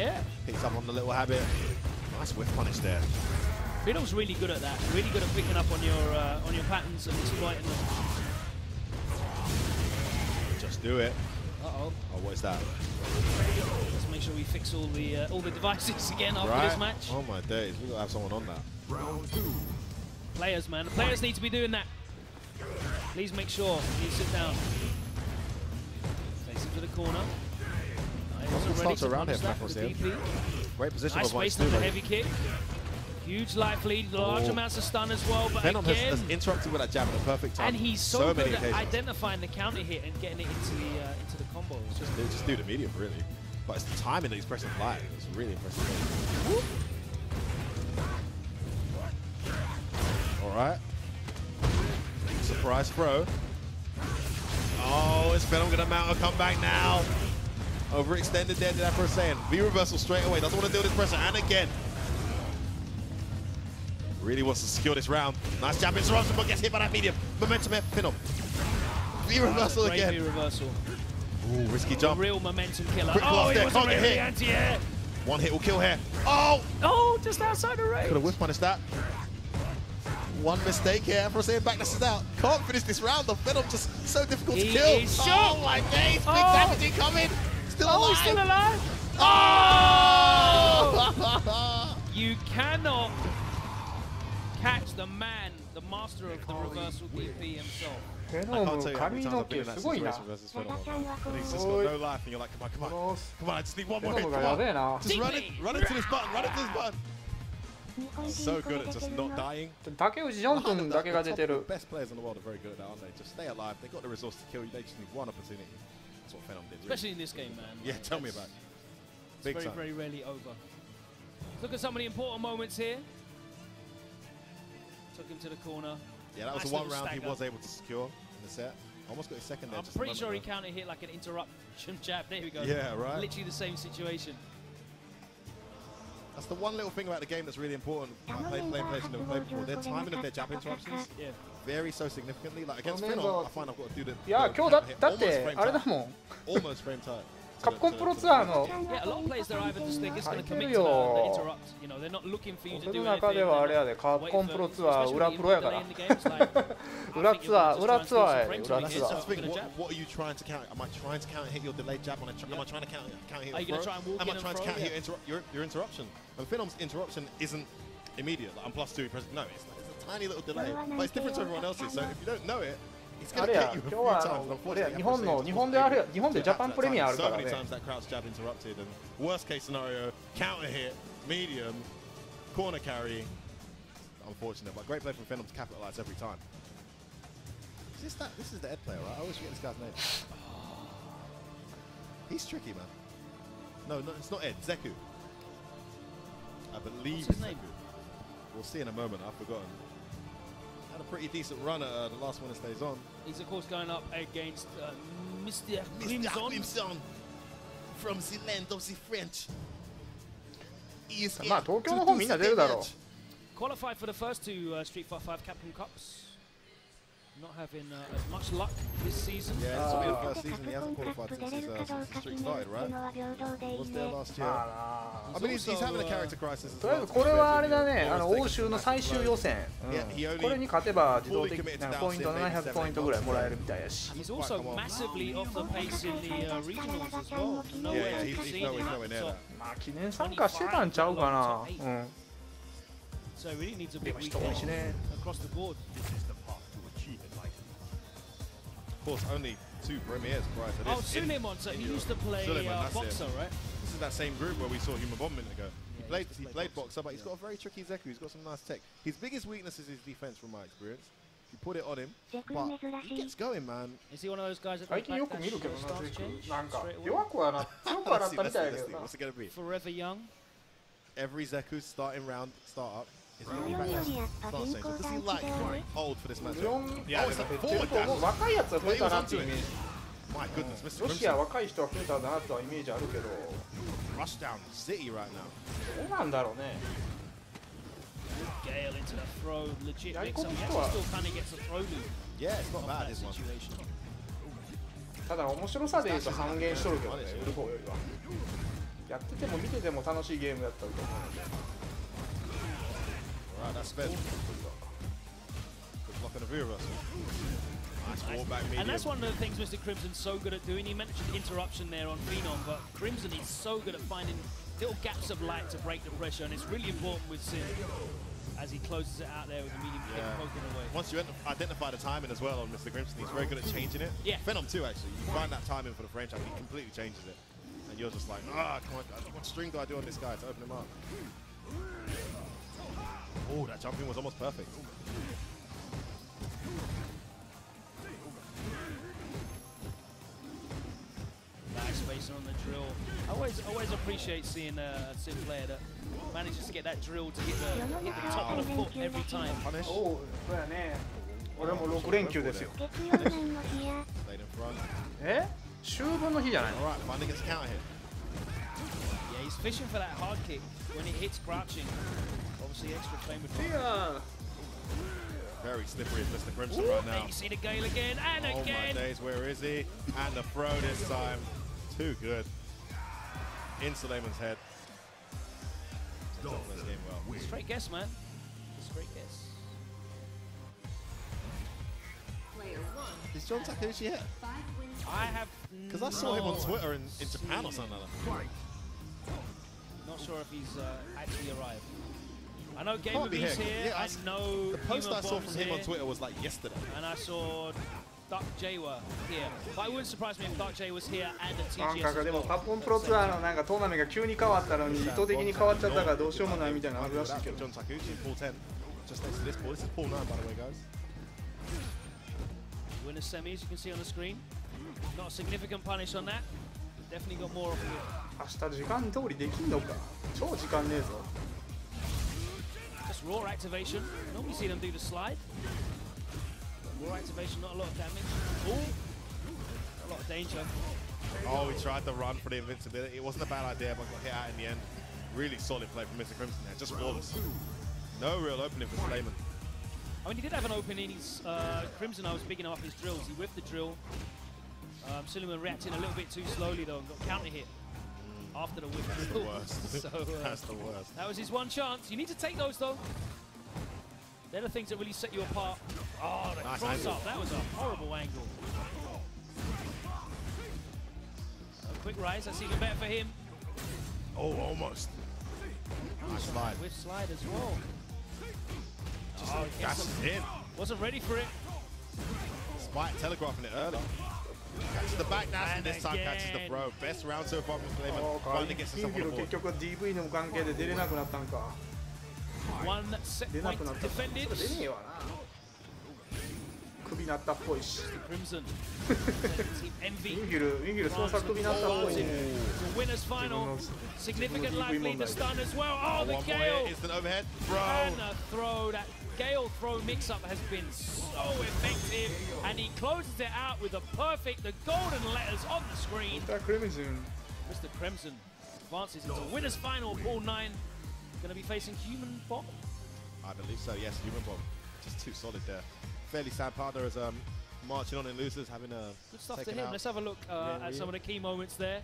Yeah. Picks up on the little habit. Nice whiff punish there. Fiddle's really good at that. Really good at picking up on your patterns and exploiting them. Just do it. Uh-oh. Oh, what is that? Let's make sure we fix all the devices again after this match. Oh my days, we gotta have someone on that. Round 2. Players, man. The players need to be doing that. Please make sure you sit down. Facing to the corner. Starts around here, great position. Nice space on the heavy kick. Huge life lead, large amounts of stun as well, but Venom again, has interrupted with that jab at the perfect time. and he's so good many at occasions. identifying the counter hit and getting it into the combos. Just do the medium, really. But it's the timing that he's pressing live. It's really impressive. All right. Surprise throw. Oh, is Venom gonna mount a comeback now? Overextended there, did I for a saying. V reversal straight away. Doesn't want to deal with this pressure. And again. Really wants to secure this round. Nice jab interruption, but gets hit by that medium. Momentum hit, pin him. V reversal again. V reversal. Ooh, risky jump. Real momentum killer. Quick Oh, he there, wasn't can't get ready hit. anti-air. One hit will kill here. Oh! Oh, just outside the range. Could have whiff punished that. One mistake here. For saying back this is out. Can't finish this round. The Venom just so difficult to kill. Is shot. Oh my days! Big damage incoming. Still alive. He's still alive. Oh! You cannot catch the man, the master of the reversal DP himself. フェノム髪の毛すごいな。He's just got no life, and you're like, come on, come on, come on! I just need one more hit. Come on. Just run it to this button, run it to this button. So good at just not dying. 竹内4分だけが出てる。 Best players in the world are very good at that, aren't they? Just stay alive. They got the resource to kill you. They just need one opportunity. That's what Venom did. Especially in this game, man. Yeah, tell me about it. Big It's time. very rarely over. Look at some of the important moments here. Took him to the corner. Yeah, that was the one round he was able to secure in the set. Almost got his second there. I'm pretty sure he counter hit like an interruption jab. There we go. Yeah, right. Literally the same situation. That's the one little thing about the game that's really important. Playing players never played before. Their timing of their jab interruptions vary so significantly. Like against Finnell, I find I've got to do the. いや、今日だってあれだもん。 Almost frame tight. カプコンプロツアーの Yeah, a lot of players they're either just they're just going to commit to the interrupt. You know, they're not looking for you to 僕 do の中 anything. ではあれやで、カプコンプロツアー裏プロやから。 裏裏ツアーや、裏ツアー。 What are you trying to counter? Am I trying to counter hit your delayed jab? Am I trying to counter hit Are you your going to try and walk throw? Am I in trying to and counter throw? hit your interruption? And Finnom's interruption isn't immediate. Like I'm +2, no, it's a tiny little delay. But it's different to everyone else's. So if you don't know it, it's あ going れ to や、 get you 今 a 日は few times. 日本であれ、日本でジャパンプレミアあるか So ら many ね。 times that crouch jab interrupted, and worst case scenario, counter hit, medium, corner carry. Unfortunate, but great play from Venom to capitalize every time. Is this is the Ed player, right? I always forget this guy's name. He's tricky, man. No, it's not Ed. Zeku. I believe it's Zeku. We'll see in a moment. I've forgotten. Had a pretty decent run at the last one that stays on. He's of course going up against Mr. Crimson from the land of the French. まあ東京の方みんな出るだろう。 Qualified for the first two Street Fighter 5 Capcom Cups. Not having as much luck this season. Yeah, this will be the first season he hasn't qualified since the streak started, right? Was there last year? I mean, he's having a character crisis. とりあえずこれはあれだね、欧州の最終予選。これに勝てば自動的にポイント700ポイントぐらいもらえるみたいやし。 He's also massively off the pace in the regionals as well. Yeah, he's nowhere near that. まあ記念参加してたんちゃうかな。So he really needs a big weekend across the board. Of course, only 2 premieres prior to this. Oh, Suleiman, so he used to play Boxer, right? This is that same group where we saw Human Bomb a minute ago. He played Boxer, but he's got a very tricky Zeku. He's got some nice tech. His biggest weakness is his defense, from my experience. You put it on him, but he gets going, man. Is he one of those guys that 最近よく見るけどな、Zeku。なんか弱くはなったみたいだけどな。 What's it going to be? Forever young. Every Zeku starting round, start up. Is going to be back down. Start stage. Does he like old for this match? Yeah, it's a forward dash. 若いやつが増えたなっていうイメージ。 My goodness, Mr. ロシア若い人は増えたなとはイメージあるけど。 Rush down city right now. どうなんだろうね。 Gale into the throw, legit mix up. He actually still kind of gets a throw loop. Yeah, it's not bad, this one. ただ面白さで言うと半減しとるけどね、ウルフォーよりは。やってても見てても楽しいゲームだったと思うので。Alright, that's spin. Good block on the rear reversal. Nice wall back medium. And that's one of the things Mr. Crimson's so good at doing. He mentioned interruption there on Phenom, but Crimson is so good at finding little gaps of light to break the pressure, and it's really important with Sin as he closes it out there with a medium kick poking away. Once you identify the timing as well on Mr. Crimson, he's very good at changing it. Yeah. Phenom too, actually. You find that timing for the frame trap, he completely changes it. And you're just like, come on, what string do I do on this guy to open him up? Oh, that jumping was almost perfect. Nice spacing on the drill. I always appreciate seeing a Sin player that manages to get that drill to hit the top of the foot every time. Punish. おう、そうやね。俺も6連休ですよ。Stayed in front. え？秋分の日じゃないの？ Alright, finding his counter hit. Yeah, he's fishing for that hard kick when it hits crouching. Obviously, extra flame advantage. Very slippery as Mr. Crimson right now. You see the Gale again and Oh again. my days, where is he? And the throw this time. Too good. Into Lehman's head. This game well. Straight guess, man. Straight guess. Is John Takeuchi here? I have. Because I saw him on Twitter in Japan or something like that. Not sure if he's actually arrived. I know Game Can't of be Beast here. here. Yeah, I know the post Human I saw Bomb's from him on here, Twitter was like yesterday. and I saw Dark J were here. But it wouldn't surprise me if Dark J was here and at なん TGS か as でも well. カプコンプロツアーのなんかトーナメントが急に変わったのに意図的に変わっちゃったからどうしようもないみたいなのあるらしいけど。 John Takeuchi in pool 10. Just next to this pool. This is pool 9, by the way, guys. Winner semis, you can see on the screen. Not a significant punish on that. Definitely got more off of it. 明日時間通りできんのか。超時間ねえぞ。 Just raw activation. Normally see them do the slide. Raw activation, not a lot of damage. Ooh, a lot of danger. Oh, he tried to run for the invincibility. It wasn't a bad idea, but got hit out in the end. Really solid play from Mr. Crimson there. Just flawless. No real opening for Slayman. I mean, he did have an opening. He's Crimson. I was bigging up his drills. He whiffed the drill. Suleiman reacting a little bit too slowly though and got counter hit after the whiff. That's the worst. So, That's the worst. that was his one chance. You need to take those though. They're the things that really set you apart. Oh, the Nice cross angle. up. That was a horrible angle. A quick rise. That's even better for him. Oh, almost. Nice slide. With slide as well. Oh, Gashes in. wasn't ready for it. Spike telegraphing it early. Catches the back dash and this time catches the throw. Best round so far from Slayman. Finally gets himself on the board. 結局 DV の関係で出れなくなったんか。 One set 出な point くなった。 defended. 出ねえわな。首なったっぽいし。 Crimson. Team ウ Envy. ィンギル操作首なったっぽいね。 The winner's final. Significant life lead to stun as well. Oh, the One more Gale. hit, instant overhead. And Throw. a throw. That Gale throw mix-up has been so effective. And he closes it out with the perfect, the golden letters on the screen. クレミズン。 Mr. Crimson advances into winner's final. Pool 9. Going to be facing Human Bomb. I believe so, yes. Human Bomb. Just too solid there. Fairly sad partner as marching on in losers, having a Good stuff to second him. out. Let's have a look Yeah, at some of the key moments there.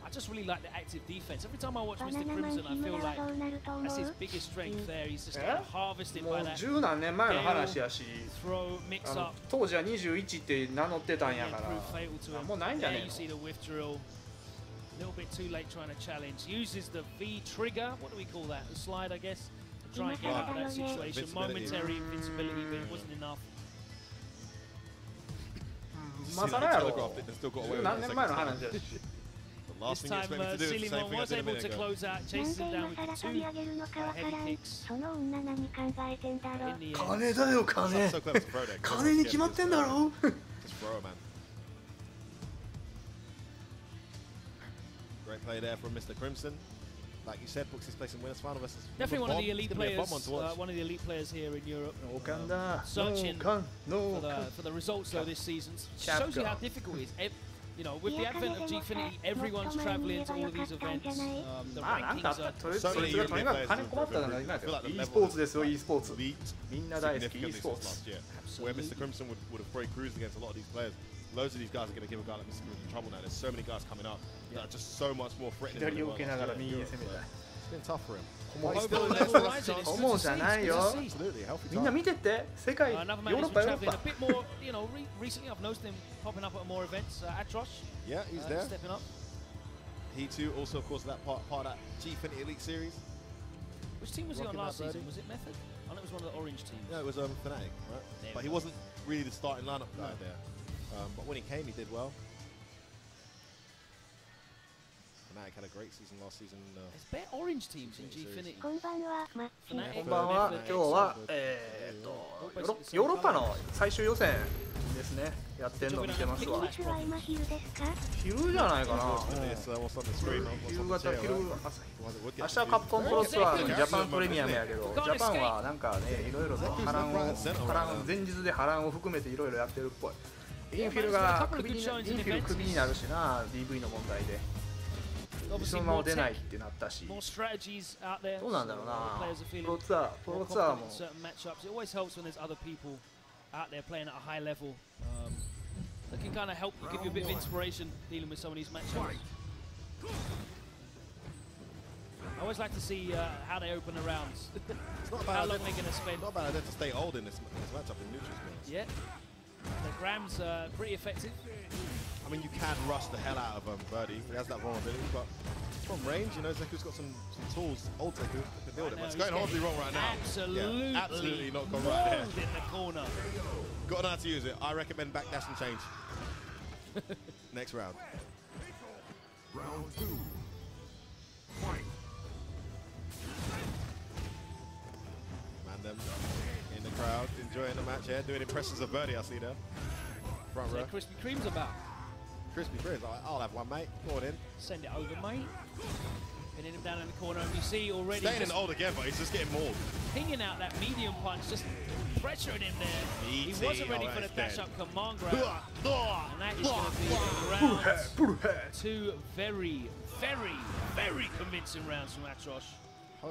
I just really like the active defense. Every time I watch Mr. Crimson, I feel like that's his biggest strength there. He's just getting harvested も by う that 十何年前の話やし、 throw mix あの up. 当時は21って名乗ってたんや And から prove fatal to him. もうないんじゃ There ね you え see the whiff drill. A little bit too late trying to challenge. Uses the V trigger. What do we call that? The slide, I guess. To try and get out of that situation. Invincibility. Momentary invincibility, but it wasn't enough. 今更やろ Telegraphed it and still got away 十 with it 何 in the 年 second 前の time. 話やし The This last thing you time, expect me to do is the same Suleiman thing I was did a able minute to ago. close out, chases him down with two heavy kicks. その女何考えてんだろ In the end, 金だよ It's 金 so clever to throw there. 金に決まってんだろ Just throw, man. Great play there from Mr. Crimson. Like you said, books his place in winners final versus definitely one of the Bomb. It's elite gonna be a fun players. one to watch. One of the elite players here in Europe. ノーカンだ Searching ノーカン for the results though this season. Cap Shows you how guard. difficult it is. You know, with the advent of Gfinity, everyone's traveling to all of these events. The まあなんかあ rankings った are それそいつがとにかく金困ったら何なんだよ e スポーツですよ e スポーツ Beat みんな大好き e significantly スポー since ツ last year, where Mr. Crimson would have probably cruised against a lot of these players. loads of these guys are going to give a guy like Mr. Cruz trouble now. There's so many guys coming up that are just so much more threatening. 左を受けながら右に攻めたい。 It's been tough for him. 思うじゃないよ。みんな見てって世界ヨーロッパヨーロッパ。 Recently, I've noticed him popping up at more events. Atrosh. Yeah, he's there. Stepping up. He too, also of course that part of that G20 Elite Series. Which team was he on last season? Was it Method? I know it was one of the orange teams. No, it was Fnatic, right? But he wasn't really the starting lineup guy there. But when he came, he did well. Fnatic had a great season last season. There's bare orange teams in G20. こんばんは、マッチ。こんばんは。今日はヨーロッパの最終予選ですね。やってんの見てますわ。日は今昼ですか？昼じゃないかな。夕方、昼朝。明日はカプコンプロツアーのジャパンプレミアムやけど、ジャパンはなんかね、いろいろと前日で波乱を含めていろいろやってるっぽい。インフィルがクビになるしな、DV の問題で。そのまま出ないってなったし。どうなんだろうな。プロツアーも。out there playing at a high level that can kind of help give you a bit of inspiration dealing with some of these matchups. I always like to see how they open the rounds. How long they're going to spend. Not a bad idea to stay old in this matchup in neutral space. Yeah. The Grams are pretty effective. I mean, you can rush the hell out of Birdie. He has that vulnerability, but from range, you know, Zeku's got some tools. Old Zeku can deal with it, but it's going horribly wrong right now. Absolutely not gone right there. In the corner. Got to know how to use it. I recommend backdash and change. Next round. Round 2. Fight. Man, them in the crowd enjoying the match here, doing impressions of Birdie. I see there. Front row. Krispy Kreme's about. Krispy Kreme's. I'll have one, mate. Go on in. Send it over, mate. Pinning him down in the corner, and you see already. Staying in the hold again, but he's just getting mauled. Pinging out that medium punch, just pressuring him there. He wasn't ready for the dash-up command grab. And that is going to be round 2. Very, very, very convincing rounds from Atrosh.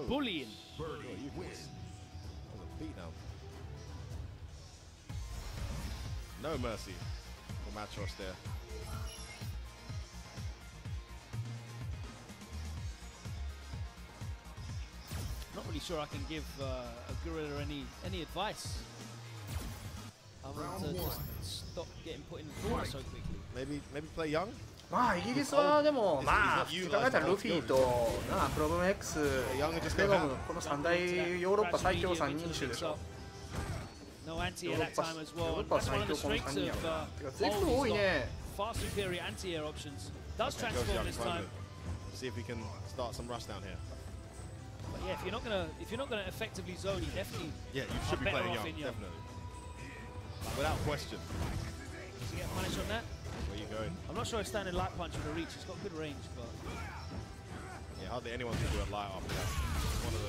Bullying. Birdie wins. That was a beat down. No mercy from Atrosh there. Not really sure I can give a gorilla any advice. Other than to just stop getting put in the corner so quickly. Maybe play young. まあイギリスはでもまあ考えたらルフィとプロブム X、レゴムこの3大ヨーロッパ最強3人種でしょ。ヨーロッパ最強この3人やろ。てか全部多いね。Far superior anti-air options. Does transform this time. See if we can start some rush down here. But yeah, if you're not gonna effectively zone, you definitely you should be playing young, definitely. Without question. Does he get punished on that? Where are you going? I'm not sure a standard light punch with a reach. It's got good range, but yeah, hardly anyone can do a light after that. It's one of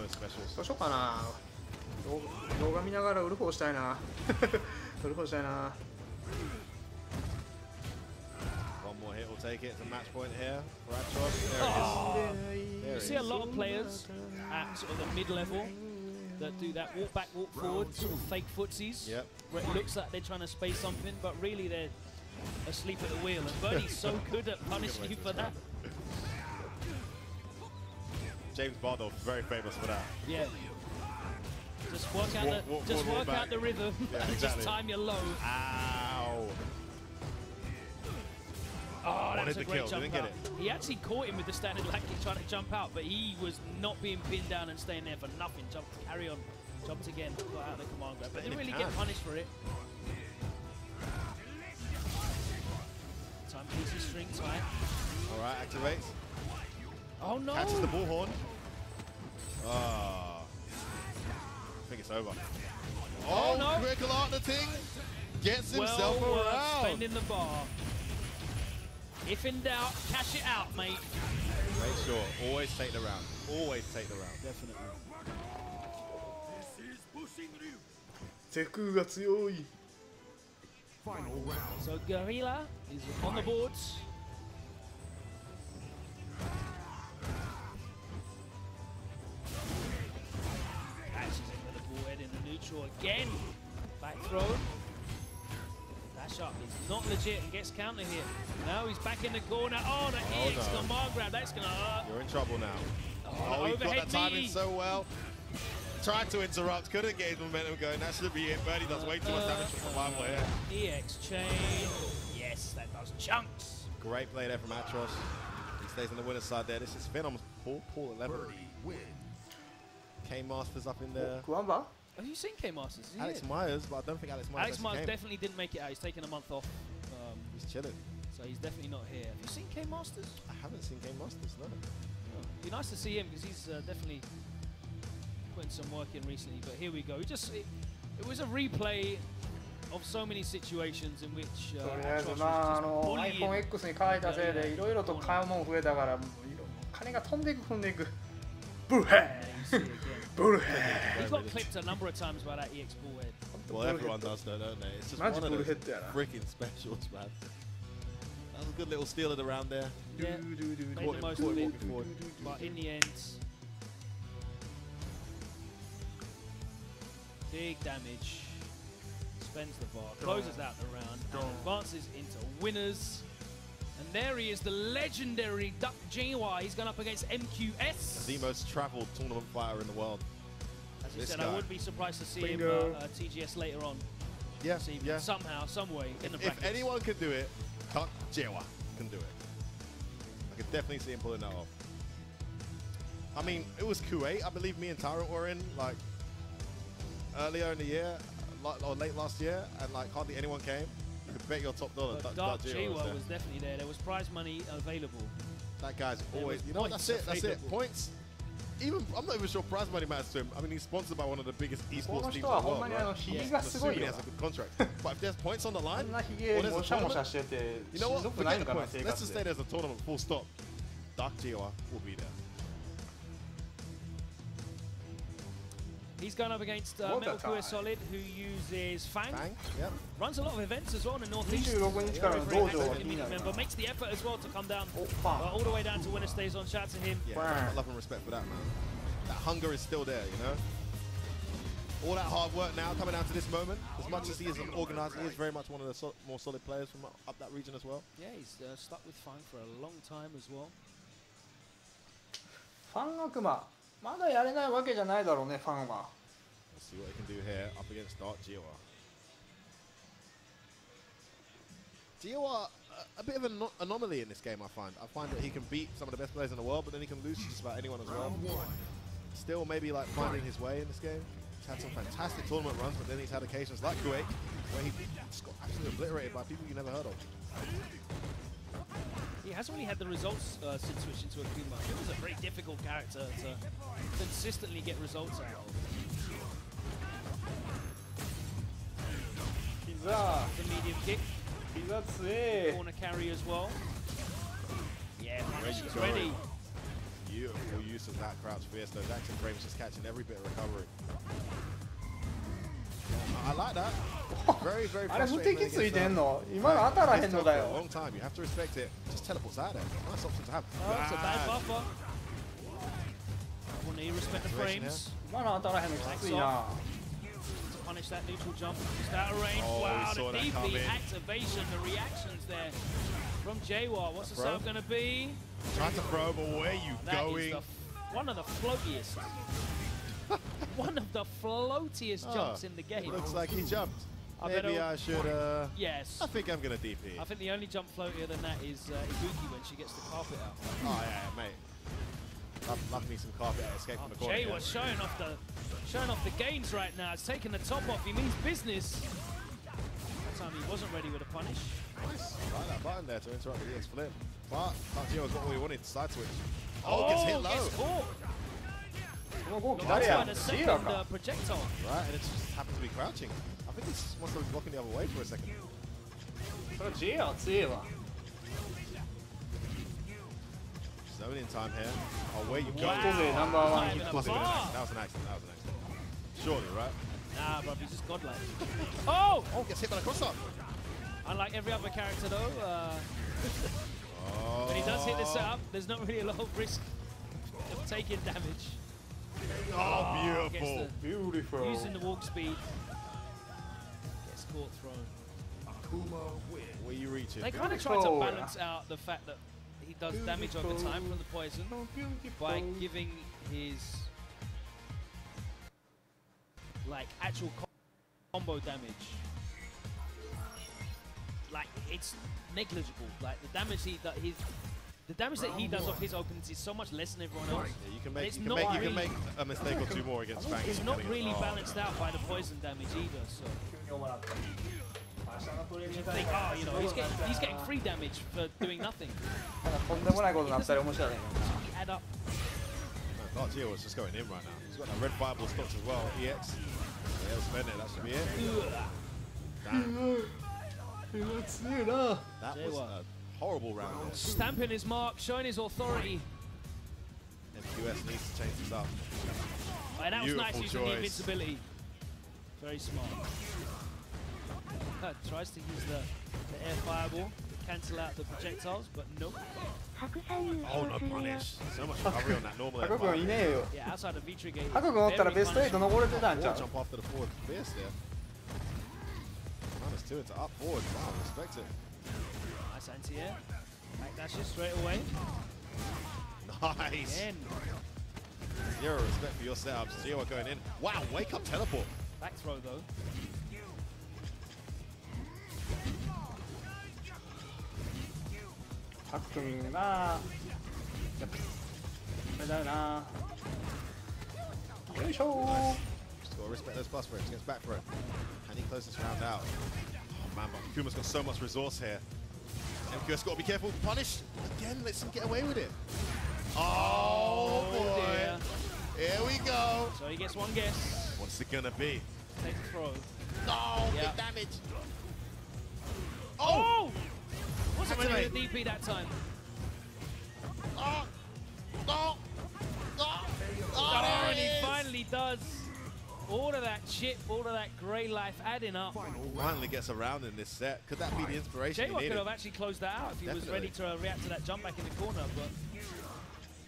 those specials. どうしようかな。動画見ながらウルフをしたいな。ウルフをしたいな。One more hit will take it. It's a match point here for Atrosh. There it is. You see a lot of players at sort of the mid-level that do that walk back, walk forward, sort of fake footsies. Yep. Where it looks like they're trying to space something, but really they're asleep at the wheel. And Birdie's so good at punishing you for that. James Bardolph very famous for that. Yeah. Just work out the rhythm and just time your low. Ow. Oh, that's a great jump out. He actually caught him with the standard lag kick trying to jump out, but he was not being pinned down and staying there for nothing. Jumped, carry on, jumped again, got out of the command grab, but didn't really get punished for it. Time pieces string tight. All right, activates. Oh no! Catches the bullhorn. I think it's over. Oh no! Critical art the thing. Gets himself around. Spending the bar. If in doubt, cash it out, mate. Make sure, always take the round. Always take the round. Definitely. Zeku が強い。 Final round. So Gorilla is on the boards. Dashes in with the ball head in the neutral again. Back throw. Dash mash-up. It's not legit and gets counter here. Now he's back in the corner. Oh, the EX Lamar grab. That's going to hurt. You're in trouble now. Oh, He got overhead that timing knee. so well. Tried to interrupt, couldn't get his momentum going. That should be it. Birdie does way too much damage for survival here. EX chain. Yes, that does chunks. Great play there from Atros. He stays on the winner's side there. This is Phenom's Paul 11. K-Masters up in there. クワンバ Have you seen K-Masters? Is he Alex here? Myers, but I don't think Alex Myers Alex actually Myers came. definitely didn't make it out. He's taken a month off. He's chilling. So he's definitely not here. Have you seen K-Masters? I haven't seen K-Masters, no. It'd be nice to see him because he's definitely putting some work in recently. But here we go. It was a replay of so many situations in which とりあえ Atros ず was まあ just bullying. iPhone X に変えたせいでいろいろと買うもん増えたから金が飛んでいく踏んでいくブルヘ You see it again. ブルヘ He got clipped a number of times by that EX bullhead. Well, everyone does though, don't they? It's just Magic one of those hit there. freaking specials, man. That was a good little steal at the round there. Yeah, made the most of it. But in the end, big damage. Spends the bar, closes out the round, and advances into winners. And there he is, the legendary Duck GY. He's gone up against MQS. The most travelled tournament fighter in the world. As you this said, guy. I would be surprised to see him Bingo. TGS later on. Yeah, See yeah. somehow, some way in the If brackets. anyone can do it, Duck Jewa can do it. I could definitely see him pulling that off. I mean, it was Q8. I believe me and Tyrant were in like earlier in the year, or late last year, and like hardly anyone came. You could bet your top dollar. But Duck Dark Jewa GY there. was definitely there. There was prize money available. That guy's There always, was you know, points that's it. That's it. available. Points. Even I'm not even sure prize money matters to him. I mean, he's sponsored by one of the biggest こ esports の teams in 人 the はほん world, まに right? ひげ I'm がすご assuming い he よ has a good contract. But if there's points on the あ line, んなひげ or there's も a しゃもしゃ tournament, してて you し know んど what? くない Forget の the かな points. 生 Let's 活 just say で there's a tournament. Full stop. Dark Jewa will be there. He's going up against What Metal a Clear time. Solid, who uses Fang. Bang. Yep. Runs a lot of events as well in the Northeast. 26日からの Very 道場 active が気になる community member. Makes the effort as well to come down おファン all the way down to winner stays on. Shout to him. Yeah, love and respect for that, man. That hunger is still there, you know? All that hard work now coming down to this moment. As much as he is an organizer, he is very much one of the more solid players from up that region as well. Yeah, he's stuck with Fang for a long time as well. ファン悪魔まだやれないわけじゃないだろうねファンは Let's see what he can do here up against Dark Jewa. Jewa, a bit of an anomaly in this game, I find. I find that he can beat some of the best players in the world, but then he can lose to just about anyone as well. Still maybe like finding his way in this game. He's had some fantastic tournament runs, but then he's had occasions like Kuwait where he just got absolutely obliterated by people you never heard of. He hasn't really had the results since switching to Akuma. It was a very difficult character to consistently get results out of. 膝 The medium kick, 膝強え corner carry as well. Yeah, Ready Punish is to go. ready. Beautiful use of that crouch fierce. Those action frames just catching every bit of recovery. I like that. Very, very あれ無 frustrating 敵 when つい it て gets ん down. の今の当たらへ It's んの tough だ for a よ long time. You have to respect it. Just teleports out there. Nice option to have. Oh, it's a bad Bad. buffer. Will need respect the Activation frames. 今の当たらへんのきついな To punish that neutral jump, just out of range. Oh, we Wow, saw the that come DP in. activation, the reactions there from Jaywar. What's the Bro. serve going to be? Trying to throw, but where you That is going? one of the floatiest. One of the floatiest jumps in the game. Looks like he jumped. I better- Maybe I should. Yes. I think I'm gonna DP. I think the only jump floatier than that is Ibuki when she gets the carpet out. Oh yeah, mate. Love me some carpet escape from the corner. Jay yeah. was showing off the gains right now. It's taking the top off. He means business. That time he wasn't ready with a punish. Nice. Like that button there to interrupt the EX flip. But Gio's got what we wanted. Side switch. Oh, gets hit low. Gets caught. このゴーキ That's 誰 why や the ジ second ーラか projectile. Right, and it just happens to be crouching. I think he must have been blocking the other way for a second. それはジーラは強えわ Zone in time here. Oh, where you go? ヒット勢ナンバーワン Not ヒ even ッ a ト勢 bar. That was an accident. That was an accident. Surely, right? Nah, bro, he's just godlike. Oh! Oh, gets hit by the cross up. Unlike every other character, though, Oh. when he does hit the setup, there's not really a lot of risk of taking damage. Oh, Gets beautiful. the, Beautiful using the walk speed. Gets caught thrown. Where you reach it? They kind of try to balance out the fact that he does damage over time from the poison by giving his like actual combo damage. Like it's negligible. Like the damage the damage that he does off his opponents is so much less than everyone else. Yeah, you can make a mistake or two more against Fang. It's not really balanced out by the poison damage either. So you think, oh, you know, he's getting free damage for doing nothing. Add up. Gio was just going in right now. He's got that red fireball stocks as well. EX. Yeah, spend it. That should be it. Damn. That was a horrible round. Stamping his mark, showing his authority. MQS needs to change this up. And that was nice using choice. the invincibility. Very smart. Tries to use the air fireball to cancel out the projectiles, but nope. Oh, no punish. So much recovery on that normal air ハコ君いねえよ。 Yeah, outside of Vitri Gate. ハコ君おったらベスト8登れてたんちゃう Jump after the forward fierce there. -2 into up forward. Wow, respect it. Nice anti-air. Back dashes straight away. Nice. Again. Zero respect for your setups. Gio going in. Wow, wake up teleport. Back throw though. ハコ君なやっぱあれだよなよいしょ Just gotta respect those plus frames against back throw. Can he close this round out? Oh man, but Kuma's got so much resource here. MQS got to be careful. Punish again. Let's him get away with it. Oh boy! Dear. Here we go. So he gets one guess. What's it gonna be? Take the throw. No, Yeah. big damage. Oh! Wasn't Activate. really a DP that time. Oh, no, no. Oh, there and it he is. finally does. All of that chip, all of that grey life adding up. Finally gets around in this set. Could that be the inspiration he J-Rock could needed? have actually closed that out if he was ready to react to that jump back in the corner, but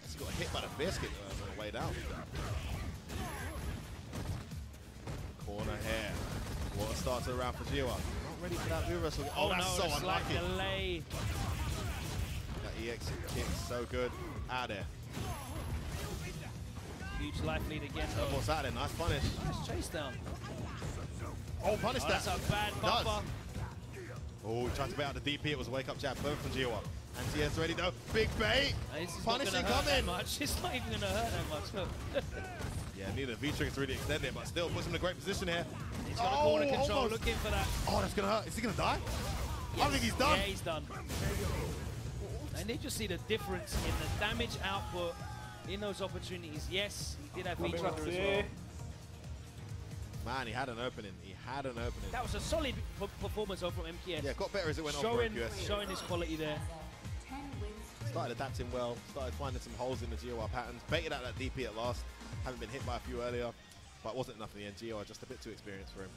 He's got hit by the fierce kick on the way down. Corner here. What a start to the round for Gio. Not ready for that move wrestle. Oh, that's no, so the slight unlucky. delay. That EX kick so good. Out there. Huge life lead again, though. What's out there? Nice punish. Nice chase down. Oh, punish Oh, that. that's a bad Does. buffer. Oh, tried to bait out the DP. It was a wake up jab. Both from Gio. Anti-air's ready though. Big bait. This is Punishing not gonna hurt that coming. much. It's not even going to hurt that much. Look. Yeah, neither V-trigger to really extend it, but still puts him in a great position here. He's got a corner control, almost. looking for that. Oh, that's gonna hurt. Is he gonna die? I don't think he's done. Yeah, he's done. And they just see the difference in the damage output in those opportunities. Yes, he did have V-trigger as well. Man, he had an opening. He had an opening. That was a solid performance over from MKS. Yeah, got better as it went on for showing, MQS. showing his quality there. Started adapting well, started finding some holes in the GOR patterns, baited out that DP at last, haven't been hit by a few earlier, but it wasn't enough in the end. GOR just a bit too experienced for him.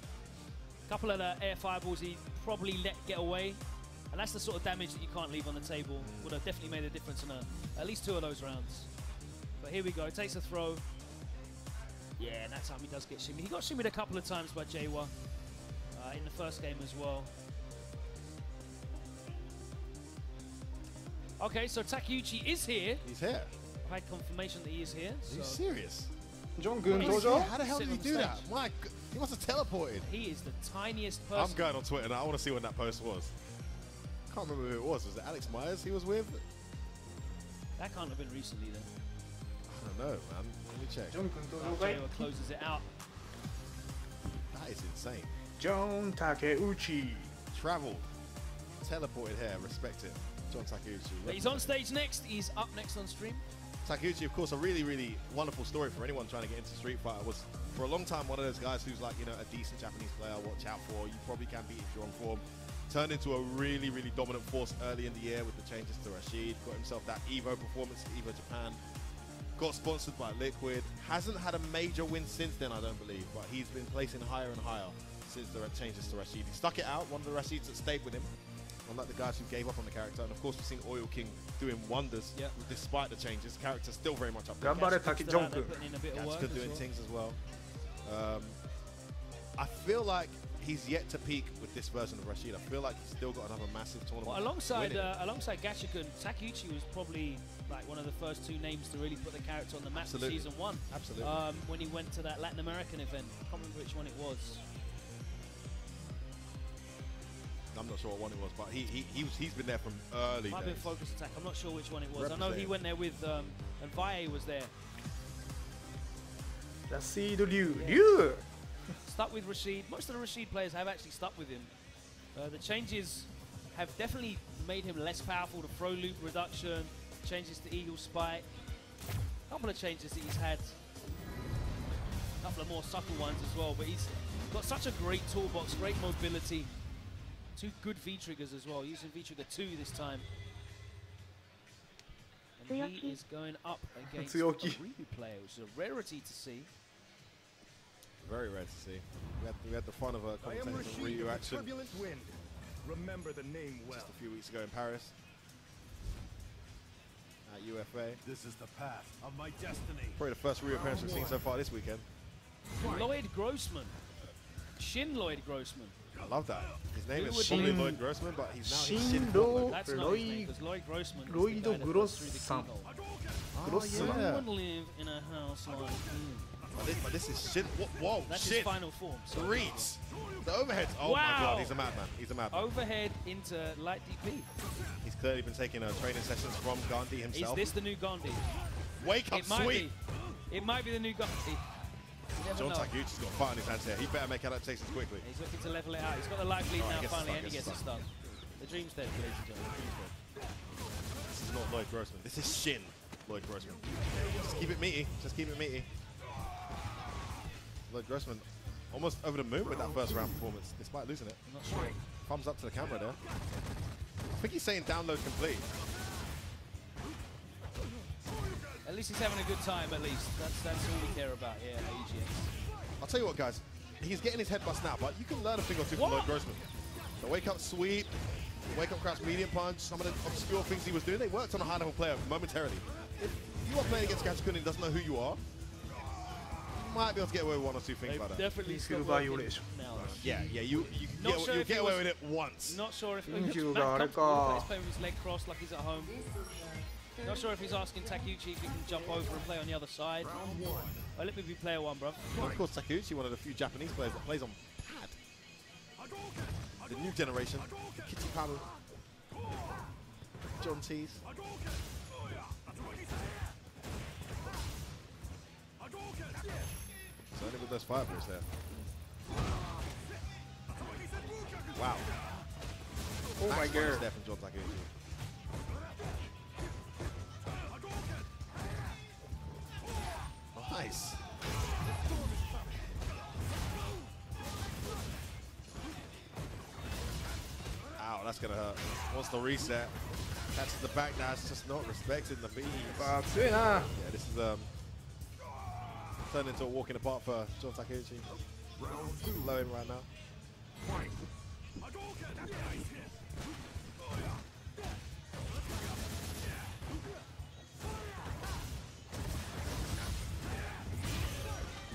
A couple of the air fireballs he probably let get away, and that's the sort of damage that you can't leave on the table. Would have definitely made a difference in at least 2 of those rounds. But here we go, takes a throw. Yeah, and that time he does get shimmied. He got shimmied a couple of times by Jawa in the first game as well. Okay, so Takeuchi is here. He's here. I've had confirmation that he is here. Are you So serious? ジョン軍登 He's 場 How the hell did he Sitting do on that? stage. My God, he must have teleported. he is the tiniest I'm person. going on Twitter now. I want to see when that post was. Can't remember who it was. Was it Alex Myers he was with? That can't have been recently then. I don't know, man. Let me check. ジョン軍登場かい Jawa closes it out. That is insane. ジョン竹内 Traveled. Teleported here. Respect it. John Takeuchi. But he's on stage next. He's up next on stream. Takeuchi, of course, a really, really wonderful story for anyone trying to get into Street Fighter. Was for a long time one of those guys who's like, you know, a decent Japanese player, watch out for. You probably can beat if you're on form. Turned into a really, really dominant force early in the year with the changes to Rashid. Got himself that Evo performance at Evo Japan. Got sponsored by Liquid. Hasn't had a major win since then, I don't believe, but he's been placing higher and higher since the changes to Rashid. He stuck it out. One of the Rashids that stayed with him. Unlike the guys who gave up on the character, and of course we've seen Oil King doing wonders despite the changes. The character's still very much up there. 頑張れ竹ジョン君 Putting in a bit of Gats work good as doing well. things as well. I feel like he's yet to peak with this version of Rashid. I feel like he's still got another massive tournament. Well, alongside winning. alongside Gashikun, Takeuchi was probably like one of the first two names to really put the character on the map in season 1. Absolutely. When he went to that Latin American event, I can't remember which one it was. I'm not sure what one it was, but he's been there from early Might have days. been Focus Attack. I'm not sure which one it was. I know Represent. he went there with and Valle was there. Rashid Ryu. Stuck with Rashid. Most of the Rashid players have actually stuck with him. The changes have definitely made him less powerful. The throw loop reduction, changes to Eagle Spike, a couple of changes that he's had, a couple of more subtle ones as well. But he's got such a great toolbox, great mobility, 2 good V triggers as well. Using V trigger 2 this time. And he is going up against a Ryu player, which is a rarity to see. Very rare to see. We had the fun of a commentating Ryu action turbulent wind. Remember the name well. just a few weeks ago in Paris at UFA. This is the path of my destiny. Probably the first Ryu appearance we've seen so far this weekend. Lloyd Grossman. Shin Lloyd Grossman. I love that. His name Who is would probably be- Lloyd Grossman, but he's now his Shin Shindo That's not his name, because Lloyd Grossman is the guy that goes through the Gross-san. keyhole. Grossman. yeah. Someone live in a house like But this is Shin. Whoa, That's shit. his final form. So Reeds. The overheads. Oh my Wow. god, he's a madman. He's a madman. overhead into light DP. He's clearly been taking training sessions from Gandhi Is himself. this the new Gandhi? Wake up, It might sweet. be. It might be the new Gandhi. You never John know. Takeuchi's got fire in his hands here. He better make adaptations quickly. He's looking to level it out. He's got the life lead Oh, he now gets finally, stuck, and he gets gets it stuck. stuck. The dream's dead, ladies and gentlemen. The dream's dead. This is not Lloyd Grossman. This is Shin Lloyd Grossman. Just keep it meaty. Just keep it meaty. Lloyd Grossman almost over the moon with that first round performance, despite losing it. I'm not sure. Thumbs up to the camera there. I think he's saying download complete. At least he's having a good time, at least. That's all we care about here at EGX. I'll tell you what, guys. He's getting his head bust now, but you can learn a thing or two from Lloyd Grossman. The wake up sweep, wake up crouch medium punch, some of the obscure things he was doing, they worked on a high level player momentarily. If you are playing against Gashikun and doesn't know who you are, you might be able to get away with 1 or 2 things They've like that. definitely Feel stopped working violation. now. Yeah, you Not sure you if get it away was- with it once. Not sure if Thank he's you, back Garika. comfortable, he's playing with his leg crossed like he's at home. Not sure if he's asking Takeuchi if he can jump over and play on the other side. Oh, let me be player 1, bro. Well, of course, Takeuchi, one of the few Japanese players that plays on pad. The new generation, the Kitiparu, John Tees. So only with those fireballs there. Wow. Oh my Max punch god. there from John Takeuchi. Nice. Ow, that's gonna hurt. Wants the reset. Catches the back dash, just not respecting the beam. Ah, 強いな。 Yeah, this is turned into a walk in the park for John Takeuchi. Low in right now.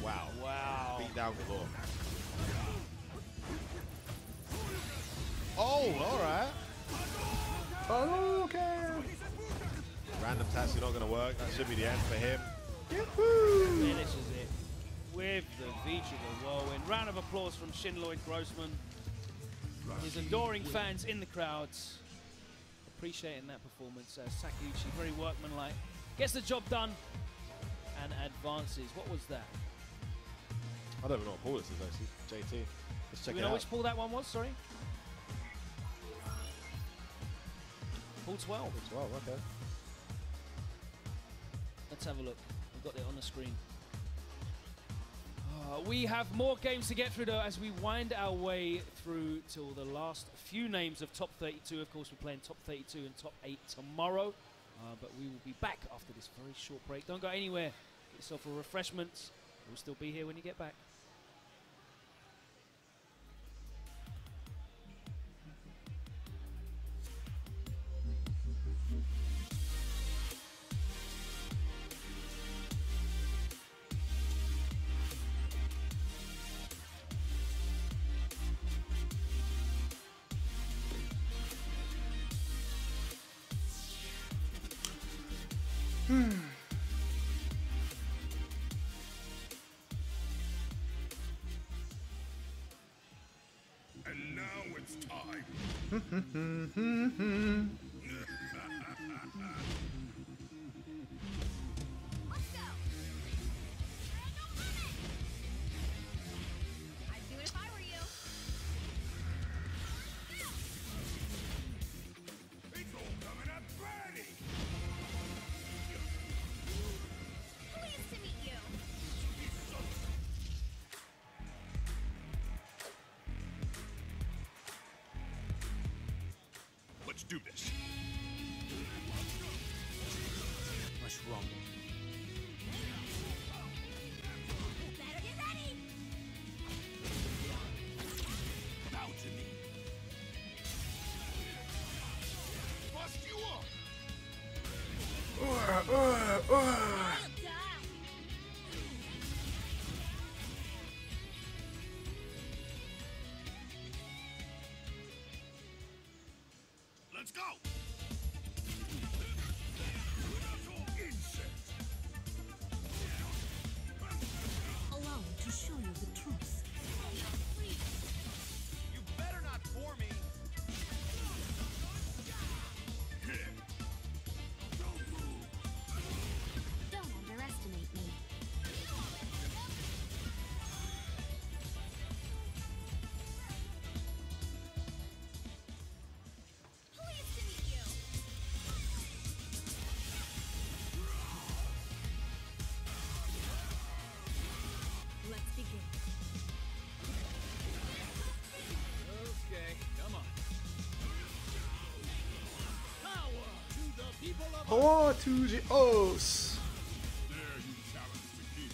Wow. Wow. Beat down galore. Oh, all right. Hadouken! Random task not going to work. That should be the end for him. Finishes it with the V-trigger whirlwind. Round of applause from Shin Lloyd Grossman. His adoring fans in the crowds appreciating that performance. Takeuchi, very workmanlike, gets the job done and advances. What was that? I don't even know what pool this is actually. JT. Let's check Do we it know out. which pool that one was? Sorry. Pool 12. 12, okay. Let's have a look. We've got it on the screen. We have more games to get through though as we wind our way through till the last few names of top 32. Of course, we're playing top 32 and top 8 tomorrow. But we will be back after this very short break. Don't go anywhere. Get yourself a refreshment. We'll still be here when you get back. And now it's time. I'd do it if I were you. It's all coming up ready. Pleased to meet you. Let's do this. Let's rumble. Better get ready. Bow to me. Bust you up. Well done. Let's go. Insect. Allow me to show you the truth. You better not bore me. Don't move. Don't underestimate me. Pleased to meet you. Let's begin. Okay, come on. Power to the people of Power to the O's. There you challenge the king.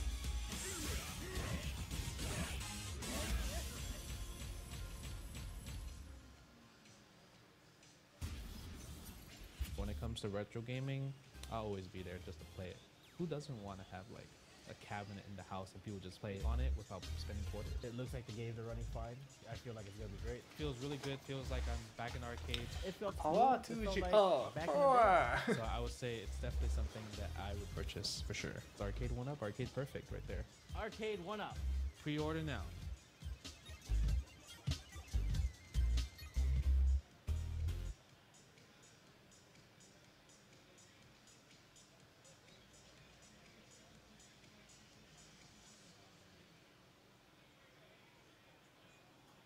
When it comes to retro gaming, I'll always be there just to play it. Who doesn't want to have like a cabinet in the house and people just play on it without spending quarters? It looks like the games are running fine. I feel like it's gonna be great. Feels really good. Feels like I'm back in arcades. It felt Power smooth. to It felt the like O. back in the day. So I would say it's definitely something that I would purchase for sure. It's arcade 1-up, arcade perfect right there. Arcade 1-up. Pre-order now.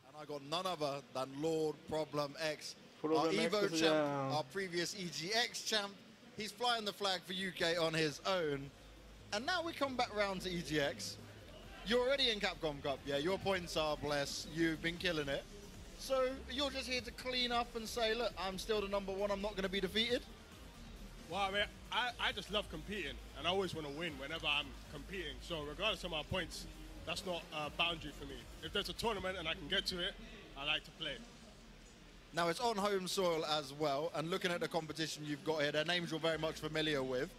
And I got none other than Lord Problem X, Problem our X Evo is champ, down. our previous EGX champ. He's flying the flag for UK on his own. And now we come back round to EGX. You're already in Capcom Cup, yeah, your points are blessed, you've been killing it. So you're just here to clean up and say, look, I'm still the number one, I'm not going to be defeated? Well, I mean, I just love competing, and I always want to win whenever I'm competing. So regardless of my points, that's not a boundary for me. If there's a tournament and I can get to it, I like to play. Now it's on home soil as well, and looking at the competition you've got here, their names you're very much familiar with.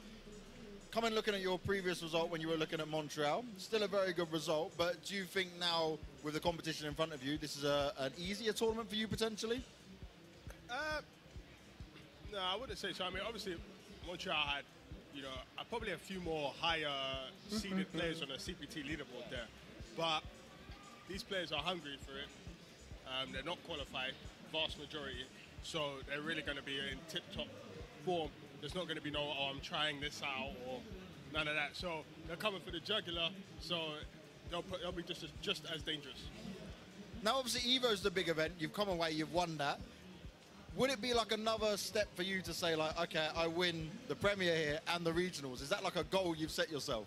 Coming looking at your previous result when you were looking at Montreal, still a very good result, but do you think now, with the competition in front of you, this is an easier tournament for you potentially? No, I wouldn't say so. I mean, obviously, Montreal had, probably a few more higher seeded players on the CPT leaderboard there. But these players are hungry for it. They're not qualified, vast majority. So they're really going to be in tip-top form. There's not going to be no, oh, I'm trying this out or none of that. So they're coming for the jugular. So they'll be just as dangerous. Now, obviously, Evo's the big event. You've come away, you've won that. Would it be like another step for you to say, like, okay, I win the Premier here and the regionals? Is that like a goal you've set yourself?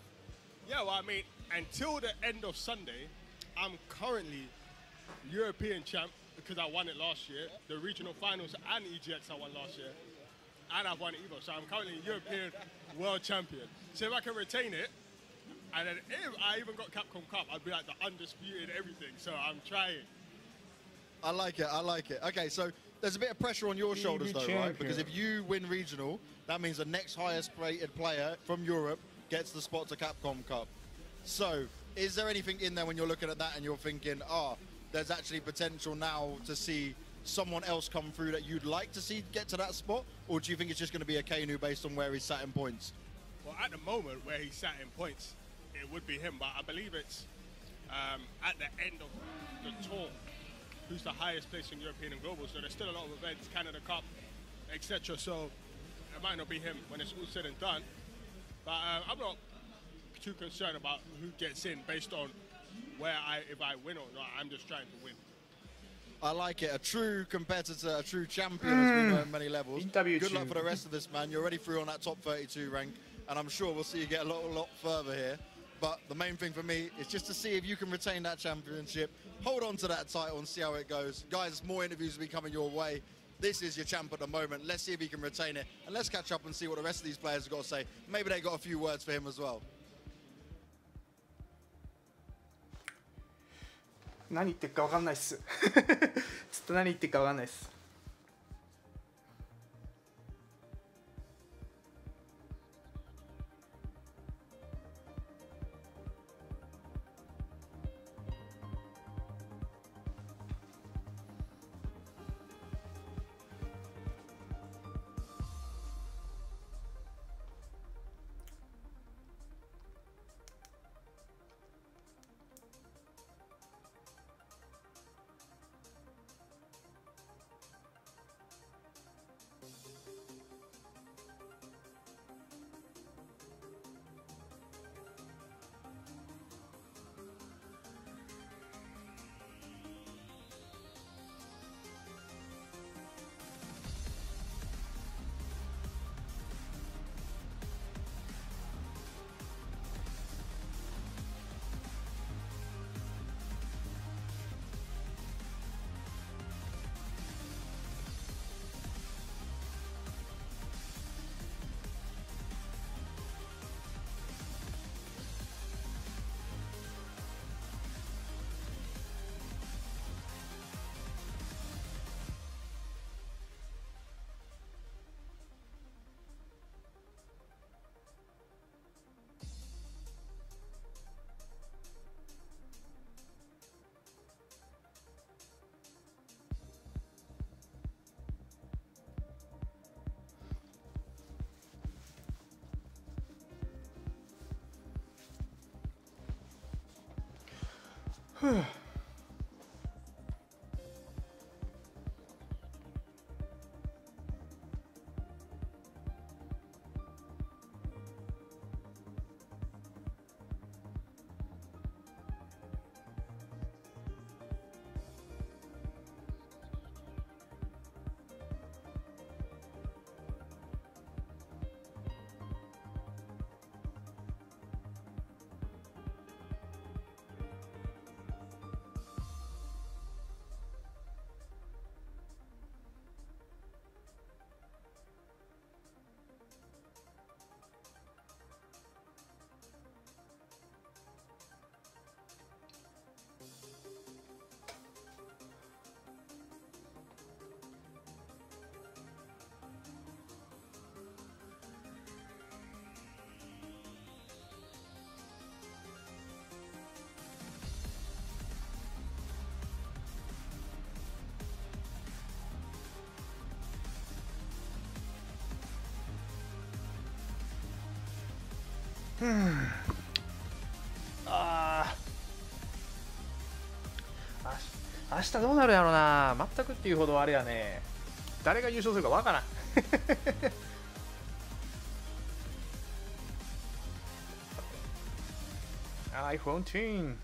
Yeah, well, I mean, until the end of Sunday, I'm currently European champ because I won it last year. The regional finals and EGX I won last year. And I've won Evo, so I'm currently European world champion. So if I can retain it, and then if I even got Capcom Cup, I'd be like the undisputed everything. So I'm trying. I like it, I like it. Okay, so there's a bit of pressure on your shoulders though, right? Because if you win regional, that means the next highest rated player from Europe gets the spot to Capcom Cup. So is there anything in there when you're looking at that and you're thinking, there's actually potential now to see someone else come through that you'd like to see get to that spot? Or do you think it's just going to be a Kainu based on where he's sat in points? Well, at the moment where he's sat in points, it would be him. But I believe it's at the end of the tour who's the highest place in European and global. So there's still a lot of events, Canada Cup, etc. So it might not be him when it's all said and done. But I'm not too concerned about who gets in based on if I win or not. I'm just trying to win. I like it. A true competitor, a true champion, as we know in many levels. Good luck for the rest of this, man. You're already through on that top 32 rank, and I'm sure we'll see you get a lot further here. But the main thing for me is just to see if you can retain that championship, hold on to that title and see how it goes. Guys, more interviews will be coming your way. This is your champ at the moment. Let's see if he can retain it, and let's catch up and see what the rest of these players have got to say. Maybe they got a few words for him as well. 何言ってるか分かんないっす。ずっと何言ってるか分かんないっす。明日どうなるやろな。全くっていうほどあれやね。誰が優勝するかわからん。iPhone 10。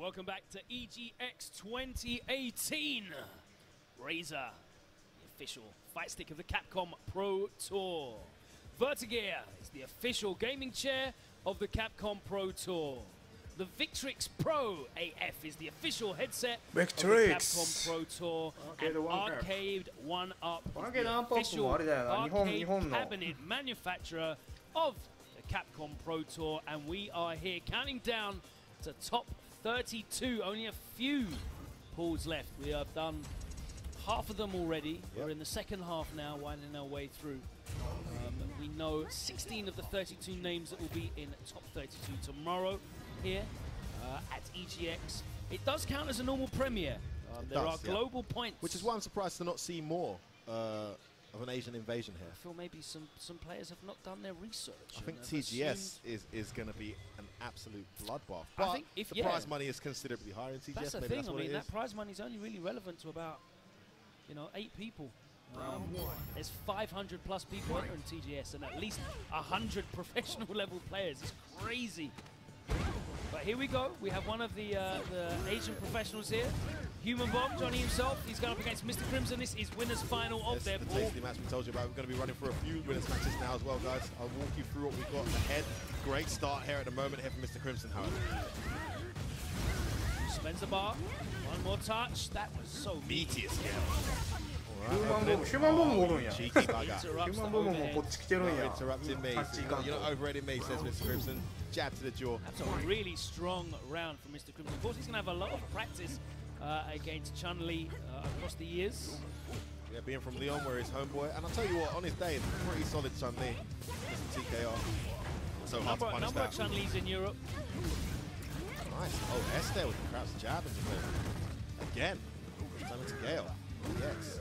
Welcome back to EGX 2018. Razor, the official fight stick of the Capcom Pro Tour. Vertigear is the official gaming chair of the Capcom Pro Tour. The Victrix Pro AF is the official headset of the Capcom Pro Tour. And Arcade 1UP is the official arcade cabinet manufacturer of the Capcom Pro Tour. And we are here counting down to top 32. Only a few pulls left. We have done half of them already. We're in the second half now, winding our way through. We know 16 of the 32 names that will be in top 32 tomorrow here at EGX. It does count as a normal premiere. There are global points. Which is why I'm surprised to not see more of an Asian invasion here. I feel maybe some players have not done their research. I think TGS is going to be an absolute bloodbath. But I think if the prize money is considerably higher in TGS. That's the thing. I mean, that prize money is only really relevant to about 8 people. There's 500 plus people entering TGS and at least 100 professional level players. It's crazy. But here we go. We have one of the Asian professionals here. Human Bomb, Johnny himself. He's going up against Mr. Crimson. This is winners final of their pool. The match we told you about. We're going to be running through a few winners matches now as well, guys. I'll walk you through what we've got ahead. Great start here at the moment here for Mr. Crimson, however. Spends the bar. One more touch. That was so meaty scale. ヒューマンボム、ヒューマンボムおるんや。ヒュ Cheeky ーマンボムもこっち来てるんや。 Interrupting me. You're not overrating me, says Mr. Crimson. Jab to the jaw. That's a really strong round for Mr. Crimson. Of course, he's going to have a lot of practice against Chun-Li across the years. Yeah, being from Lyon, where he's homeboy. And I'll tell you what, on his day, it's pretty solid Chun-Li. Just a TKR. So hard to punish number that. of Chun-Lis in Europe. Nice. Oh, S there with the crouch jab into him. Again. Time into Gale. Yes.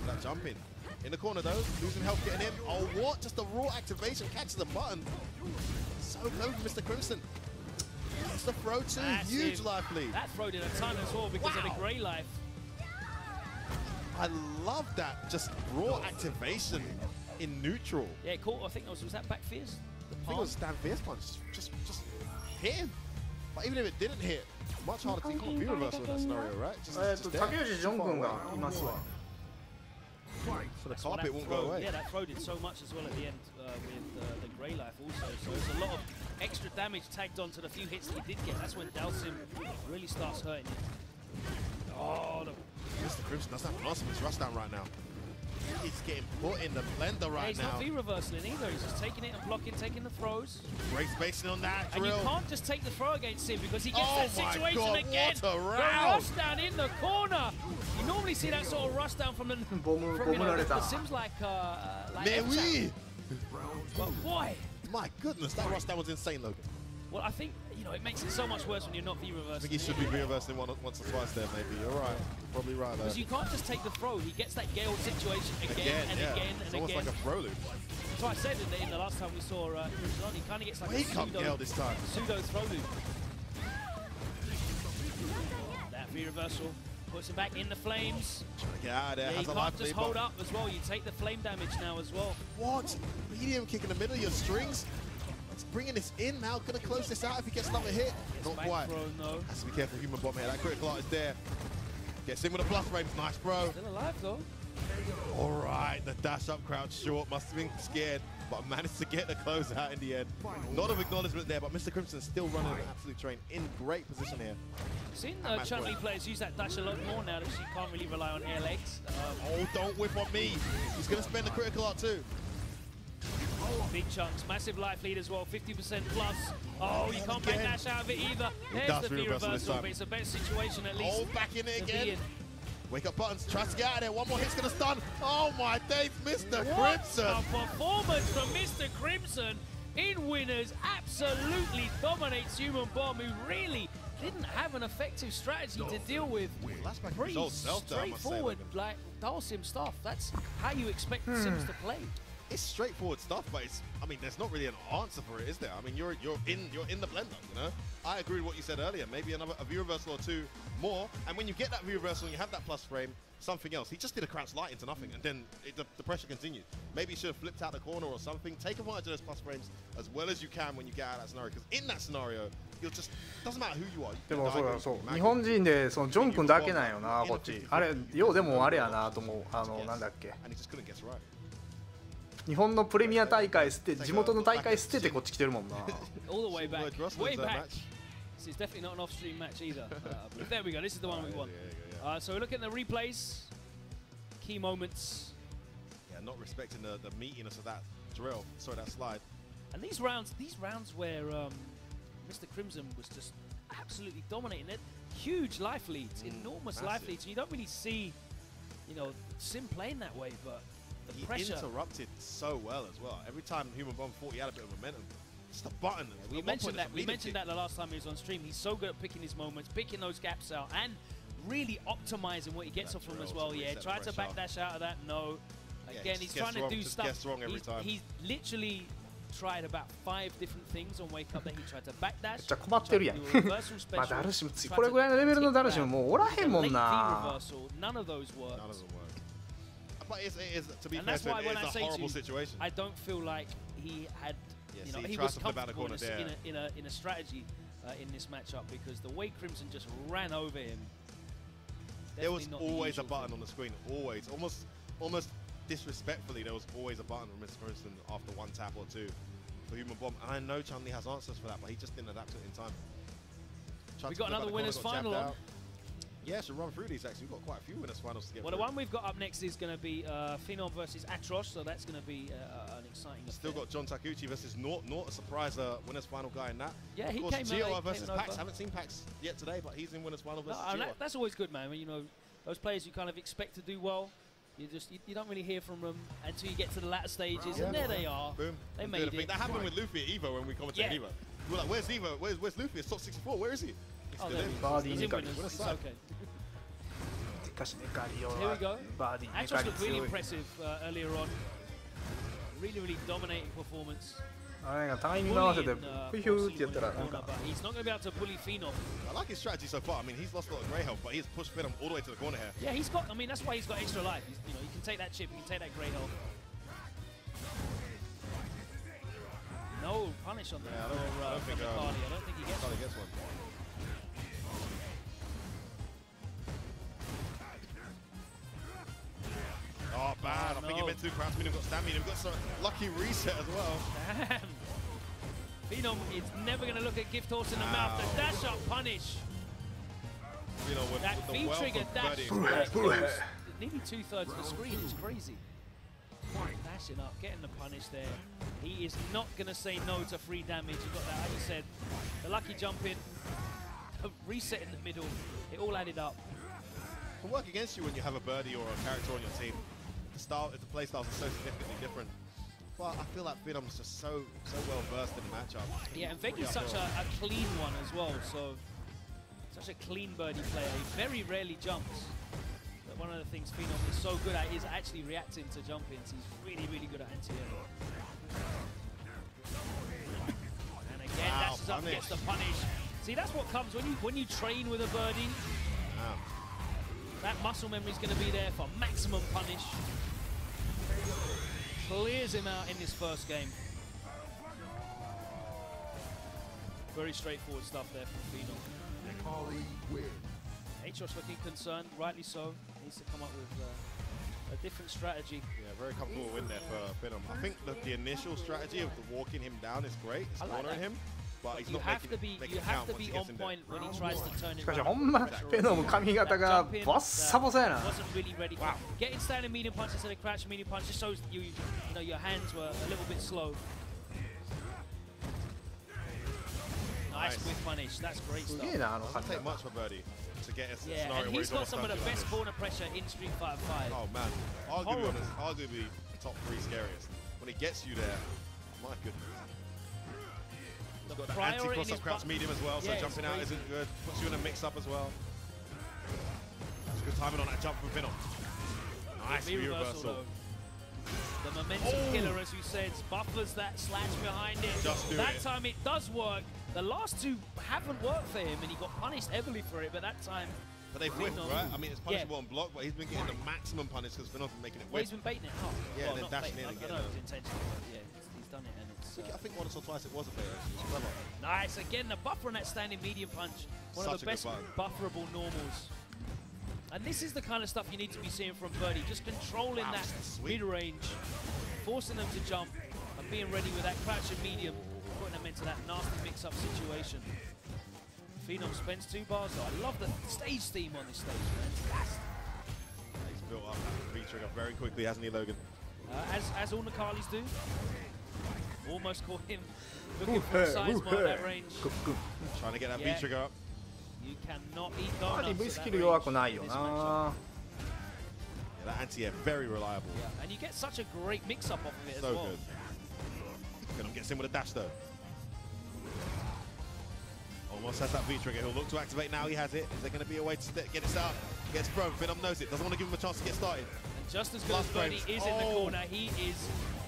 That jump in the corner though, losing health getting in. Oh, what? Just a raw activation catches the button. So close, Mr. Crimson. It's the throw too. Huge life lead. That throw did a ton as well because of the grey life. I love that. Just raw activation in neutral. Yeah, it caught. I think was that back fierce? I think it was Stan Fierce punch. Just hit him. But even if it didn't hit, much harder to V reversal in that scenario, right? Just 竹内ジョン君がいますわ。 So the carpet won't go away. Yeah, that throw did so much as well at the end with the grey life also. So there's a lot of extra damage tagged onto the few hits that he did get. That's when Dalsim really starts hurting you. Oh, Mr. Crimson doesn't have an awesome rushdown right now. He's getting put in the blender right he's now. He's not V-reversing either. He's just taking it and blocking, taking the throws. Great spacing on that drill. And you can't just take the throw against him because he gets that situation again. What a round. The rush down in the corner. You normally see that sort of rush down from the Sims like oui. But boy, my goodness, that rush down was insane, Logan. Well, I think it makes it so much worse when you're not V-reversing. I think he should be V-reversing once or twice there, maybe. You're right. You're probably right there. Because you can't just take the throw. He gets that Gale situation again and again and again. It's almost like a throw loop. So I said in the last time we saw Crimson, he kind of gets like he can't Gale this time. Pseudo throw loop. That V-reversal puts him back in the flames. Trying to get out of there. Yeah, you can't just hold up as well. You take the flame damage now as well. What? Medium kick in the middle of your strings? Bringing this in now, gonna close this out if he gets another hit. Not quite. No. Has to be careful, Human Bomb here. That critical art is there. Gets in with a plus frames. Nice, bro. Still alive though. All right, the dash up crouch short. Must have been scared, but managed to get the close out in the end. Lot of acknowledgement there, but Mr. Crimson still running an absolute train in great position here. Seen Chun-Li players use that dash a lot more now that she can't really rely on air legs. Oh, don't whip on me. He's gonna spend the critical art too. Big chunks, massive life lead as well, 50% plus. Oh, you can't backdash out of it either. There's the V-reversal, but it's a better situation at least. Oh, back in it again. Wake up buttons, tries to get out of there. One more hit's gonna stun. Oh my days, Mr. Crimson. A performance from Mr. Crimson in winners. Absolutely dominates Human Bomb, who really didn't have an effective strategy to deal with. Pretty straightforward, like Dalsim stuff. That's how you expect Sims to play. It's straightforward stuff, but there's not really an answer for it, is there? I mean, you're in the blender, you know? I agree with what you said earlier. Maybe a V-reversal or two more, and when you get that V-reversal and you have that plus frame, something else. He just did a crouch light into nothing, and then the pressure continued. Maybe he should have flipped out the corner or something. Take advantage of those plus frames as well as you can when you get out of that scenario, because in that scenario, you'll just doesn't matter who you are. でもそうだそう。日本人でそのジョン君だけなんよなこっち。あれようでもあれやなと思う。なんだっけ。日本のプレミア大会捨て地元の大会捨ててこっち来てるもんな。All the way back. Way back. This is definitely not an off-stream match either. But there we go. This is the one we want. So we're looking at the replays, key moments. Yeah, not respecting the meatiness of that drill. Sorry, that slide. And these rounds where Mr. Crimson was just absolutely dominating it. Huge life leads, enormous life leads. And you don't really see, Sim playing that way, but the pressure. He interrupted so well as well. Every time Human Bomb thought he had a bit of momentum. Just a button. We mentioned that. We mentioned that the last time he was on stream. He's so good at picking his moments, picking those gaps out, and really optimizing what he gets off from as well. Yeah, tried to backdash out of that. No. Again, he's trying to do stuff. He's literally tried about 5 different things on wake up that he tried to backdash. じゃ困ってるやん。まあダルシムこれぐらいのレベルのダルシムもうおらへんもんな。None of those worked. But it is, to be and fair, that's why when I it's a say horrible to you, situation. I don't feel like he had, he was comfortable in a strategy in this matchup because the way Crimson just ran over him. There was always a button on the screen, always, almost disrespectfully. There was always a button from Mr. Crimson after 1 tap or 2 for Human Bomb, and I know Chun-Li has answers for that, but he just didn't adapt to it in time. We got another winners final on. Yeah, should run through these actually. We've got quite a few winners finals to get through. Well, the one we've got up next is going to be Phenom versus Atrosh, so that's going to be an exciting Still got John Takuchi versus Nort, a surprise winners final guy in that. Yeah, he came Gio versus Pax. Haven't seen Pax yet today, but he's in winners final versus that's always good, man. When, those players you kind of expect to do well, you don't really hear from them until you get to the latter stages, and there they are. Boom. They made it. That happened with Luffy at EVO when we commented Evo. We were like, where's EVO? Where's Luffy? It's top 64. Where is he? He's still in. He's in winners. It's okay. Here we go. Atrosh looked really impressive earlier on. Really dominating performance. タイミング合わせてフィヒューってやったらなんか He's not going to be able to bully Phenom. I like his strategy so far. I mean, he's lost a lot of grey health, but he's pushed Phenom all the way to the corner here. Yeah, he's got. I mean, that's why he's got extra life. He can take that chip. He can take that grey health. No punish on the I don't think he gets one. Oh, bad. I think he meant to crouch medium, got stand medium, got some lucky reset as well. Damn. Phenom is never going to look at Gift Horse in the mouth. The dash up punish. That V-trigger dash kills nearly 2/3 of the screen. It's crazy. Dashing up, getting the punish there. He is not going to say no to free damage. You got that, like you said, the lucky jump in, a reset in the middle. It all added up. It can work against you when you have a birdie or a character on your team. The play styles are so significantly different. But I feel like Phenom's just so well versed in the matchup. Yeah, and Veki's such a clean one as well. So such a clean birdie player. He very rarely jumps. But one of the things Phenom is so good at is actually reacting to jump-ins. He's really good at anti-air. And again, dashes up, gets the punish. See, that's what comes when you train with a birdie. Wow. That muscle memory is going to be there for maximum punish. Clears him out in this first game. Very straightforward stuff there from Phenom. Atrosh looking concerned, rightly so. Needs to come up with a different strategy. Yeah, very comfortable win there for Phenom. I think the initial strategy of walking him down is great. It's cornering him. But he's you have to be on point when he tries to turn it. しかしほんまフェノム髪型がボッサボサやな。Wasn't really ready. Wow. Getting standing medium punch instead of crouching medium punch just shows you know your hands were a little bit slow. Nice quick punish. That's great stuff. Doesn't take much for birdie to get a scenario where he's got some of the best corner pressure in Street Fighter 5. Oh man, arguably top 3 scariest. When he gets you there, my goodness. He's got the anti-cross-up crouch medium as well, so jumping out isn't good. Puts you in a mix-up as well. That's good timing on that jump from Phenom. Nice reversal. The momentum killer, as you said, buffers that slash behind it. That time it does work. The last 2 haven't worked for him, and he got punished heavily for it, but that time But they've whiffed, right? I mean, it's punishable on block, but he's been getting the maximum punish because Phenom's been making it Well, whiff. he's been baiting it hard. Yeah, well, then not dashing baiting, in again. I know it was intentional, but yeah, he's done it, and it's... I think once or twice it was a bait, actually. It's clever. Nice, again, the buffer on that standing medium punch. One of the best bufferable normals. And this is the kind of stuff you need to be seeing from Birdie, just controlling that mid-range, forcing them to jump, and being ready with that crouch and medium, putting them into that nasty mix-up situation. Phenom spends 2 bars, though. I love the stage theme on this stage, man. He's built up the V-trigger very quickly, hasn't he, Logan? As all Nakalis do. Almost caught him looking for a size at that range. Trying to get that V-trigger up. You cannot eat donuts. V スキル弱くないよな。 Yeah, that anti-air, very reliable. Yeah, and you get such a great mix-up off of it So as well. good. Phenom gets in with a dash, though. Almost has that V-trigger. He'll look to activate now. He has it. Is there going to be a way to get it out? Gets thrown. Phenom knows it. Doesn't want to give him a chance to get started. And just as good as Birdie is in the corner, he is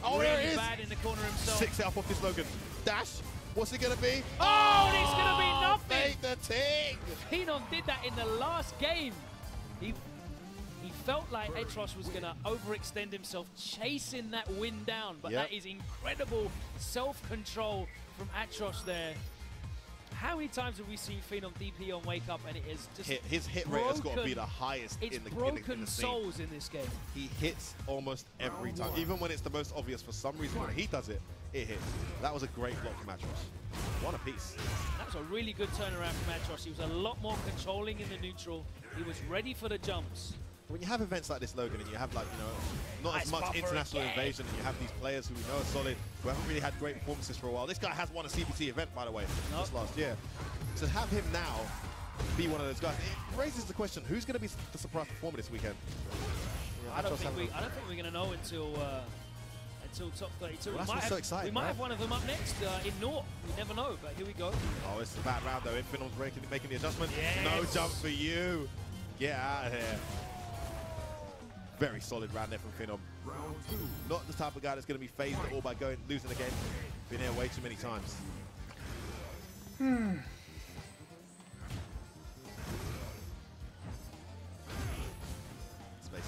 really bad in the corner himself. 6 it up off this Logan. Dash. What's it going to be? Oh, and it's going to be nothing. Make the ting. Phenom did that in the last game. He felt like Etros was going to overextend himself, chasing that win down. But that is incredible self-control from Atros there. How many times have we seen Phenom DP on Wake Up and it is just his hit rate has got to be the highest in the broken scene. souls in this game. He hits almost every time, even when it's the most obvious. For some reason, when he does it, it hits. That was a great block from Atros. One apiece. That was a really good turnaround from Atros. He was a lot more controlling in the neutral. He was ready for the jumps. When you have events like this, Logan, and you have, like, you know, not as much international invasion, and you have these players who we know are solid, who haven't really had great performances for a while. This guy has won a CBT event, by the way, just last year. To have him now be one of those guys, it raises the question: who's going to be the surprise performer this weekend? I don't think we're going to know until top 32. Well, that's what's so exciting. We might have one of them up next in North. We never know, but here we go. Oh, it's a bad round though. Infinite's making the adjustment. Yes. No jump for you. Get out of here. Very solid round there from Phenom. Not the type of guy that's going to be phased at all by losing the game. Been here way too many times. Spacing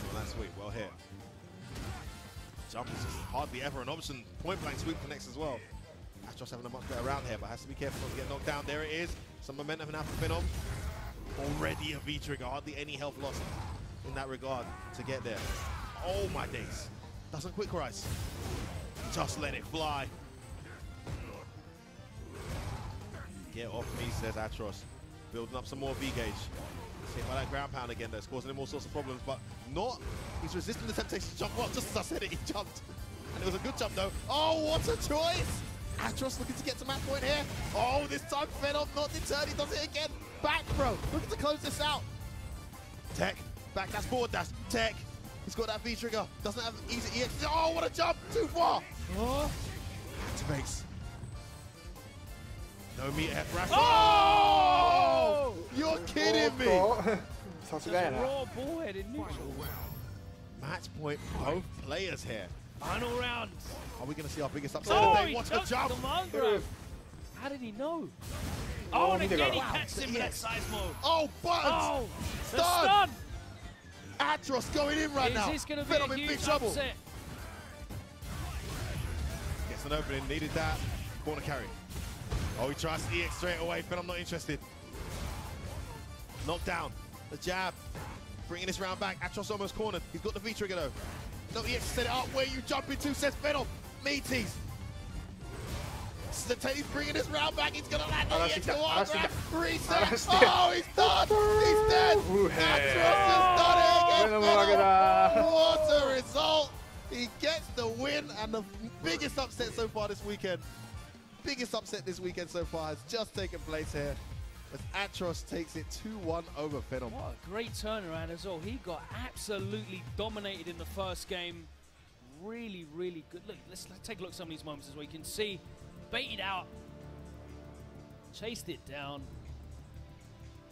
on that sweep, well hit. Jump is just hardly ever an option. Point blank sweep connects as well. Atros having a much better round here, but has to be careful not to get knocked down. There it is. Some momentum now for Phenom. Already a V-trigger, hardly any health loss in that regard to get there. Oh my days. Doesn't quick rise. Just let it fly. Get off me, says Atros. Building up some more V-gauge. See by that ground pound again, though. It's causing him all sorts of problems, but not. He's resisting the temptation to jump. Well, just as I said it, he jumped. And it was a good jump, though. Oh, what a choice! Atros looking to get to match point here. Oh, this time Phenom not deterred. He does it again. Back, bro. Looking to close this out. Tech. Back, that's forward dash. Tech. He's got that V-trigger. Doesn't have easy EX. Oh, what a jump. Too far. Oh. Activates. No meter head thrust. Oh! You're kidding me. Such a raw ball head in neutral. Match point, both players here. Final round. Are we going to see our biggest upset of the day? What a jump. How did he know? Oh, and again he catches him with that size mode. Oh, buttons. Oh, stun. Atros going in right now. Is this going to be a huge upset? Gets an opening, needed that. Corner carry. Oh, he tries to EX straight away, but I'm not interested. Knockdown. The jab. Bringing this round back. Atros almost cornered. He's got the V-trigger though. No EX to set it up. Where you jump into, says Phenom. Meaties. He's bringing this round back. He's going to land the EX to one grab. Reset. Oh, he's done. He's dead. Atros has done it again. What a result. He gets the win and the biggest upset so far this weekend. Biggest upset this weekend so far has just taken place here as Atros takes it 2-1 over Phenom. What a great turnaround as well. He got absolutely dominated in the first game. Really, really good. Look, let's take a look at some of these moments as well. You can see, baited out, chased it down.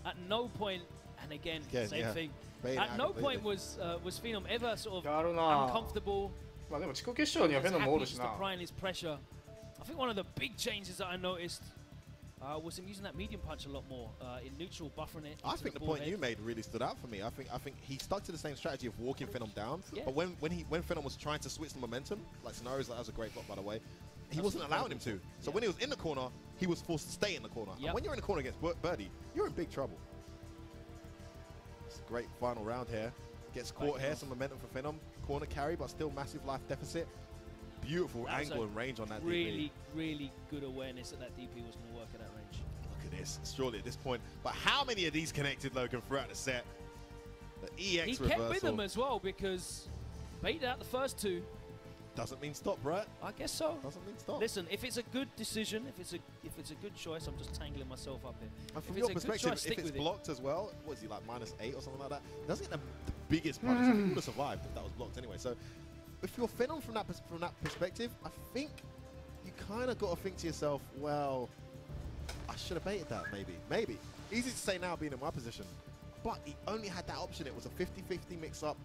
At no point, and again, same thing. At no point was Phenom ever sort of uncomfortable. Applying his pressure. I think one of the big changes that I noticed was him using that medium punch a lot more in neutral, buffering it. I think the point you made really stood out for me. I think he stuck to the same strategy of walking Phenom down. Yeah. But when Phenom was trying to switch the momentum, like scenarios, like that was a great block by the way. He wasn't allowing him to. So when he was in the corner, he was forced to stay in the corner. And when you're in the corner against Birdie, you're in big trouble. It's a great final round here. Gets caught here, some momentum for Phenom. Corner carry, but still massive life deficit. Beautiful angle and range on that DP. Really good awareness that DP was going to work at that range. Look at this, surely at this point. But how many of these connected, Logan, throughout the set? The EX reversal. He kept with them as well because baited out the first two. Doesn't mean stop, right? I guess so. Doesn't mean stop. Listen, if it's a good decision, if it's a good choice, I'm just tangling myself up here. And from your perspective, if it's blocked as well, what is he like -8 or something like that? Doesn't get the biggest punish. He would have survived if that was blocked anyway. So if you're Phenom from that perspective, I think you kind of got to think to yourself, well, I should have baited that maybe. Easy to say now being in my position, but he only had that option. It was a 50-50 mix-up.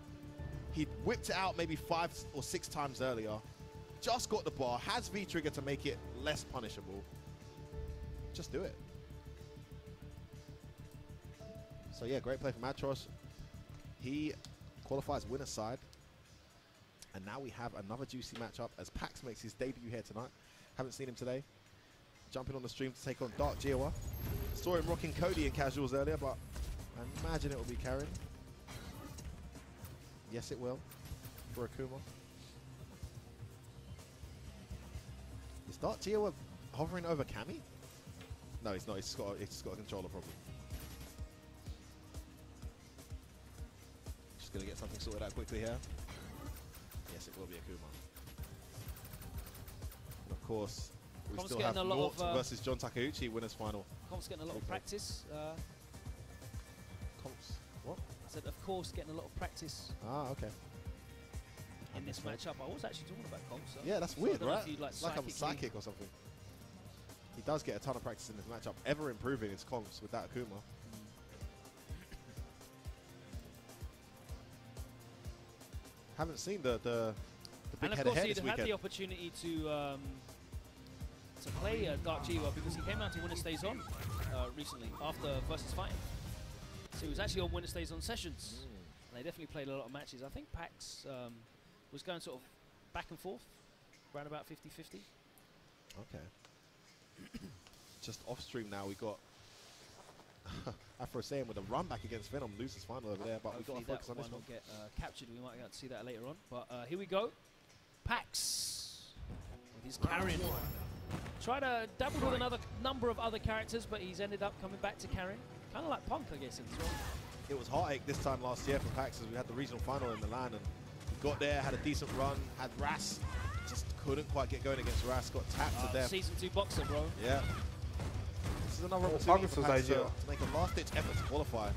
He whipped it out maybe 5 or 6 times earlier. Just got the bar, has V-trigger to make it less punishable. Just do it. So yeah, great play from Atros. He qualifies winner's side. And now we have another juicy matchup as Pax makes his debut here tonight. Haven't seen him today. Jumping on the stream to take on Dark Jiwa. Saw him rocking Cody in casuals earlier, but I imagine it will be Karen. Yes, it will. For Akuma. Is Dark Jiwa hovering over Cammy? No, he's not. He's got a controller problem. Just going to get something sorted out quickly here. Yes, it will be Akuma. And of course, we still have Nort versus John Takeuchi winners final. Comp's getting a lot of practice. Comp's what? I said, of course, getting a lot of practice. Ah, okay. In this matchup, I was actually talking about Comp. So yeah, that's weird, right? Like I'm psychic or something. He does get a ton of practice in this matchup. Ever improving his comps with that Akuma. Haven't seen the big head ahead this weekend. And of course, he had the opportunity to play Dark Jiwa because he came out to Winner Stays On recently after Versus Fighting. So he was actually on Winner Stays On sessions. And they definitely played a lot of matches. I think Pax was going sort of back and forth, around about 50-50. Okay. Just off stream now, we got Afro saying with a run back against Phenom, loses final over there, but we've got to focus on this one. Will get captured. We might get to see that later on. But here we go. Pax with his carrying. Tried to dabble with another number of other characters, but he's ended up coming back to carrying. Kind of like Punk, I guess, as well. It was heartache this time last year for Pax as we had the regional final in the LAN, and he got there, had a decent run, had Ras, just couldn't quite get going against Ras, got tapped to death. Season 2 boxer, bro. Yeah. This is another opportunity for Pax to make a last-ditch effort to qualify.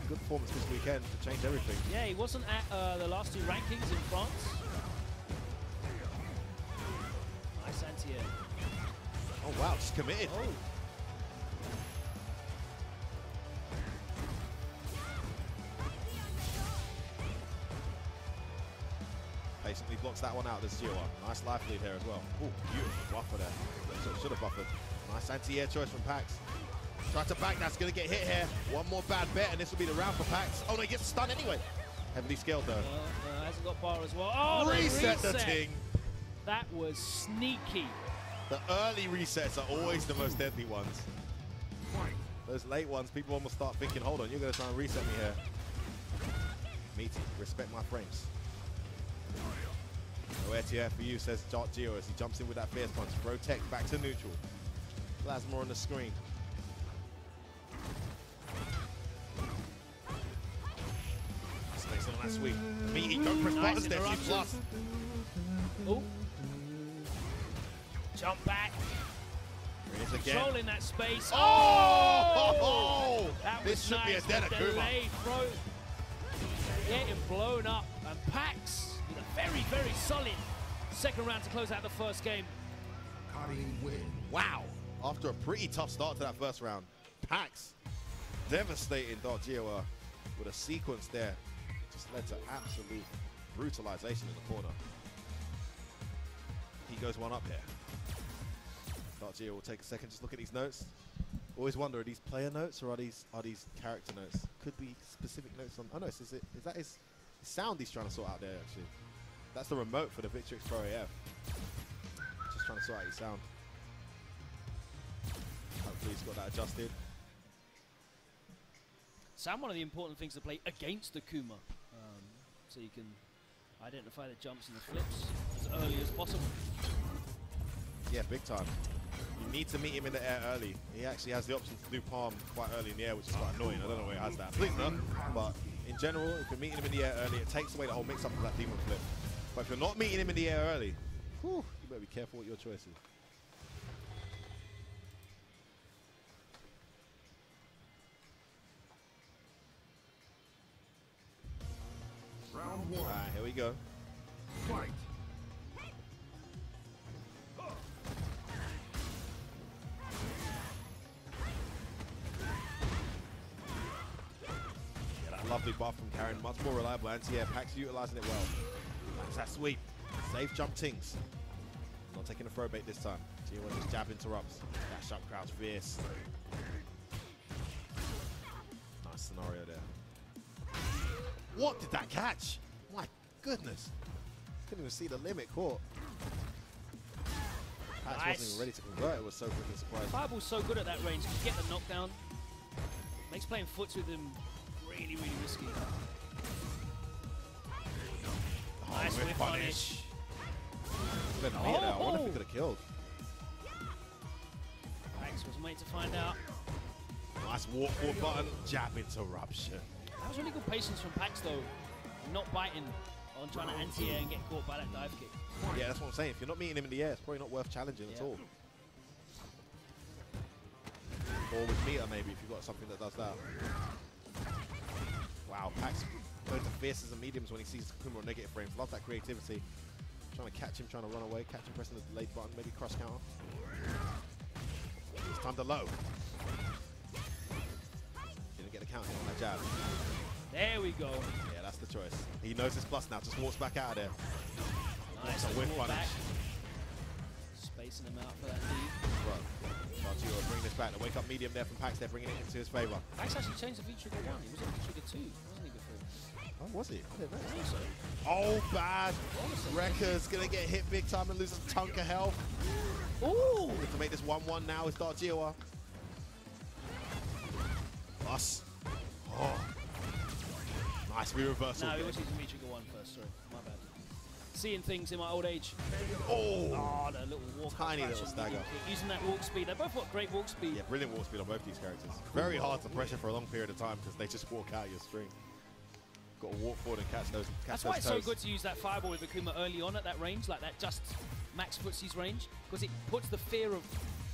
Good performance this weekend to change everything. Yeah, he wasn't at the last 2 rankings in France. Nice anti-air. Oh, wow, just committed. Oh. Patiently blocks that one out, this Jiwa. Nice life lead here as well. Oh, beautiful buffer there. So should have buffered. Nice anti-air choice from Pax. Try to back, that's going to get hit here. One more bad bet, and this will be the round for Pax. Oh, no, he gets stunned anyway. Heavily scaled, though. Hasn't got bar as well. Oh, reset the ting. That was sneaky. The early resets are always the most deadly ones. Those late ones, people almost start thinking, hold on, you're going to try and reset me here. Meaty, respect my frames. No ATF for you, says Dark Jiwa as he jumps in with that fierce punch. Protect back to neutral. Plasma on the screen. Space on that sweep. Meaty, don't press buttons there, you plus. Oh. Jump back. Controlling that space. Oh! That this should nice, be a dead Akuma. Getting blown up. And Pax with a very, very solid second round to close out the first game. Wow. After a pretty tough start to that first round, Pax devastating Dark Jiwa with a sequence there. Just led to absolute brutalization in the corner. He goes one up here. Dartier will take a second, just look at these notes. Always wonder, are these player notes or are these character notes? Could be specific notes on. Oh no, is that his sound he's trying to sort out there actually? That's the remote for the Victrix Pro AF. Just trying to sort out his sound. Hopefully he's got that adjusted. Sound one of the important things to play against Akuma, so you can identify the jumps and the flips as early as possible. Yeah, big time. You need to meet him in the air early. He actually has the option to do palm quite early in the air, which is quite annoying. I don't know where he has that. Flickner, but in general, if you're meeting him in the air early, it takes away the whole mix-up of that demon flip. But if you're not meeting him in the air early, whew, you better be careful what your choice is. Round 1. Alright, here we go. Fight. Lovely buff from Karen, much more reliable anti-air. Pax utilizing it well. That's that sweep. Safe jump tings. Not taking a throw bait this time. G1 just jab interrupts. Dash up, crouch fierce. Nice scenario there. What did that catch? My goodness. Couldn't even see the limit caught. Pax wasn't even ready to convert. It was so freaking surprising. Fireball's so good at that range. You get the knockdown. Makes playing foots with him really, really risky. Oh, Nice whip punish. I wonder if he could have killed. Pax was waiting to find out. Nice walk forward button, jab interruption. That was really good patience from Pax though. Not biting on trying to anti-air and get caught by that dive kick. Yeah, that's what I'm saying. If you're not meeting him in the air, it's probably not worth challenging at all. Or with meter maybe, if you've got something that does that. Wow, Pax going to fierces and mediums when he sees Akuma on negative frames. Love that creativity. Trying to catch him, trying to run away, catch him pressing the delayed button, maybe cross counter. It's time to low. Didn't get the count hit on that jab. There we go. Yeah, that's the choice. He knows his plus now, just walks back out of there. Nice, a whip walk punish. back. Spacing him out for that lead. Dartier will bring this back. The wake up medium there from Pax. They're bringing it into his favor. Pax actually changed the V-trigger 1. He was on V-trigger 2, wasn't he, before? Oh, was he? I didn't know. I think so. Oh, bad. Wrecker's going to get hit big time and lose a chunk of health. Ooh! Good to make this 1-1 now is Dartier. Plus. Oh. Nice re-reversal. No, he was using V-trigger 1 first, sorry. My bad. Seeing things in my old age. Oh, the little walk. Tiny little stagger. Using that walk speed. They both got great walk speed. Yeah, brilliant walk speed on both these characters. Very hard to pressure for a long period of time because they just walk out your string. Got to walk forward and catch those. That's why it's so good to use that fireball with Akuma early on at that range, like that just max footsies range, because it puts the fear of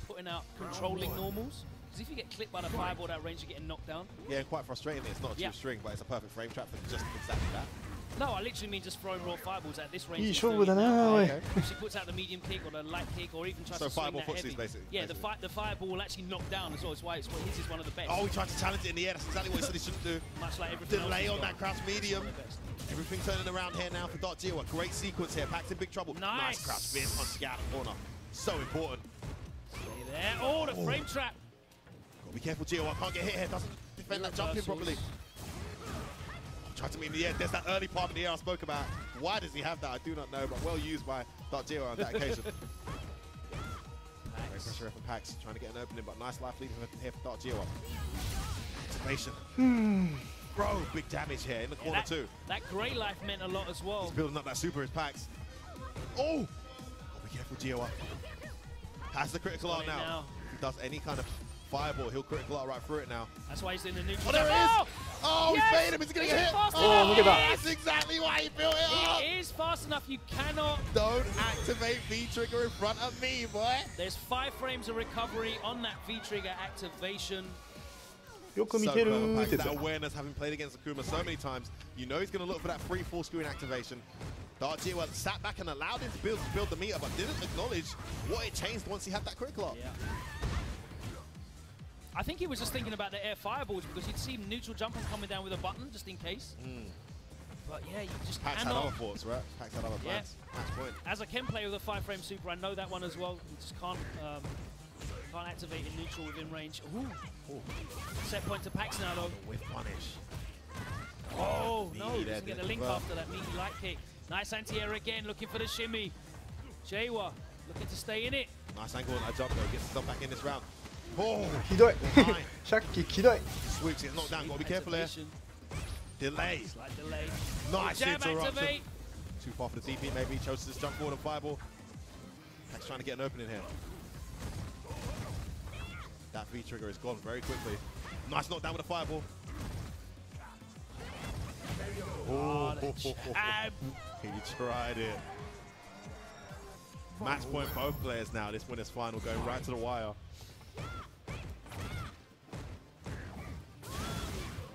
putting out controlling normals. Because if you get clipped by the fireball at that range, you're getting knocked down. Yeah, and quite frustrating. It's not a true string, but it's a perfect frame trap for just exactly that. No, I literally mean just throwing raw fireballs at this range. If she puts out the medium kick or the light kick or even tries so to swing fireball that heavy. basically. Yeah, the fireball will actually knock down as well. It's why his is one of the best. Oh, he tried to challenge it in the air. That's exactly what he said he shouldn't do. Much like everything Delay else on that crouch medium. Everything turning around here now for Dartier. A great sequence here. Pax in big trouble. Nice crouch spin. Punch to get out of the corner. So important. Stay there. Oh, the frame trap. Gotta be careful, Gio. I can't get hit here. Doesn't defend that jumping properly. Try to meet in the air. There's that early part of the air I spoke about. Why does he have that? I do not know, but well used by Dartier on that occasion. Great pressure from Pax. Trying to get an opening, but nice life lead here for Dartier. Activation. Bro, big damage here in the corner too. That grey life meant a lot as well. He's building up that super as Pax. Oh! Be careful, Gio. Has the critical art now. If he does any kind of fireball, he'll critical art right through it now. That's why he's in the neutral. Oh, there it is! Oh, yes! He's baiting him. He's going to get hit. Oh, look at that. That's exactly why he built it up. It is fast enough. You cannot. Don't activate V-trigger in front of me, boy. There's 5 frames of recovery on that V-trigger activation. So clever, Pax. That awareness, having played against Akuma so many times, you know he's going to look for that free full screen activation. Dartier sat back and allowed him to build the meter, but didn't acknowledge what it changed once he had that critical art. Yeah. I think he was just thinking about the air fireballs because he'd seen neutral jumping coming down with a button just in case. But yeah, you just Pax had other thoughts, right? Pax had other plans. Match point. As a Ken player with a 5-frame super, I know that one as well. You just can't Can't activate in neutral within range. Ooh. Set point to Pax now, though. With punish. Oh, no, doesn't get the link after that meaty light kick. Nice anti-air again, looking for the shimmy. Jawa looking to stay in it. Nice angle on that jump, though. Gets stuff back in this round. Oh, ひどい。シャッキーひどい。 Swoops gets knocked down. Got to be careful there. Delay. Slight delay. Nice Jab interruption. activate. Too far for the DP, maybe. Chose to just jump forward and fireball. Pax trying to get an opening here. That V trigger is gone very quickly. Nice knockdown with a fireball. Oh, he tried it. Match point both players now. This winners final going right to the wire.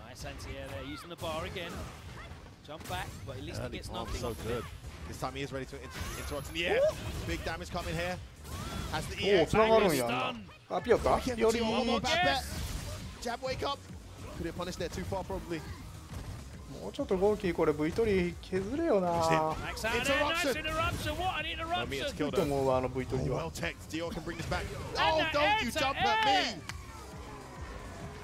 Nice anti-air there, using the bar again. Jump back, but at least he gets nothing so off good. of it. This time he is ready to interrupt. Yeah, big damage coming here. Has the おお、 EX. 繋がるんや。あ、ピヨか？より。 Jab wake up. Could it punish there too far probably? もうちょっとゴーキーこれ V 取り削れよな。 Max out there, nice interruption. What an interruption. いいと思うわ、あの V 取りは。 Well teched. Dio can bring this back. Oh, don't you jump at me.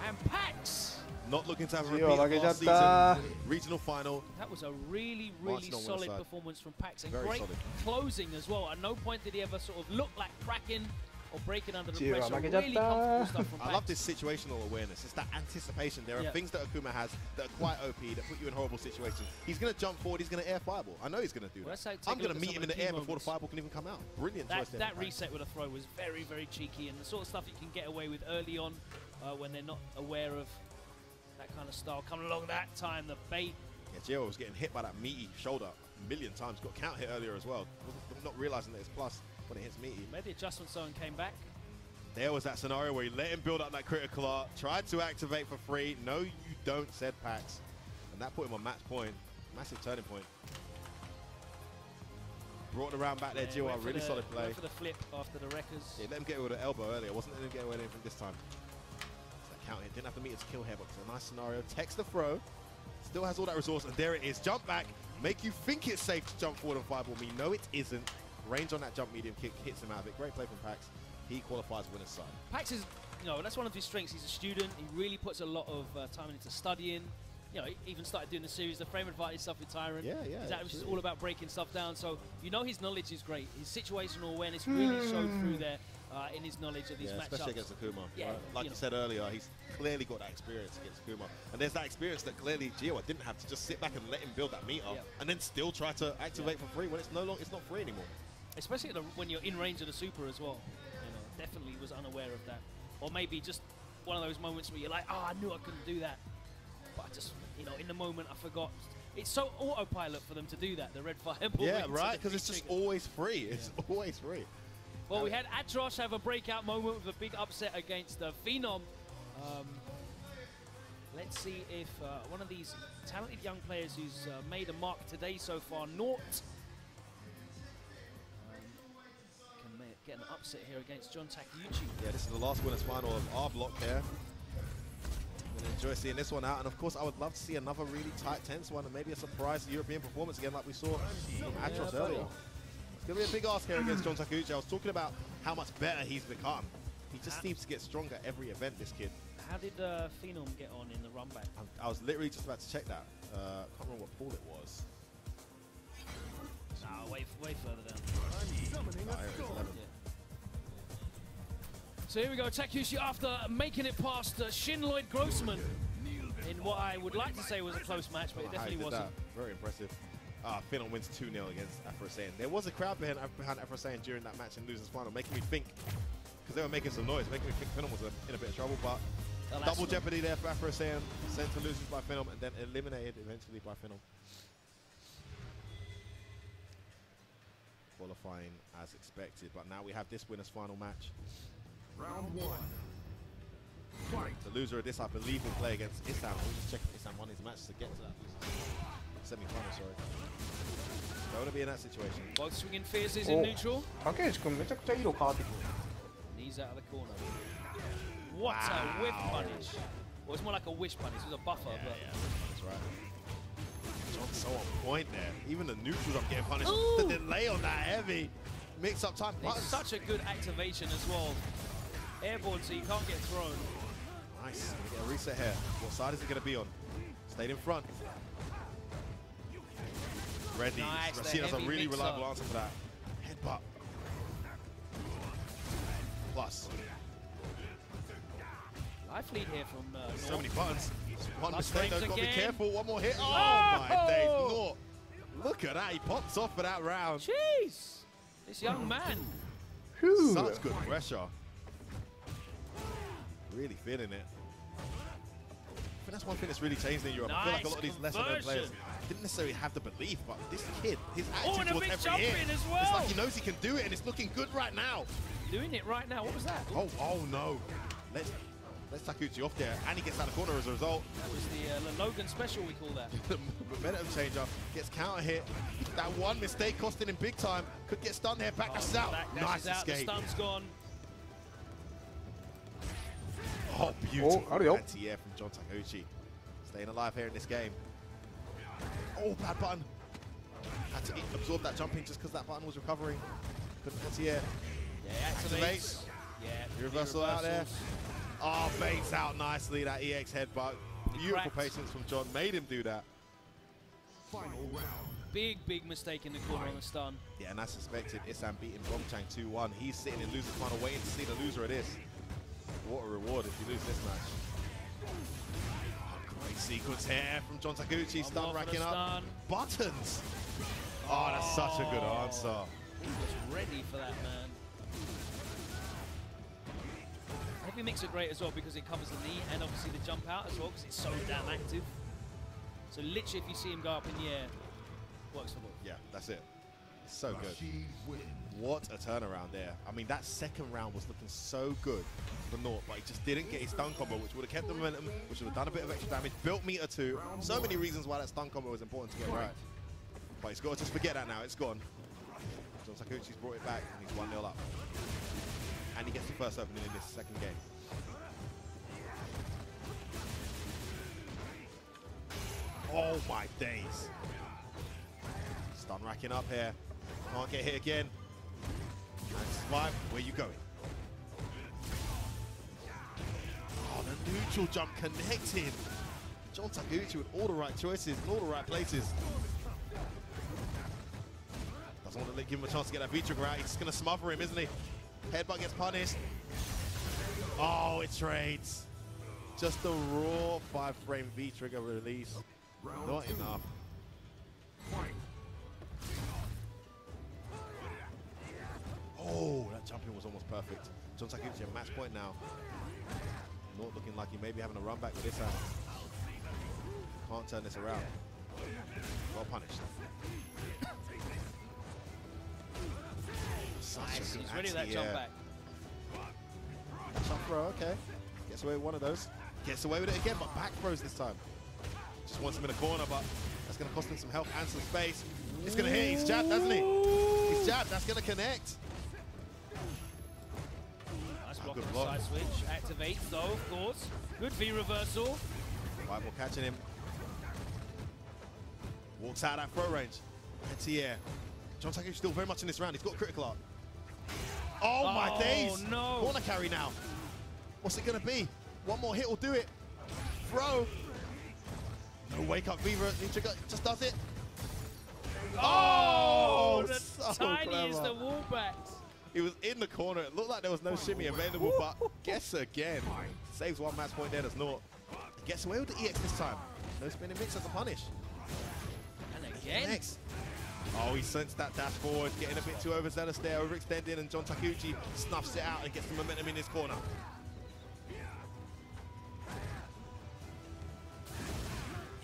And Pax. Not looking to have a Dio repeat of last season. Regional final. That was a really, really solid performance from Pax, and Very great solid. closing as well. At no point did he ever sort of look like cracking or breaking under the Dio pressure. 負けちゃった。 Really comfortable stuff from Pax. I love this situational awareness. It's that anticipation. There are things that Akuma has that are quite OP, that put you in horrible situations. He's going to jump forward. He's going to air fireball. I know he's going to do that. I'm going to meet him in the air before the fireball can even come out. Brilliant choice there. That reset with a throw was very, very cheeky, and the sort of stuff you can get away with early on when they're not aware of that kind of style. Coming along that time, the bait. Yeah, Jiro was getting hit by that meaty shoulder a million times. Got count hit earlier as well. Not realizing that it's plus when it hits meaty. Made the adjustment zone, came back. There was that scenario where he let him build up that critical art, tried to activate for free. No, you don't, said Pax. And that put him on match point. Massive turning point. Brought the round back there, Jiro. Really solid play. Went for the flip after the wreckers. Yeah, let him get it with the elbow earlier. Wasn't letting him get away with anything this time. That count hit. Didn't have to meet his kill here, but it's a nice scenario. Text the throw. Still has all that resource, and there it is. Jump back. Make you think it's safe to jump forward and fireball me. No, it isn't. Range on that jump medium kick hits him out of it. Great play from Pax. He qualifies winner's side. Pax is, you know, that's one of his strengths. He's a student. He really puts a lot of time into studying. You know, he even started doing the series, the frame advantage stuff with Tyrant. Yeah, yeah. That was just all about breaking stuff down. So, you know, his knowledge is great. His situational awareness really showed through there in his knowledge of these matchups. Especially against Akuma. Yeah, right? Like you said earlier, he's clearly got that experience against Akuma. And there's that experience that clearly Gio didn't have to just sit back and let him build that meter and then still try to activate for free when it's no longer, it's not free anymore. Especially when you're in range of the super as well. You know, definitely was unaware of that. Or maybe just one of those moments where you're like, oh, I knew I couldn't do that. But I just, you know, in the moment I forgot. It's so autopilot for them to do that, the red fireball. Yeah, right, because it's just always free. It's always free. Well, we had Atrosh have a breakout moment with a big upset against Phenom. Let's see if one of these talented young players who's made a mark today so far, Nort, can get an upset here against John Takeuchi. Yeah, this is the last winners final of our block here. I'm gonna enjoy seeing this one out, and of course I would love to see another really tight, tense one, and maybe a surprise European performance again like we saw from Atrosh earlier. It's going to be a big ask here against John Takeuchi. I was talking about how much better he's become. He just seems to get stronger every event, this kid. How did Phenom get on in the run back? I was literally just about to check that. Can't remember what pool it was. No, way further down. So here we go, Takeuchi after making it past Shin Lloyd Grossman in what I would like to say was a close match, but it definitely wasn't. Very impressive. Phenom wins 2-0 against Afro-Saiyan. There was a crowd behind Afro-Saiyan during that match in losers final, making me think, because they were making some noise, making me think Phenom was in a bit of trouble, but double jeopardy there for Afro-Saiyan, sent to losers by Phenom, and then eliminated eventually by Phenom. Qualifying as expected, but now we have this winners final match. Round one. Fight. The loser of this, I believe, will play against Isam. We'll just check if Isam won his match to get to that semi-final, sorry. Don't want to be in that situation. Both swinging fierces in neutral. Takeuchi君めちゃくちゃ色変わってくる。 Knees out of the corner. What a whip punish. Well, it's more like a wish punish. It was a buffer, but that's right. John's so on point there. Even the neutrals I'm getting punished. The delay on that heavy. Mix up time. It's such a good activation as well. airborne, so you can't get thrown. Nice. Gonna get a reset here. What side is it going to be on? Stayed in front. Ready. Nice, Rashid has a really mixer. reliable answer for that. Headbutt. Plus. Life lead here from So many buttons. One Plus mistake though, frames got to be again. careful. One more hit. Oh, Oh! my days. Nort. Look at that. He pops off for that round. Jeez. This young man. Such good pressure. Really feeling it. I think that's one thing that's really changed in Europe. I feel like a lot of these lesser known players didn't necessarily have the belief, but this kid, his attitude and a towards big every jump hit, in as it's well. like he knows he can do it, and it's looking good right now. Doing it right now. What was that? Oh no. Let's Takuchi off there, and he gets out of the corner as a result. That was the Logan special, we call that. The momentum changer gets counter hit. That one mistake costing him big time. Could get stunned here. Back us out. Nice out, escape. The stun's gone. Oh, beautiful Oh, anti-air from John Takuchi. Staying alive here in this game. Oh, bad button. Had to absorb that jumping just because that button was recovering. Couldn't anti-air. Yeah, activates. Yeah, reversal out there. Oh, baits out nicely, that EX headbutt. Beautiful patience from John. Made him do that. Final round. Big mistake in the corner on the stun. Yeah, and as suspected, Isan beating Gongchang 2-1. He's sitting in loser's final waiting to see the loser of this. What a reward if you lose this match. Oh, great sequence here from John Takuchi. Stun racking up. Buttons. Oh, that's such a good answer. He was ready for that, man. Heavy mix are great as well because it covers the knee and obviously the jump out as well because it's so damn active. So literally if you see him go up in the air, works for both. Yeah, that's it. It's so good. What a turnaround there. I mean, that second round was looking so good for Nort, but he just didn't get his stun combo, which would have kept the momentum, which would have done a bit of extra damage, built meter 2. So many reasons why that stun combo was important to get right. But he's got to just forget that now. It's gone. John Takuchi's brought it back, and he's 1-0 up. And he gets the first opening in this second game. Oh my days. Stun racking up here. Can't get hit again. And survive. Where you going? Oh, the neutral jump connected. John Takuchi with all the right choices in all the right places. Doesn't want to give him a chance to get that V-trigger out. He's just going to smother him, isn't he? Headbutt gets punished. Oh, it trades. Just a raw 5-frame V-trigger release. Not enough. Oh, that jumping was almost perfect. John Takuchi at match point now. Not looking like he may be having a run back with this hand. Can't turn this around. Well punished. Nice, he's ready for that jump back. Jump throw, okay. Gets away with one of those. Gets away with it again, but back throws this time. Just wants him in the corner, but that's going to cost him some health and some space. It's going to hit. He's jabbed, hasn't he? He's jabbed. That's going to connect. Nice block on the side switch. Activates, though, of course. Good V reversal. Bible catching him. Walks out of that throw range. Anti-air. John Takuchi still very much in this round. He's got critical art. Oh my days! No. Corner carry now. What's it going to be? One more hit will do it. Throw. No wake up fever. Just does it. Oh, the so tiny is clever. the wall backs. He was in the corner. It looked like there was no shimmy available, but guess again. Saves one match point there. Does not. Gets away with the EX this time. No spinning mix as a punish. And again. Next. Oh, he sensed that dash forward, getting a bit too overzealous there, overextending, and John Takuchi snuffs it out and gets the momentum in his corner.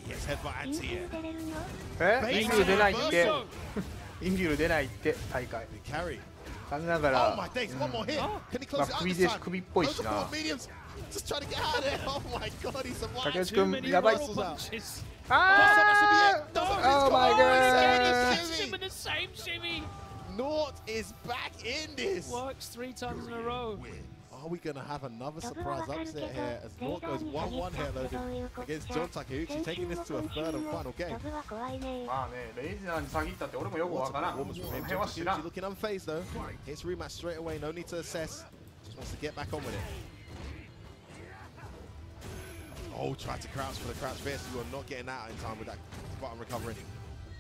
Yes, headbutt anti-air. インデュー出ないってインデュー出ないって大会carry 残念ながら Oh my days, one more hit. Can he まあ close it out 首 this で time? 首っぽいし Those な are four mediums. Just trying to get out of there. Oh my god, he's survived. 竹内君やばいっす Punches. あー Oh my god Catches him with the same shimmy. Nort is back in this. Works 3 times in a row. Are we going to have another surprise upset here as Nort goes 1-1 here loaded against John Takuchi, taking this to a third and final game? まあねレイジナーに先行ったって俺もよくわからん What a performance from him. 辺は知らん Takuchi looking unfazed though. Hits rematch straight away, no need to assess. Just wants to get back on with it. Oh, tried to crouch for the crouch fierce. You are not getting out in time with that button recovering.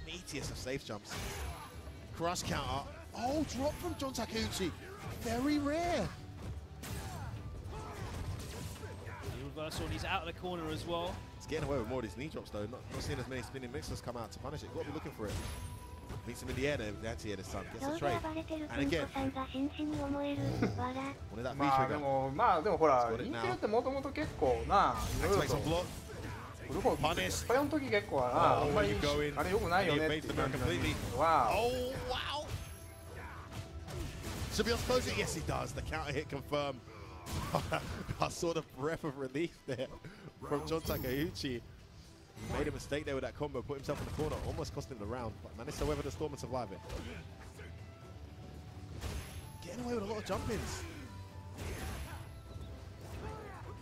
Meatiest of safe jumps. Crush counter. Oh, drop from John Takeuchi. Very rare. The reversal, and he's out of the corner as well. He's getting away with more of these knee drops though. Not seeing as many spinning mixers come out to punish it. Got to be looking for it. Meets him in the air there, the anti-air this time. Gets the trade. And again. まあでもほら、インテルってもともと結構な、いろいろと。これの時結構な、あんまりあれ良くないよねって感じは。Oh wow! Should be able to close it. Yes, he does. The counter hit confirmed. I saw the breath of relief there from John Takeuchi. Made a mistake there with that combo, put himself in the corner, almost cost him the round, but managed to weather the storm and survive it. Getting away with a lot of jump-ins.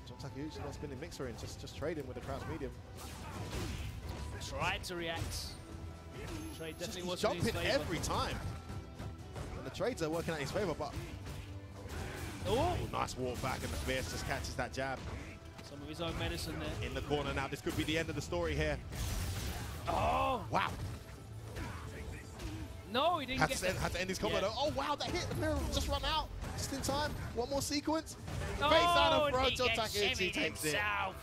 John Takeuchi not spinning mixer in, just trading with the crouch medium. Tried to react. Trade definitely He's wasn't in his jumping favor. every time. And the trades are working out in his favor, but oh, nice walk back, and the fierce just catches that jab. Some of his own medicine there. In the corner now. This could be the end of the story here. Oh! Wow. No, he didn't had to end his combo though. Oh wow, that hit. The mirror just run out. Just in time. One more sequence. Oh, Face out of front. he John gets Takeuchi takes himself.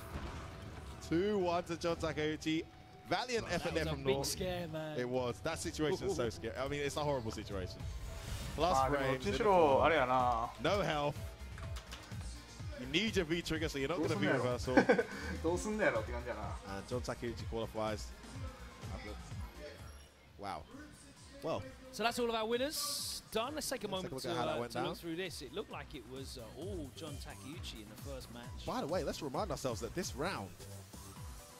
it. 2-1 to John Takeuchi. Valiant effort there from Big North. scare, man. It was. That situation is so scary. I mean, it's a horrible situation. Plus frames. No health. You need your V trigger, so you're not going to be reversal. And John Takeuchi qualifies. Wow. Well. So that's all of our winners done. Let's take a moment look to down. look through this. It looked like it was all John Takeuchi in the first match. By the way, let's remind ourselves that this round,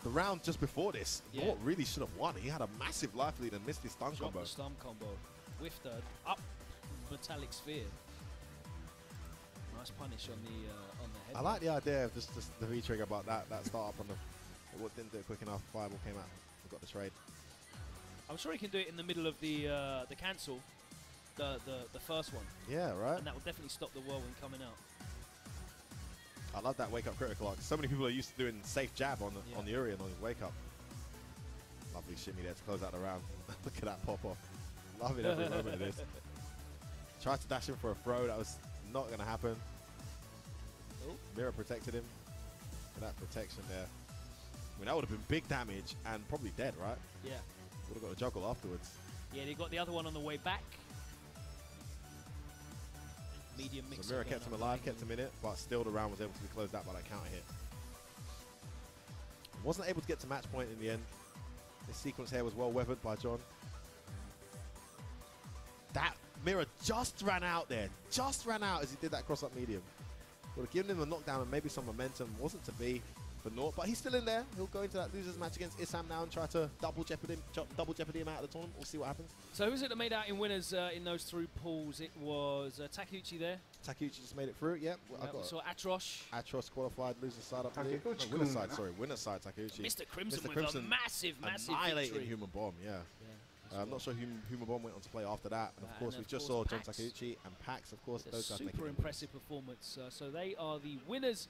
the round just before this, Nort really should have won. He had a massive life lead and missed his stun combo. The stun combo. Whiffed up metallic sphere. Nice punish on the head. I like the idea of just the V trigger, but that startup on the it didn't do it quick enough. Fireball came out. We got the trade. I'm sure he can do it in the middle of the cancel, the first one. Yeah, right. And that will definitely stop the whirlwind coming out. I love that wake up critical arc. So many people are used to doing safe jab on the Uri and on his wake up. Lovely shimmy there to close out the round. Look at that pop off. Love it every moment of this. Tried to dash him for a throw. That was not going to happen. Oh. Mirror protected him. Look at that protection there. I mean, that would have been big damage and probably dead, right? Yeah. Would have got a juggle afterwards. Yeah, they got the other one on the way back. Medium mix. So Mirror kept him alive, kept him in it, but still the round was able to be closed out by that counter hit. Wasn't able to get to match point in the end. This sequence here was well weathered by John. That Mirror just ran out there. Just ran out as he did that cross-up medium. Would have given him a knockdown and maybe some momentum. Wasn't to be for Nort, but he's still in there. He'll go into that losers match against Issam now and try to double jeopardy him out of the tournament. We'll see what happens. So who's it that made out in winners in those through pools? It was Takeuchi there. Takeuchi just made it through. Yep. We saw Atrosh. Atrosh qualified, loser side up. Winner side, sorry. Winner side, Takeuchi. Mr. Crimson with a massive annihilating victory. Human Bomb, yeah. I'm not sure Human Bomb went on to play after that. And of course, we just saw John Takeuchi and Pax, of course. Those guys super impressive performance. So they are the winners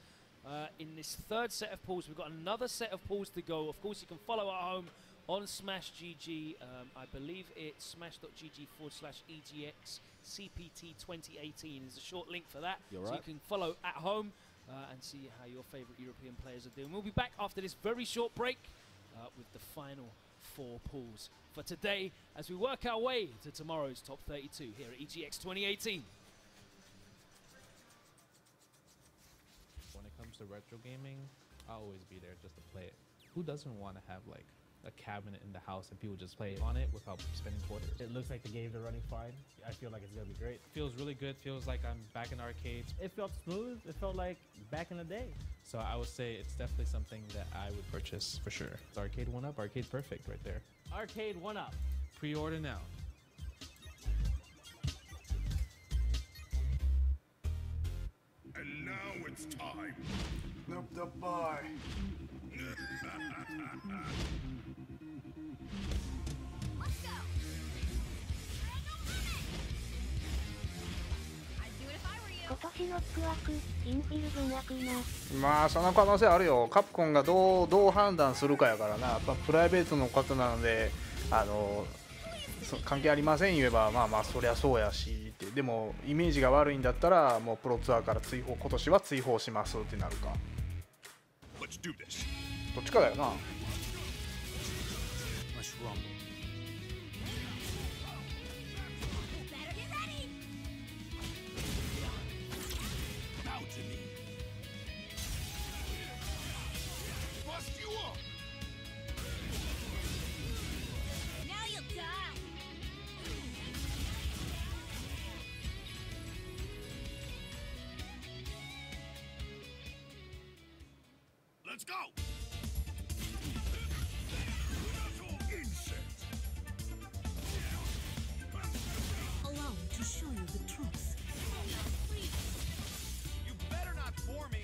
in this third set of pools. We've got another set of pools to go. Of course, you can follow at home on Smash GG. I believe it's smash.gg/EGX CPT 2018 is a short link for that. You're so right. you can follow at home and see how your favorite European players are doing. We'll be back after this very short break with the final 4 pools for today as we work our way to tomorrow's top 32 here at EGX 2018. When it comes to retro gaming, I'll always be there just to play it. Who doesn't want to have like a cabinet in the house and people just play on it without spending quarters? It looks like the games are running fine. I feel like it's gonna be great. Feels really good. Feels like I'm back in arcades. It felt smooth. It felt like back in the day. So I would say it's definitely something that I would purchase for sure. It's Arcade 1-Up, Arcade Perfect right there. Arcade 1-Up. Pre-order now. And now it's time. Nope, the boy. Let's go. I'd do it if I were you. 今年のスクワクインフィル分悪な。まあその可能性あるよ。カプコンがどう判断するかやからな。やっぱプライベートの方なので関係ありません言えばまあまあそりゃそうやしって。でもイメージが悪いんだったらもうプロツアーから今年は追放しますってなるか。どっちかだよな。Let's go! Allow me to show you the truth. You better not bore me.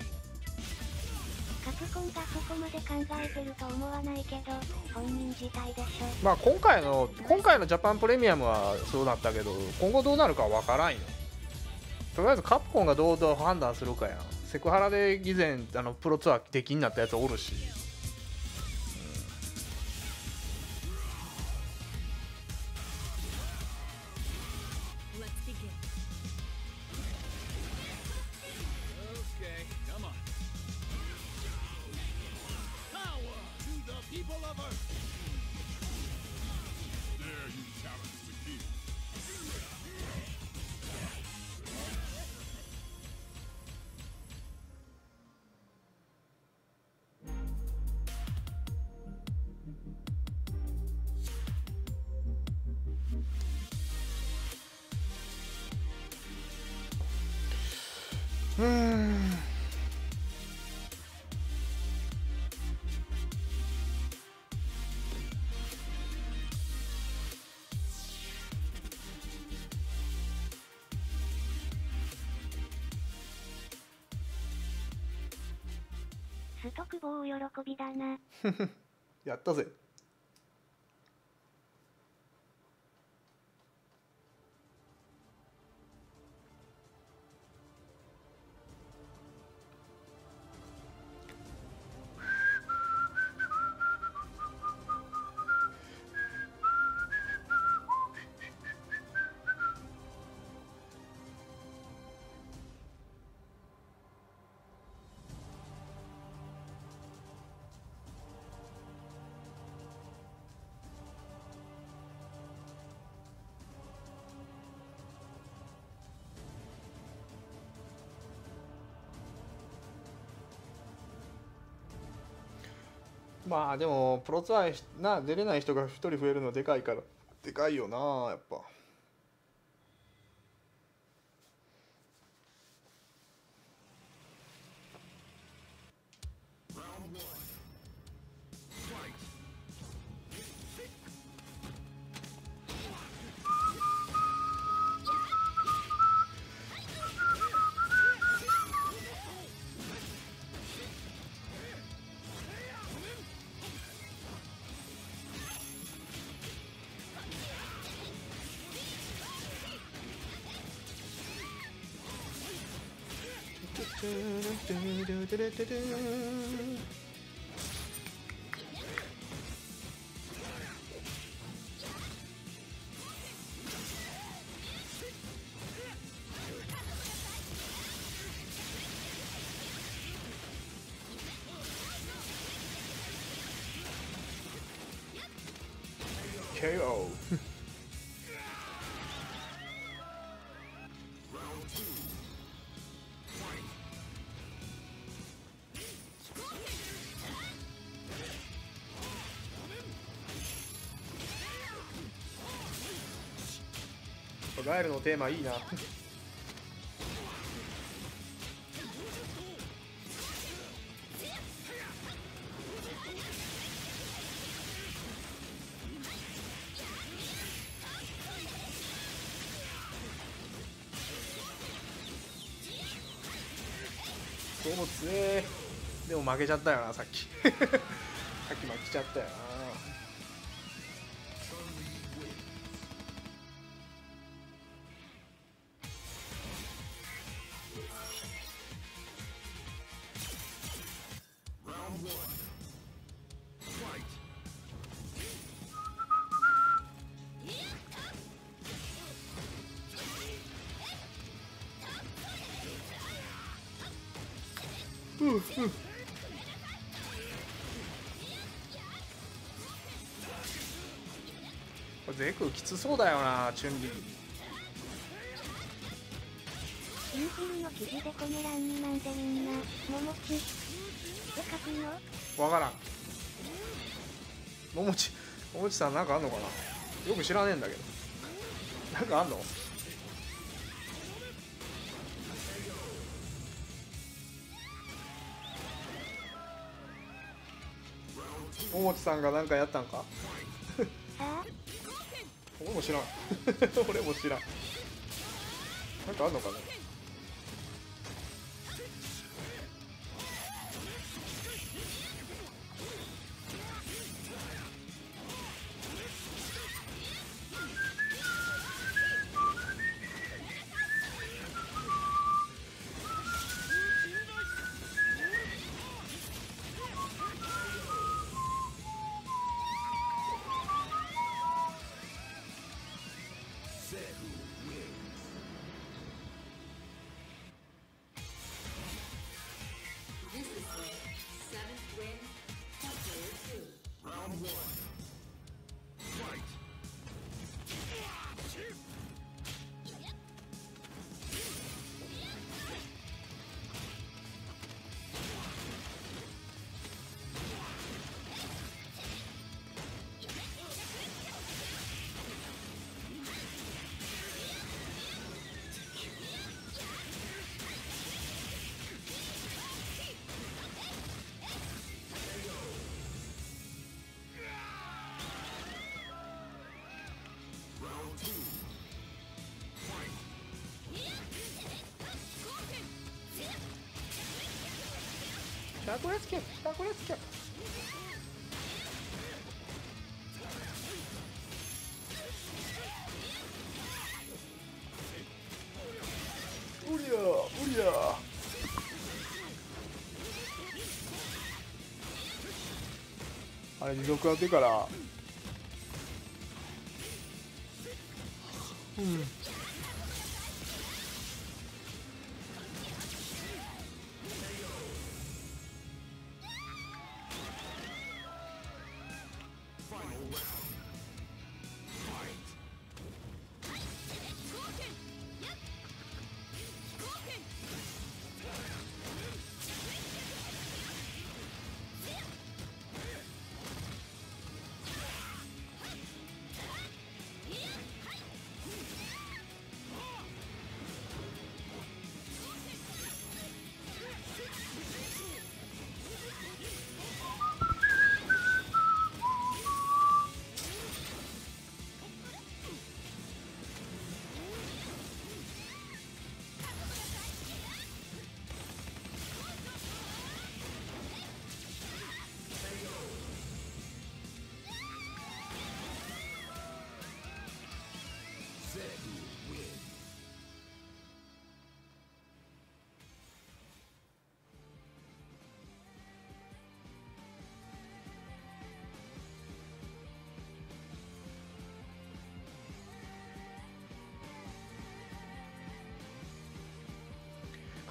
カプコンがそこまで考えてると思わないけど、本人自体でしょ。まあ今回のジャパンプレミアムはそうだったけど、今後どうなるかわからんよ。とりあえずカプコンがどう判断するかやん。セクハラで以前プロツアー敵になったやつおるし。ストクボー喜びだな。やったぜ。まあでもプロツアー出れない人が1人増えるのでかいからでかいよなやっぱ。KO ガエルのテーマいいな。どうもつえー。でも負けちゃったよなさっき。さっき負けちゃったよな。これゼクきつそうだよな、チュンリー。インフルの記事でコメ欄になんでみんな、ももちって書くの？わからん。ももちさんなんかあんのかな、よく知らねえんだけど。なんかあんの？ももちさんがなんかやったんか俺も知らん俺も知らん。なんかあんのかな。これつけ、これつけ。無理や、無理や。あれ持続当てから。うん。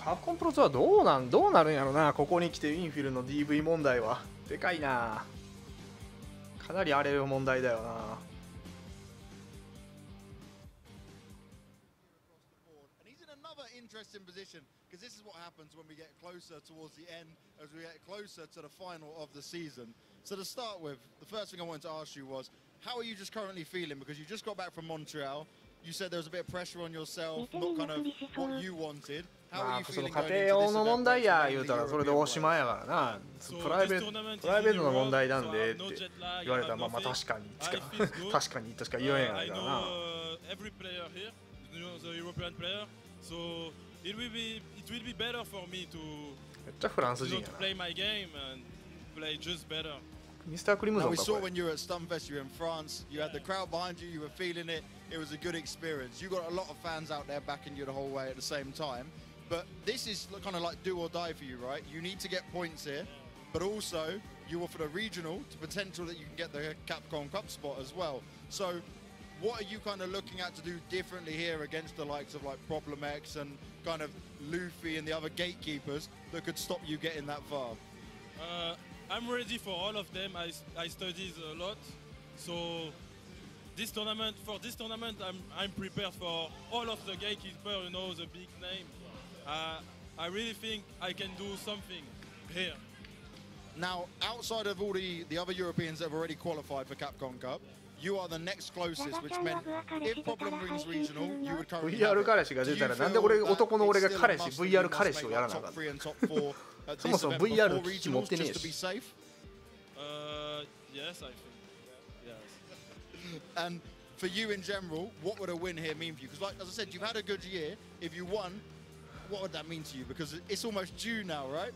カプコンプロツアーどうなるんやろな。ここに来てインフィルの DV 問題はでかいな。かなり荒れる問題だよな。Interesting position because this is what happens when we get closer towards the end as we get closer to the final of the season. So to start with, the first thing I wanted to ask you was, how are you just currently feeling? Because you just got back from Montreal. You said there was a bit of pressure on yourself, not kind of what you wanted. How are you feeling going into this event? 家庭用の問題や言うたらそれでおしまいやからな。プライベートの問題なんでって言われたらまあ確かに確かにとしか言えないからな。So it will be better for me to play my game and play just better. Mr. Crimson. Now we saw when you were at Stunfest, you were in France, you had the crowd behind you, you were feeling it, it was a good experience. You got a lot of fans out there backing you the whole way at the same time. But this is kind of like do or die for you, right? You need to get points here, but also you offer the regional to potential that you can get the Capcom Cup spot as well. So what are you kind of looking at to do differently here against the likes of like Problem X and kind of Luffy and the other gatekeepers that could stop you getting that far? I'm ready for all of them. I studied a lot, so this tournament, I'm prepared for all of the gatekeeper, you know, the big name. I really think I can do something here. Now, outside of all the other Europeans that have already qualified for Capcom Cup, you are the next closest, which meant if Problem Rings Regional, you would currently have VR 彼氏が出たらなんで男の俺が彼氏 VR 彼氏をやらなかったそもそも VR の機器持ってねえし Yes, I think. Yes. And for you in general, what would a win here mean for you? Because, like as I said, you've had a good year. If you won, what would that mean to you? Because it's almost due now, right?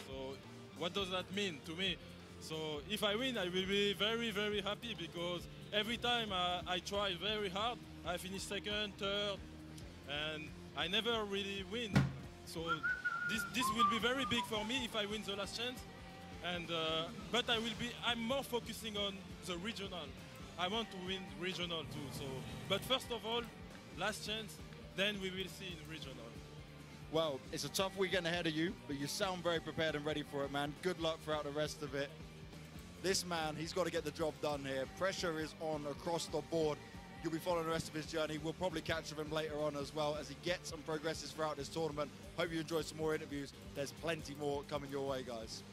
So, what does that mean to me? So, if I win, I will be very, very happy because every time I try very hard, I finish second, third, and I never really win. So, this will be very big for me if I win the last chance. And but I'm more focusing on the regional. I want to win regional too. So, but first of all, last chance, then we will see in regional. Well, it's a tough weekend ahead of you, but you sound very prepared and ready for it, man. Good luck throughout the rest of it. This man, he's got to get the job done here. Pressure is on across the board. You'll be following the rest of his journey. We'll probably catch up with him later on as well as he gets and progresses throughout this tournament. Hope you enjoy some more interviews. There's plenty more coming your way, guys.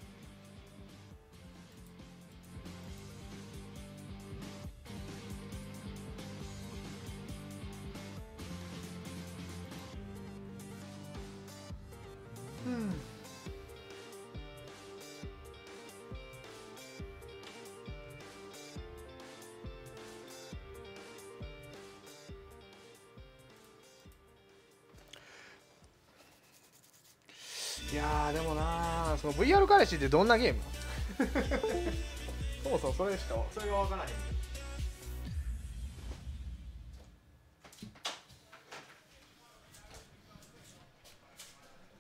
いやーでもなーその VR 彼氏ってどんなゲームそもそもそれが分からへん。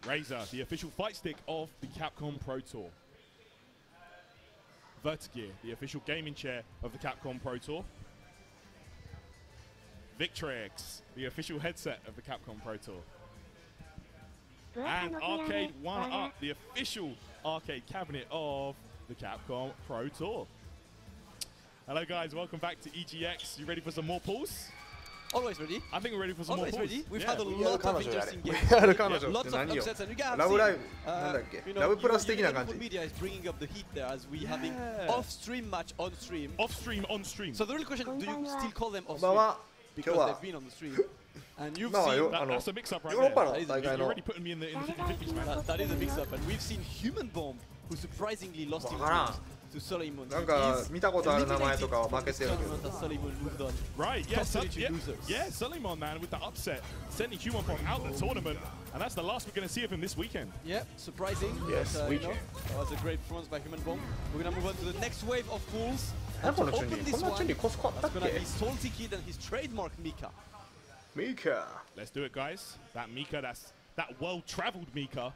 Razor, the official fight stick of the Capcom Pro Tour. Vertigear, the official gaming chair of the Capcom Pro Tour. Victrix, the official headset of the Capcom Pro Tour. And Arcade 1-Up, the official arcade cabinet of the Capcom Pro Tour. Hello guys, welcome back to EGX. You ready for some more pulls? Always ready. I think we're ready for some Always more pulls. ready. We've had a lot of interesting games. Lots of upsets, and we got media is bringing up the heat there as we having off-stream match on stream. Off-stream on stream. So the real question: do you still call them off-stream? Because they've been on the stream. And you've seen that's a mix-up right there. You're already putting me in the 50-50s, man. That is a mix-up, and we've seen Human Bomb, who surprisingly lost in games to Solomon. なんか見たことある名前とかは負けてるけど。 Right, yeah, Solomon, man, with the upset, sending Human Bomb out the tournament, and that's the last we're going to see of him this weekend. Yeah, surprising. Yes, but, that was a great performance by Human Bomb. We're going to move on to the next wave of pools. 何このチュンリー？こんなチュンリーコストあったっ It's going to be Salty Kid and his trademark Mika. Mika. Let's do it, guys. That Mika, that well-traveled Mika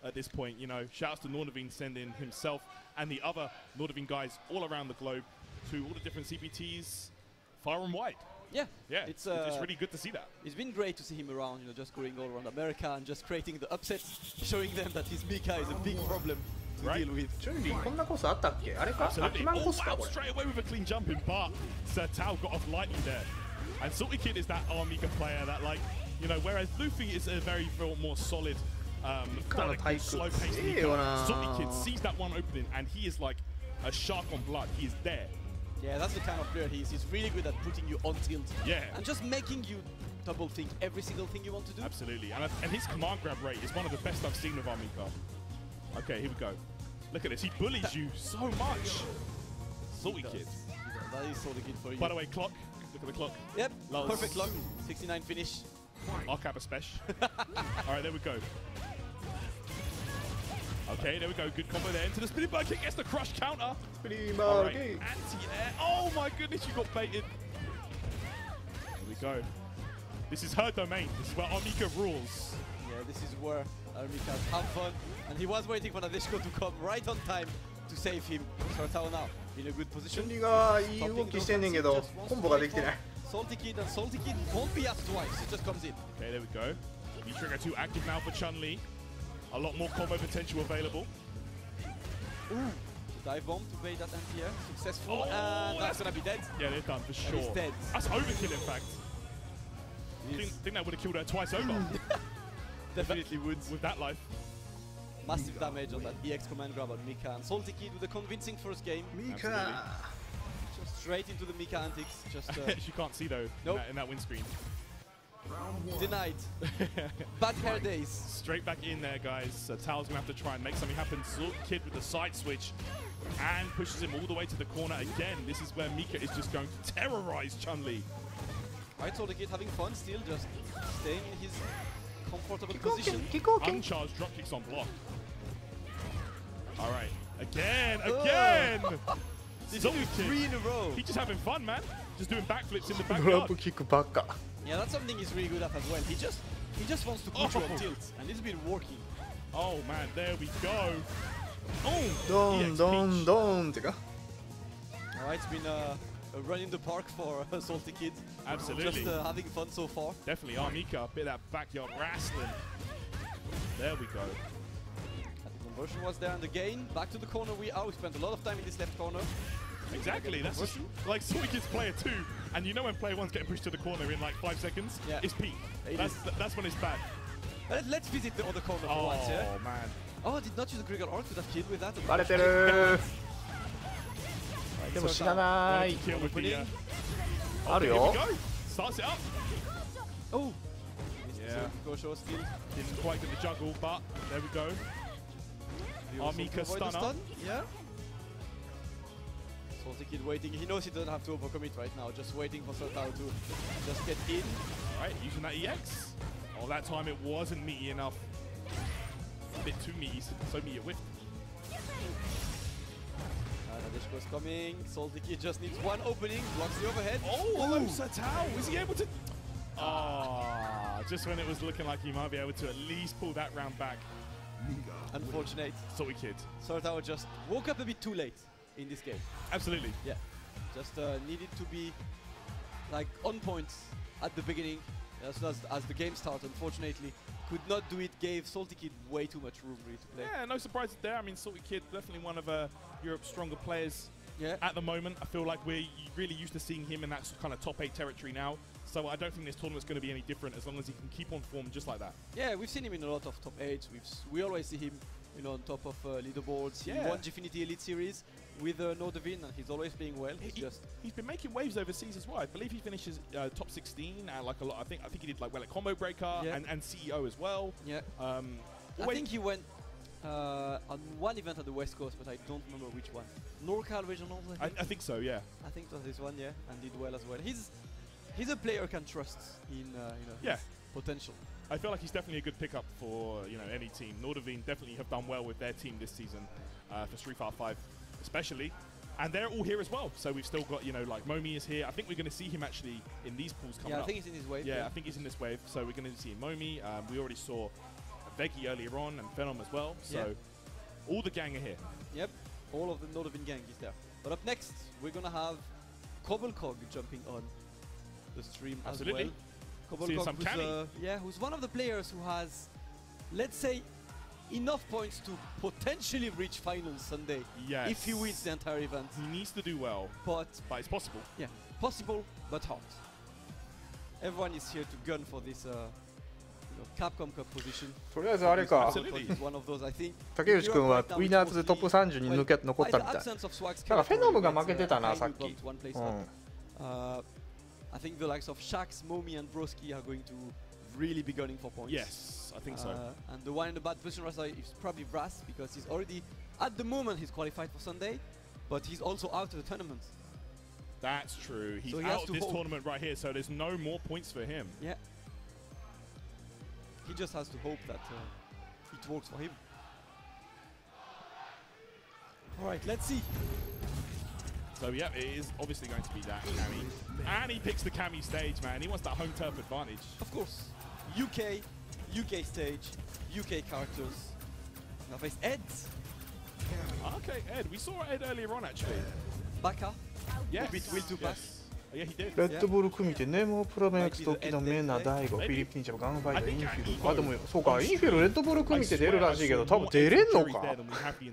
at this point. You know, shouts to Nordavine sending himself and the other Nordavine guys all around the globe to all the different CPTs, far and wide. Yeah, it's really good to see that. It's been great to see him around, you know, just going all around America and just creating the upsets, showing them that his Mika is a big problem to deal with. チュンリーこんなコスあったっけ？あれか？ Absolutely. 秋マンコスか Out これ。 straight away with a clean jumping, but Sir Tao got off lightly there. And Salty Kid is that Mika player that, like, you know, whereas Luffy is a very more solid, slow-paced Mika. Salty Kid sees that one opening, and he is like a shark on blood. He is there. Yeah, that's the kind of player he is. He's really good at putting you on tilt. Yeah. And just making you double think every single thing you want to do. Absolutely. And his command grab rate is one of the best I've seen with our Mika. Okay, here we go. Look at this. He bullies you so much. Salty Kid. That is Salty Kid for you. By the way, clock. Look at the clock. Yep, Lows. perfect clock. 69 finish. I'll cap a special. Alright, there we go. Okay, there we go. Good combo there. Into the spinning bird kick. Gets the crush counter. Spinning bird kick. Anti-air. Oh my goodness, you got baited. There we go. This is her domain. This is where Armika rules. Yeah, this is where Armika has fun. And he was waiting for Nadeshiko to come right on time to save him. Sortao now. in a good チュ position. ンリがいい動きしてんねんけどコンボができてない。 Salty Kid and Salty Kid won't be asked twice. It just comes in. Okay, there we go. V-Trigger 2 active now for Chun-Li. A lot more combo potential available. Ooh. Dive bomb to bait that anti-air. Successful. And that's gonna be dead. Yeah, they're done for sure. He's dead. That's overkill, in fact. Think that would have killed her twice over. Definitely would. With that life. Massive damage on that EX command grab on Mika. And Salty Kid with a convincing first game. Mika! Just straight into the Mika antics. Just. She can't see though. Nope. In that windscreen. Denied. Bad hair days. Straight back in there, guys. Tao's gonna have to try and make something happen. Salty Kid with the side switch and pushes him all the way to the corner again. This is where Mika is just going to terrorize Chun-Li. Right, Salty Kid having fun still, just staying in his comfortable position. Uncharged drop kicks on block. All right, again. This is 3 in a row. He's just having fun, man. Just doing backflips in the ドロッ backyard. プキックばっか。 Yeah, that's something he's really good at as well. He just wants to put you on tilt, and it's been working. Oh man, there we go. Oh, ドンドンドンってか。 Alright, it's been a run in the park for Salty Kid. Absolutely. Just having fun so far. Definitely, Mika, a bit of that backyard wrestling. There we go. The conversion was there and the gain. Back to the corner we are. We spent a lot of time in this left corner. Exactly, that's just, like Salty Kid's player 2, and you know when player 1's getting pushed to the corner in like 5 seconds, yeah. It's peak. That's when it's bad. Let's visit the other corner for once, yeah? Oh man. Oh, I did not use the Grigor Arc to that kill with that. バレてる。でも死なない。あるよ。 Starts it up. Oh. Yeah. Still. Didn't quite get the juggle, but there we go. Mika stunner. Yeah. Salty Kid waiting. He knows he doesn't have to overcome it right now. Just waiting for Sertao to just get in. Alright, using that EX. Oh, that time it wasn't meaty enough. A bit too meaty, so meaty whiff. Nadeshko's coming. Salty Kid just needs one opening. Blocks the overhead. Oh, Sertao! Is he able to? Ah, just when it was looking like he might be able to at least pull that round back. Unfortunate. Salty Kid. Sertao just woke up a bit too late in this game. Absolutely. Yeah. Just needed to be like on point at the beginning as the game started. Unfortunately, could not do it. Gave Salty Kid way too much room really to play. Yeah, no surprises there. I mean, Salty Kid definitely one of Europe's stronger players. Yeah. At the moment, I feel like we're really used to seeing him in that kind of top 8 territory now. So I don't think this tournament's going to be any different as long as he can keep on form just like that. Yeah, we've seen him in a lot of top 8s. We always see him, you know, on top of leaderboards. He won Gfinity Elite Series with Nordovin, and he's always playing well. He's been making waves overseas as well. I believe he finishes top 16 at like a lot. I think he did like well at Combo Breaker and CEO as well. Yeah. I think he went on one event at the West Coast, but I don't remember which one. NorCal Regionals, I think so, yeah. I think it was this one, yeah, and did well as well. He's a player can trust in his potential. I feel like he's definitely a good pickup for any team. Nordovin definitely have done well with their team this season for Street Fighter 5 especially, and they're all here as well. So we've still got like Momi is here. I think we're going to see him actually in these pools coming up. Yeah, I think he's in his wave. Yeah, I think he's in this wave. So we're going to see Momi. We already saw Veggie earlier on and Phenom as well. So all the gang are here. Yep, all of the Nordovin gang is there. But up next, we're going to have Cobblecog jumping on the stream as well. Cobblecog, who's one of the players who has, let's say, enough points to potentially reach finals Sunday. Yes. If he wins the entire event. He needs to do well. But it's possible. Yeah, possible but hard. Everyone is here to gun for this Capcom Cup position. とりあえずあれか。 One of those, I think. 竹内君はウィナーズでトップ30に残ったみたい。なんかフェノムが負けてたなさっき。I think the likes of Shax, Momi, and Broski are going to really be gunning for points. Yes, I think so. And the one in the bad position right now is probably Brass, because he's already, at the moment, he's qualified for Sunday, but he's also out of the tournament. That's true. He's so out of this tournament right here, so there's no more points for him. Yeah. He just has to hope that it works for him. All right, let's see. So yeah, it is obviously going to be that Cammy. And he picks the Cammy stage, man. He wants that home turf advantage. Of course. UK stage, UK characters. Now face Ed. Okay, Ed. We saw Ed earlier on, actually. Baka. Yes. Beat Will to pass. Yeah, he did. レッドブル組みてネモプロメックス時のメナ大悟フィリピンチャーガンファイターインフィル。あでもそうかインフィルレッドブル組みて出るらしいけど多分出れんのか。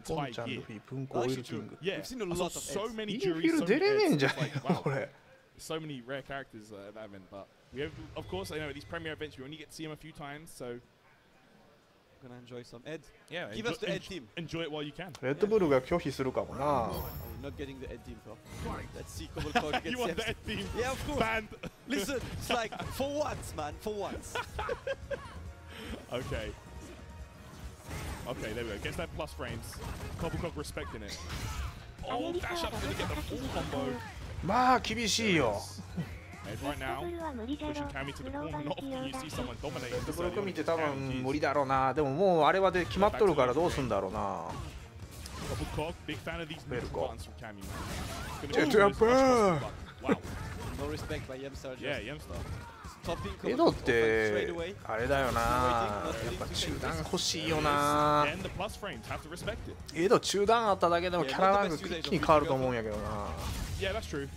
ポンちゃんルフィプンコオイルキング。Yeah, we've seen a lot of so many インフィル出れねえんじゃないのこれ。So many rare characters at that event, but we have, of course, I know at these premiere events we only get to see them a few times, so. Gonna enjoy some Ed. Yeah, give us the Ed team. Enjoy it while you can. レッドブルが拒否するかもな。We're not getting the Ed team, though. Let's see Cobble Cog against You want the Ed team? Yeah, of course. Banned. Listen, it's like for once, man, for once. Okay. Okay, there we go. Gets that plus frames. Cobble Cog respecting it. Oh, dash up's gonna get the full combo. まあ厳しいよ。Ed right now, pushing Cammy to the corner. Not often you see someone dominating. レッドブル組みて多分無理だろうな。でももうあれはで決まっとるからどうすんだろうな。Cobble Cog, big fan of these buttons from Cammy. Wow. No respect by Yemstar. Yeah, Yemstar. エドってあれだよな。やっぱ中断欲しいよな。エド中断あっただけでもキャラランク一気に変わると思うんやけどな。Yeah, that's true.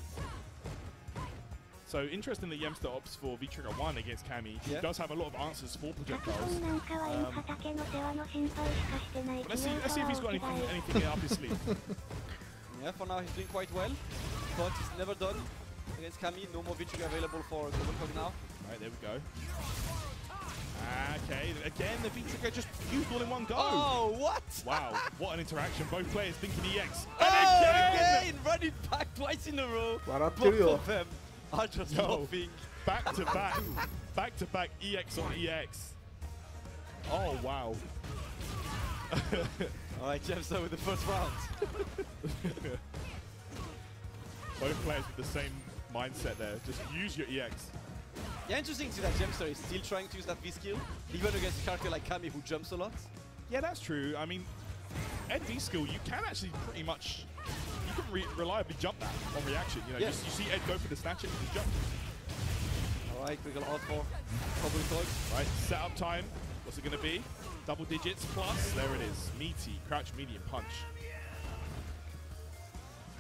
So interesting that Yemstar opts for V-Trigger 1 against Cammy. He does have a lot of answers for projectiles. Let's see if he's got anything up his sleeve. Yeah, for now he's doing quite well, but he's never done against Cammy. No more V-Trigger available for Cobble Cog now. Right, there we go. Okay, again the V-Trigger just used all in one go. Oh, what? Wow, what an interaction. Both players thinking EX. And again! Running back twice in a row. Both of them are just laughing. Back to back EX on EX. Oh, wow. Alright, Jemstar with the first round. Both players with the same mindset there. Just use your EX. Yeah, interesting to see that Jemstar is still trying to use that V skill, even against a character like Cammy who jumps a lot. Yeah, that's true. I mean, Ed V skill, you can actually pretty much, you can reliably jump that on reaction. You know, you see Ed go for the snatch and he jump. Alright, we got out for Cobble Cog. Right, setup time. What's it going to be? Double digits plus. There it is. Meaty, crouch, medium, punch.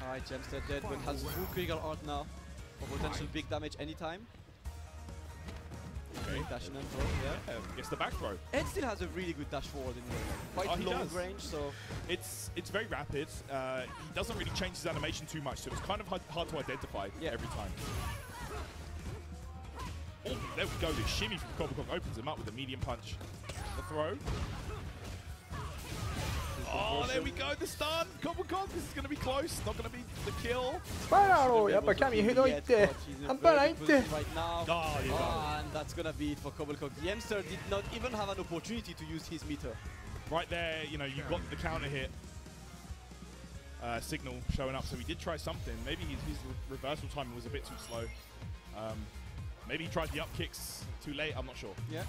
Alright, Jemstar dead, but has full Krieger art now for potential big damage anytime. Okay. Dash and throw, yeah. Gets the back throw. Ed still has a really good dash forward in quite long range, so it's very rapid. He doesn't really change his animation too much, so it's kind of hard to identify every time. Oh, there we go. The shimmy from Cobble Cog opens him up with a medium punch. The throw. Oh, there we go. The stun. Cobble Cog. This is going to be close. Not going to be the kill. スパイラーやっぱキャミひどいって半端ないって。 and that's gonna be it for Cobble Cog. Yemstar did not even have an opportunity to use his meter. Right there, you know, you got the counter hit signal showing up, so he did try something. Maybe his reversal timing was a bit too slow. Maybe he tried the up kicks too late. I'm not sure. Yeah.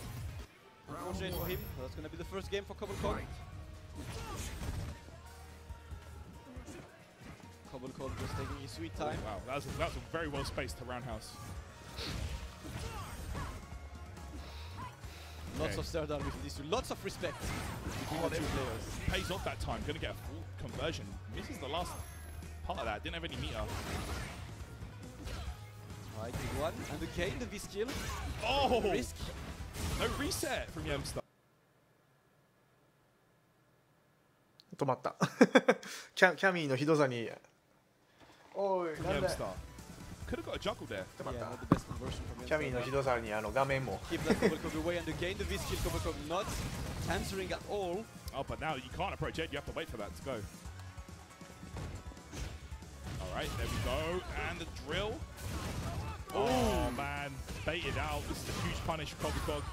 Unfortunate for him. That's gonna be the first game for Cobble Cog. Cobble Cog just taking his sweet time. Wow, that was a very well spaced roundhouse. Lots of stare down between these two. Lots of respect between the two players. Pays off that time. Gonna get a full conversion. Misses the last part of that. Didn't have any meter. Alright, big one. And again, the V skill. Oh! Risk. No reset from Yemstar. 止まった。キャミーのひどさに。おい、なんだ。 Could have got a juggle there. Yeah, not the best conversion from Yemstar. キャミーのひどさに画面も。 Keep that Cobble Cog away and again the V skill. Cobble Cog not answering at all. Oh, but now you can't approach Ed. You have to wait for that to go. All right, there we go. And the drill. Oh, man. Baited out. This is a huge punish for Cobble Cog.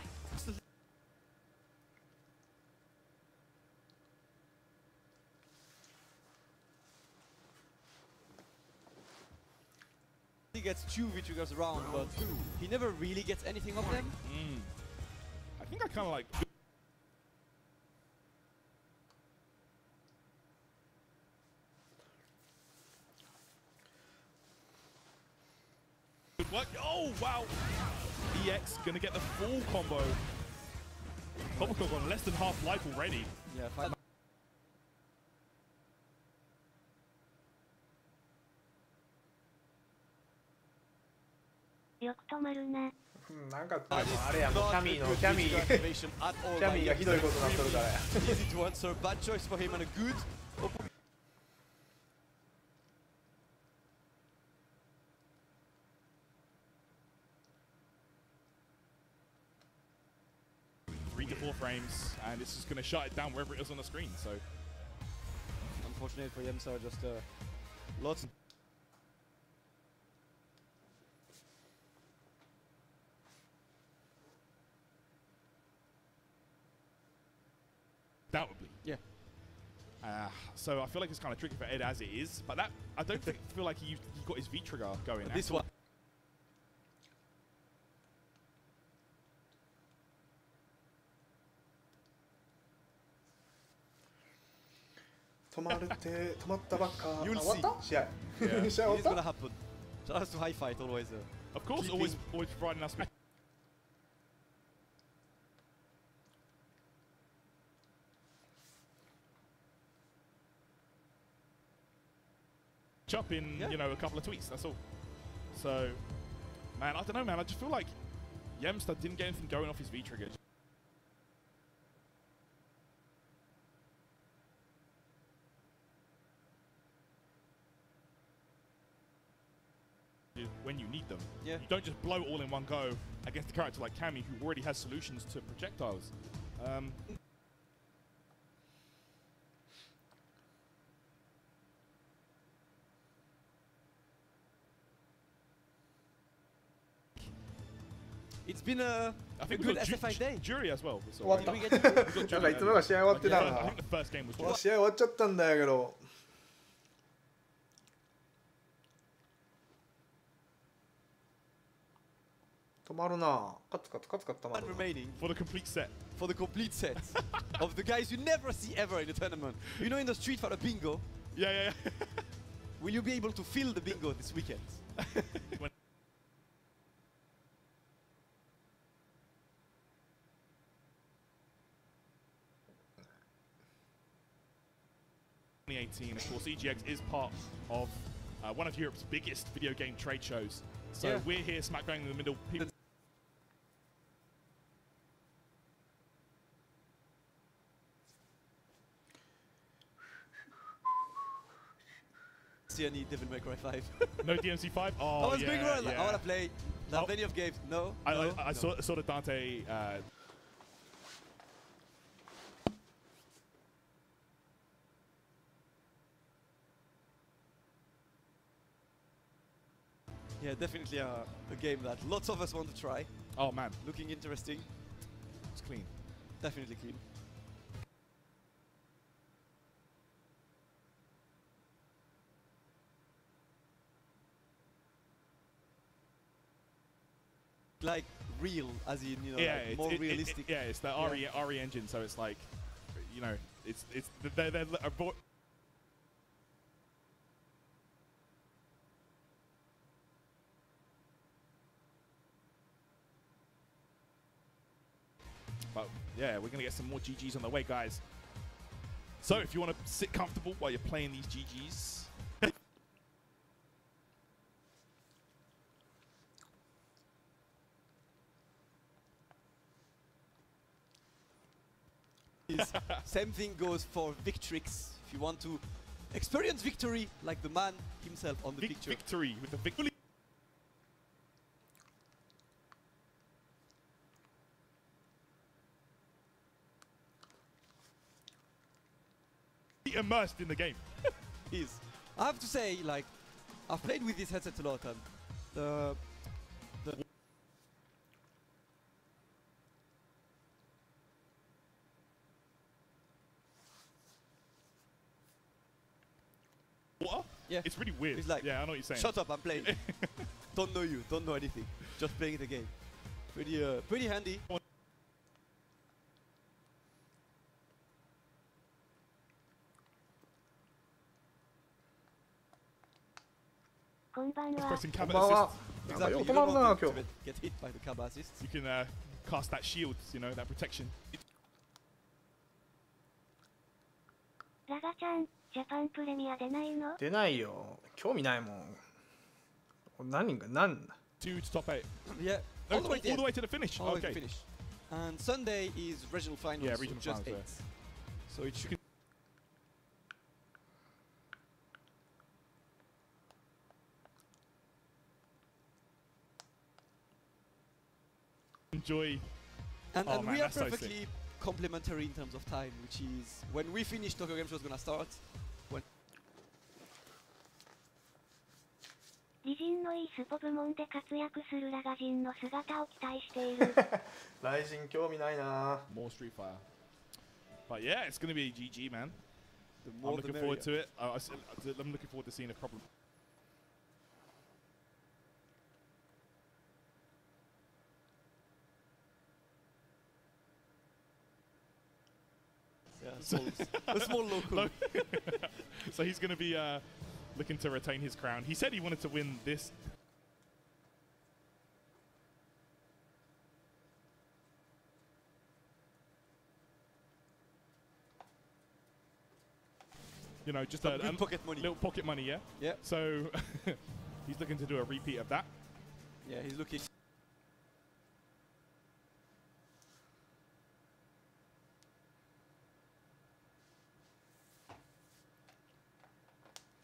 He gets 2 V-triggers around, but he never really gets anything of them. I think I kind of like... What? Oh, wow! EX gonna get the full combo. Cobble Cog on less than half life already. Yeah, よく止まるな。なんかあれやもうキャミーがひどいことになっとるからや。Easy to answer, bad choice for him and a good. Three to 4 frames, and this is going to shut it down wherever it is on the screen. So, unfortunate for Yemsa, just lots. Undoubtedly. Yeah. So I feel like it's kind of tricky for Ed as it is, but that I don't feel like he got his V trigger going. This one.止まったばっか。You'll see. 終わった試合。試合終わった。 It's gonna happen. Shout out to High Fight always. Of course, always providing us with. Up in you know a couple of tweets, that's all. So, man, I don't know, man. I just feel like Yemster didn't get anything going off his V trigger. When you need them, you don't just blow all in one go against a character like Cammy, who already has solutions to projectiles. It's been a good SFI day. Jury as well. 終わった。なんかいつもが試合終わってたな。試合終わっちゃったんだけど。止まるな。カツカツ止まる。Remaining for the complete set. For the complete set of the guys you never see ever in the tournament. You know, in the Street Fighter bingo. Yeah. Will you be able to fill the bingo this weekend? 2018, of course, EGX is part of one of Europe's biggest video game trade shows. So we're here smack bang in the middle. People See any Devil May Cry 5? No DMC5? Oh, I was going around like, I want to play that many of games. No. I saw the Dante. Yeah, definitely a game that lots of us want to try. Oh man, looking interesting. It's clean. Definitely clean. Like real, as in like more realistic. It's the RE engine, so it's like, you know, it's they're But yeah, we're gonna get some more GGs on the way, guys. So if you want to sit comfortable while you're playing these GGs. Same thing goes for Victrix. If you want to experience victory like the man himself on the picture. Victory with the victory. Immersed in the game. I have to say, like, I've played with this headset a lot, and the what? Yeah, it's really weird. It's like, yeah, I know what you're saying. Shut up, I'm playing. Don't know you, don't know anything. Just playing the game. Pretty handy. Pressing cab assist. Exactly. You don't want to get hit by the cab assist. You can cast that shield, you know, that protection. ラガちゃん、ジャパンプレミア出ないの？出ないよ。興味ないもん。何 to top 8. Yeah, all the way to the finish. All the way Okay. to finish. And Sunday is regional finals. Yeah, regional just finals, 8. So it should. Enjoy. And man, we are that's so perfectly sick. complementary in terms of time, which is when we finish Tokyo Game Show is gonna start. When リジンのいいスポ部門で活躍するラガジンの姿を期待している。ライジン興味ないな。 More Street Fighter. But yeah, it's going to be a GG, man. The I'm more the looking forward to it. I'm looking forward to seeing a proper. Yeah, a small local. So he's going to be looking to retain his crown. He said he wanted to win this. You know, just a pocket money. Little pocket money, yeah? Yeah. So he's looking to do a repeat of that. Yeah, he's looking.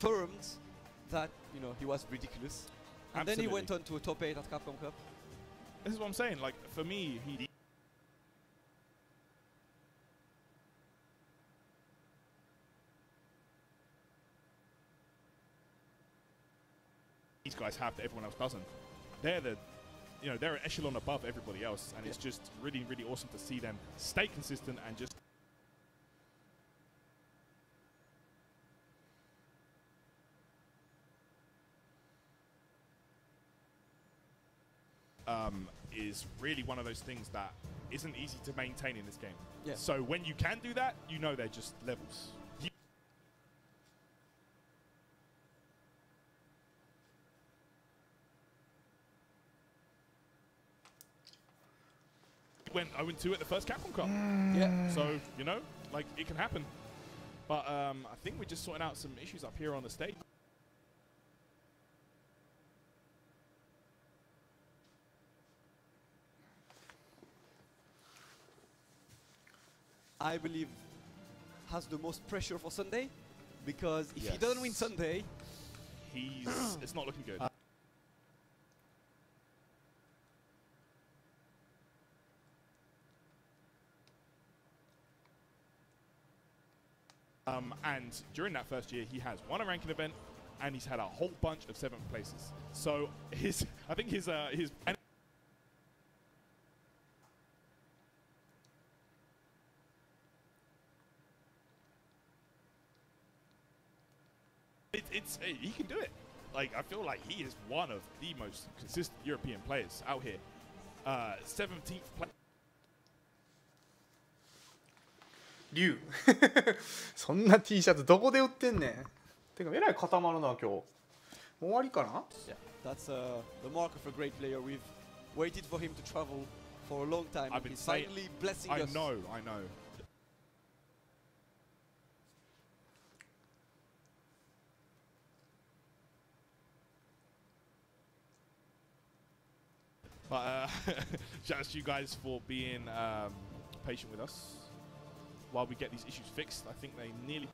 Confirmed that, you know, he was ridiculous. And then he went on to a top 8 at Capcom Cup. This is what I'm saying. Like, for me, these guys have that everyone else doesn't. They're the, you know, they're an echelon above everybody else, and it's just really, really awesome to see them stay consistent and just. Is really one of those things that isn't easy to maintain in this game. Yeah. So when you can do that, you know they're just levels. I went 2 at the first Capcom Cup. Yeah. So, you know, like, it can happen. But I think we're just sorting out some issues up here on the stage. I believe has the most pressure for Sunday, because if he doesn't win Sunday, it's not looking good. And during that first year, he has won a ranking event, and he's had a whole bunch of 7th places. So I think his he can do it. Like, I feel like he is one of the most consistent European players out here. 17th place. 竜そんな T シャツどこで売ってんねん。てかえらい固まるな今日。もう終わりかな？ Yeah, that's the mark of a great player. We've waited for him to travel for a long time. I've been He's finally blessing us. I know. But shout out to you guys for being patient with us while we get these issues fixed. I think they nearly.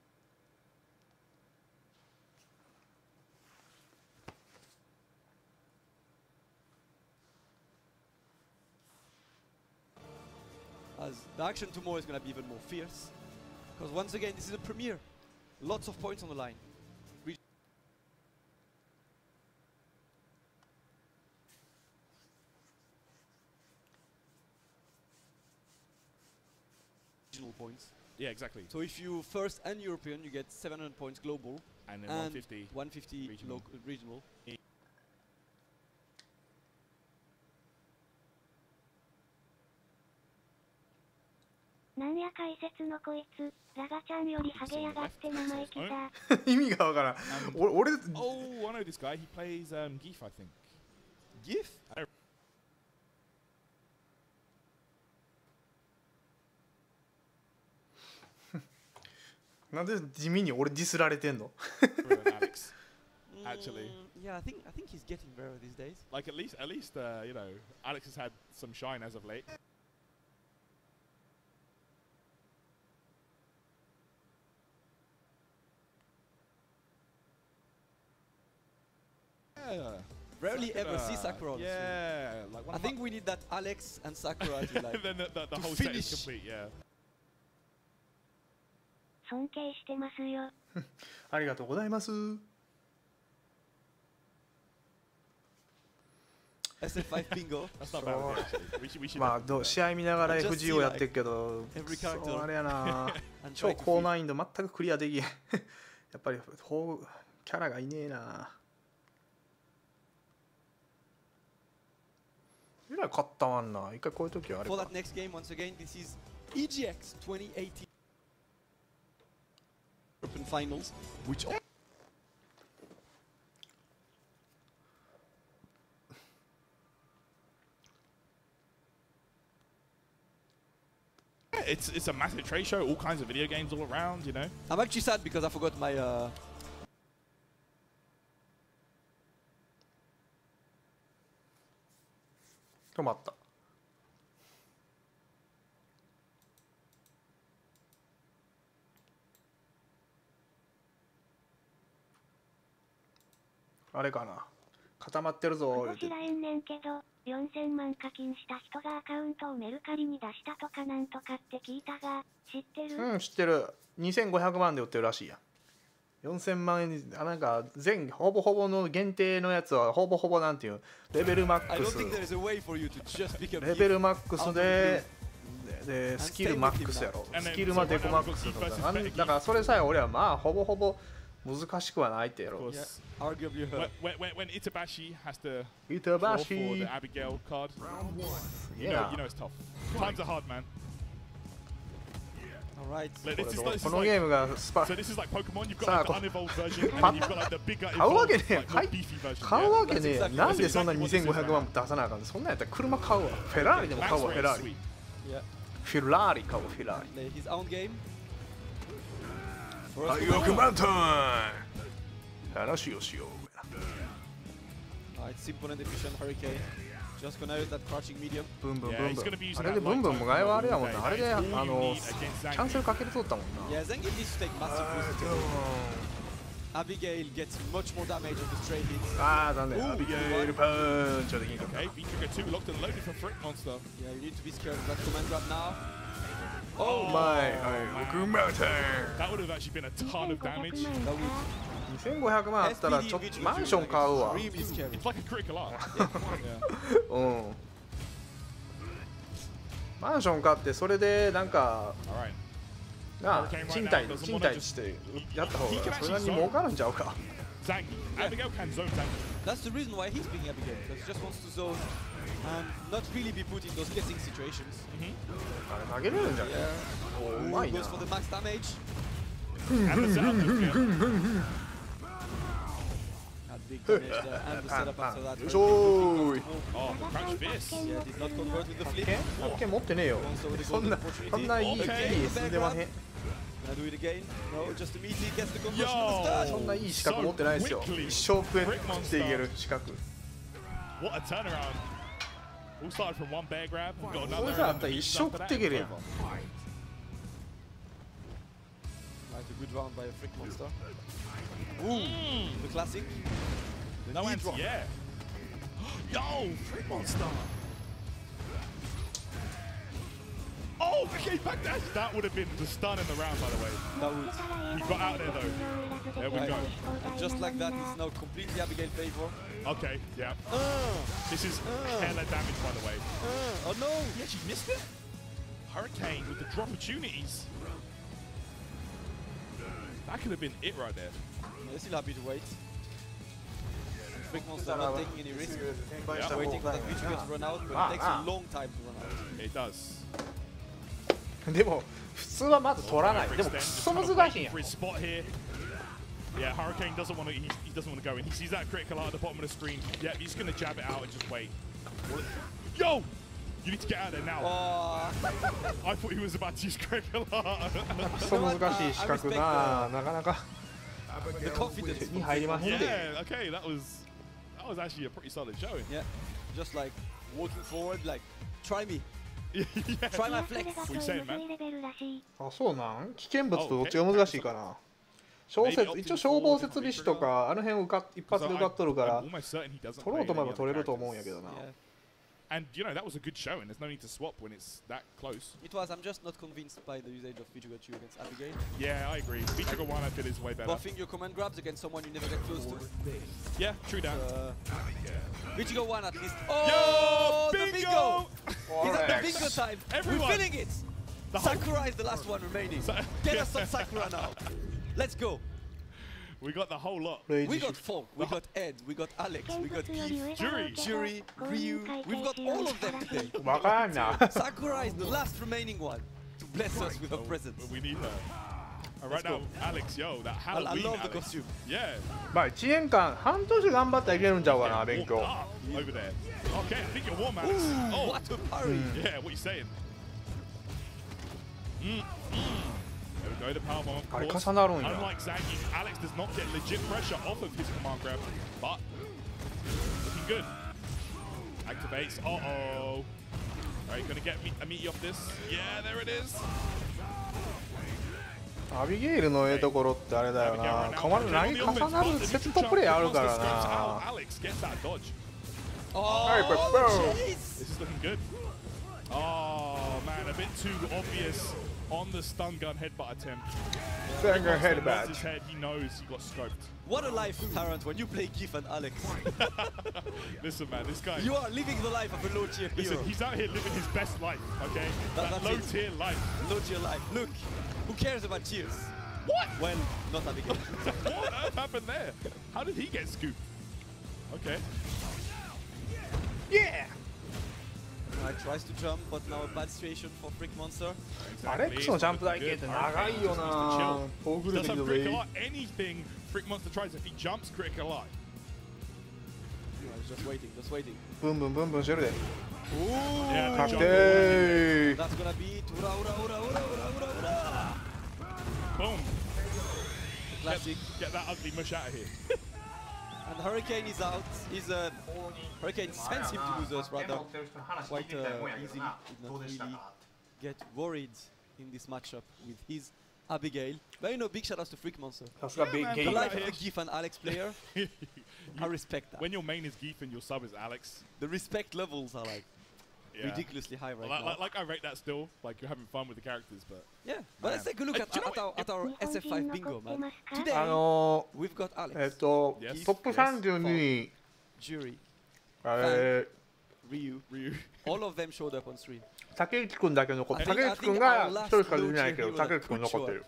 As the action tomorrow is going to be even more fierce, because once again this is a premiere. Lots of points on the line. Points. Yeah, exactly. So if you first and European, you get 700 points global, and then 150 regional.なんや解説のこいつ、ラガちゃんよりハゲやがって生意気だ。意味がわからん。俺 Oh, I know this guy. He plays Geef, I think. Geef?なんで地味に俺ディスられてんの actually. Yeah, I think he's getting better these days. Like at least you know, Alex has had some shine as of late. Yeah. Rarely ever see Sakura on the stream. Yeah, like I think we need that Alex and Sakura to like then the to whole set finish. is complete. Yeah. 尊敬してますよ。ありがとうございます。SF5 bingo. That's not bad. Actually. We should まあ試合見ながら FGO やってるけど、そうあれやな。超高難易度全くクリアできへん。やっぱりキャラがいねえな。えらい勝ったわんな。一回こういう時はあれか。 For that next game, once again, this is EGX 2018 Open Finals, which it's a massive trade show, all kinds of video games all around, you know. I'm actually sad because I forgot my止まった。あれかな。固まってるぞ。知らんねんけど、4000万課金した人がアカウントをメルカリに出したとかなんとかって聞いたが、知ってる？うん、知ってる。2500万で売ってるらしいや。4000万円なんかほぼほぼの限定のやつはほぼほぼなんていうレベルマックスレベルマックスでスキルマックスやろ。スキルマデコマックスとかだからそれさえ俺はまあほぼほぼ難しくはないってやろ。When Itabashi has to draw for the Abigail card, you know it's tough. Times are hard, man. Alright. So this is like Pokemon. You've got like the unevolved version, and then you've got like the bigger evolved, like more beefy version. 買うわけねえ。なんでそんな2500万出さなあかんの。そんなんやったら車買うわ。フェラーリでも買うわ。フェラーリ。フェラーリ買うわ。フェラーリ。His own game. 6万トン。話をしよう。Alright, simple and efficient Hurricane. Just gonna use that crouching medium. ブンブンブンブン。あれでブンブンもがいはあれやもんな。あれでキャンセルかけるとったもんな。Yeah, Zangief needs to take massive risks. Abigail gets much more damage on the straight hits. ああ、残念。Abigail パンチはできんかった。Okay, V-Trigger 2 locked and loaded for Frick Monster. Yeah, you need to be scared of that command grab now. Oh my! That would have actually been a ton of damage. 2500万あったらちょっとマンション買うわ。It's like a critical art. うん。マンション買ってそれでなんかなあ賃貸してやった方がそれなりに儲かるんちゃうか。Abigail can zone Zangief. That's the reason why he's picking Abigail, because he just wants to zone and not really be put in those guessing situations. あれ投げれるんじゃねえ。うまいな。 Goes for the max damage. Big damage there, and the setup after that. Oh, crouch fist. Yeah, did not convert with the flip. 持ってねえよ。そんないい進んでまへん。Gonna do it again. No, just immediately gets the conversion on the start. そんないい資格持ってないですよ。一生食っていける資格。 What a turnaround. All started from one bear grab. Got これさあったら一生食っていけるやん。 Right, a good round by a Frick Monster. Ooh, the classic. No answer, yeah. Yo, Frick Monster. Oh, okay, back dash. That would have been the stun in the round, by the way. That would. He got out there, though. There we go. And just like that, it's now completely Abigail favor. Okay, yeah. This is hella damage, by the way. Oh, no. He actually missed it? Hurricane with the drop opportunities. That could have been it right there. They're still happy to wait. Frick Monster not taking any risk. Yeah. Waiting for that V-Trigger to run out, but it takes a long time to run out. It does. でも普通はまず取らない。でもくっそ難しいんや。 Yeah, Hurricane doesn't want to. He doesn't want to go in. He sees that critical art at the bottom of the screen. Yeah, he's just gonna jab it out and just wait. Yo, you need to get out of there now. I thought he was about to use critical art. くっそ難しい資格な。なかなか The confidence. Yeah, okay, that was actually a pretty solid showing. Yeah, just like walking forward, like try me. Try my flex. What are you saying, man? あ、そうなん？危険物とどっちが難しいかな。小説一応消防設備士とかあの辺一発で受かっとるから取ろうと思えば取れると思うんやけどな。And you know that was a good showing. There's no need to swap when it's that close. It was. I'm just not convinced by the usage of Vichuga 2 against Abigail. Yeah, I agree. Vichuga 1 I feel is way better. Buffing your command grabs against someone you never get close to. Yeah, true that. Vichuga 1 at least. Oh, the bingo! It's at the bingo time. We're feeling it. Sakura is the last one remaining. Get us some Sakura now. Let's go. We got the whole lot. We got Folk, we got Ed, we got Alex, we got Keith, Jury, Ryu. We've got all of them today. Sakura is the last remaining one to bless us with her presence. We need her. Right now, Alex, yo, that Halloween I love the Alex. costume. Yeah. まあ1年間半年頑張ったらいけるんちゃうかな勉強。 Over there. Okay, I think you're warm, Alex. Oh, what a parry! Yeah, what are you saying? There we go, the power bomb, of course. Unlike Zangief, Alex does not get legit pressure off of his command grab, but looking good. Activates. Uh-oh. Alright, gonna get a meaty off this. Yeah, there it is. アビゲイルのええところってあれだよな。重なるセットプレーあるからな。Alex gets that dodge. Oh, this is looking good. Oh man, a bit too obvious on the stun gun headbutt attempt. Stun gun headbutt. His head, he knows he got scoped. What a life, Tarrant, when you play Gif and Alex. Listen, man, this guy. You are living the life of a low-tier hero. Listen, he's out here living his best life, okay? That low-tier life. Low-tier life. Look, who cares about tiers? What? Well, not Abigail. What on earth happened there? How did he get scooped? Okay. Yeah! Tries to jump, but now a bad situation for Freak Monster. Alex のジャンプ台形って長いよな。ポーグルビードウェイ。 Anything Freak Monster tries, if he jumps, critical eye. Just waiting, just waiting. ブンブンブンブンしてるで。Yeah, 確定。 That's gonna be ura ura ura ura ura ura. Boom. Classic. Get that ugly mush out of here. And Hurricane is out. Hurricane sends him to losers rather quite easily. Did not really get worried in this matchup with his Abigail. But you know, big shout outs to Freak Monster. That's a big game. The life of a Gif and Alex player. I respect that. When your main is Gif and your sub is Alex, the respect levels are like ridiculously high right now. Like I rate that still. Like you're having fun with the characters, but yeah. But let's take a look at our SF5 bingo, man. Today we've got Alex. トップ32位。Jury. Ryu. All of them showed up on stream. 竹内くんだけ残ってる。竹内くんが一人しか出てないけど、竹内くん残ってる。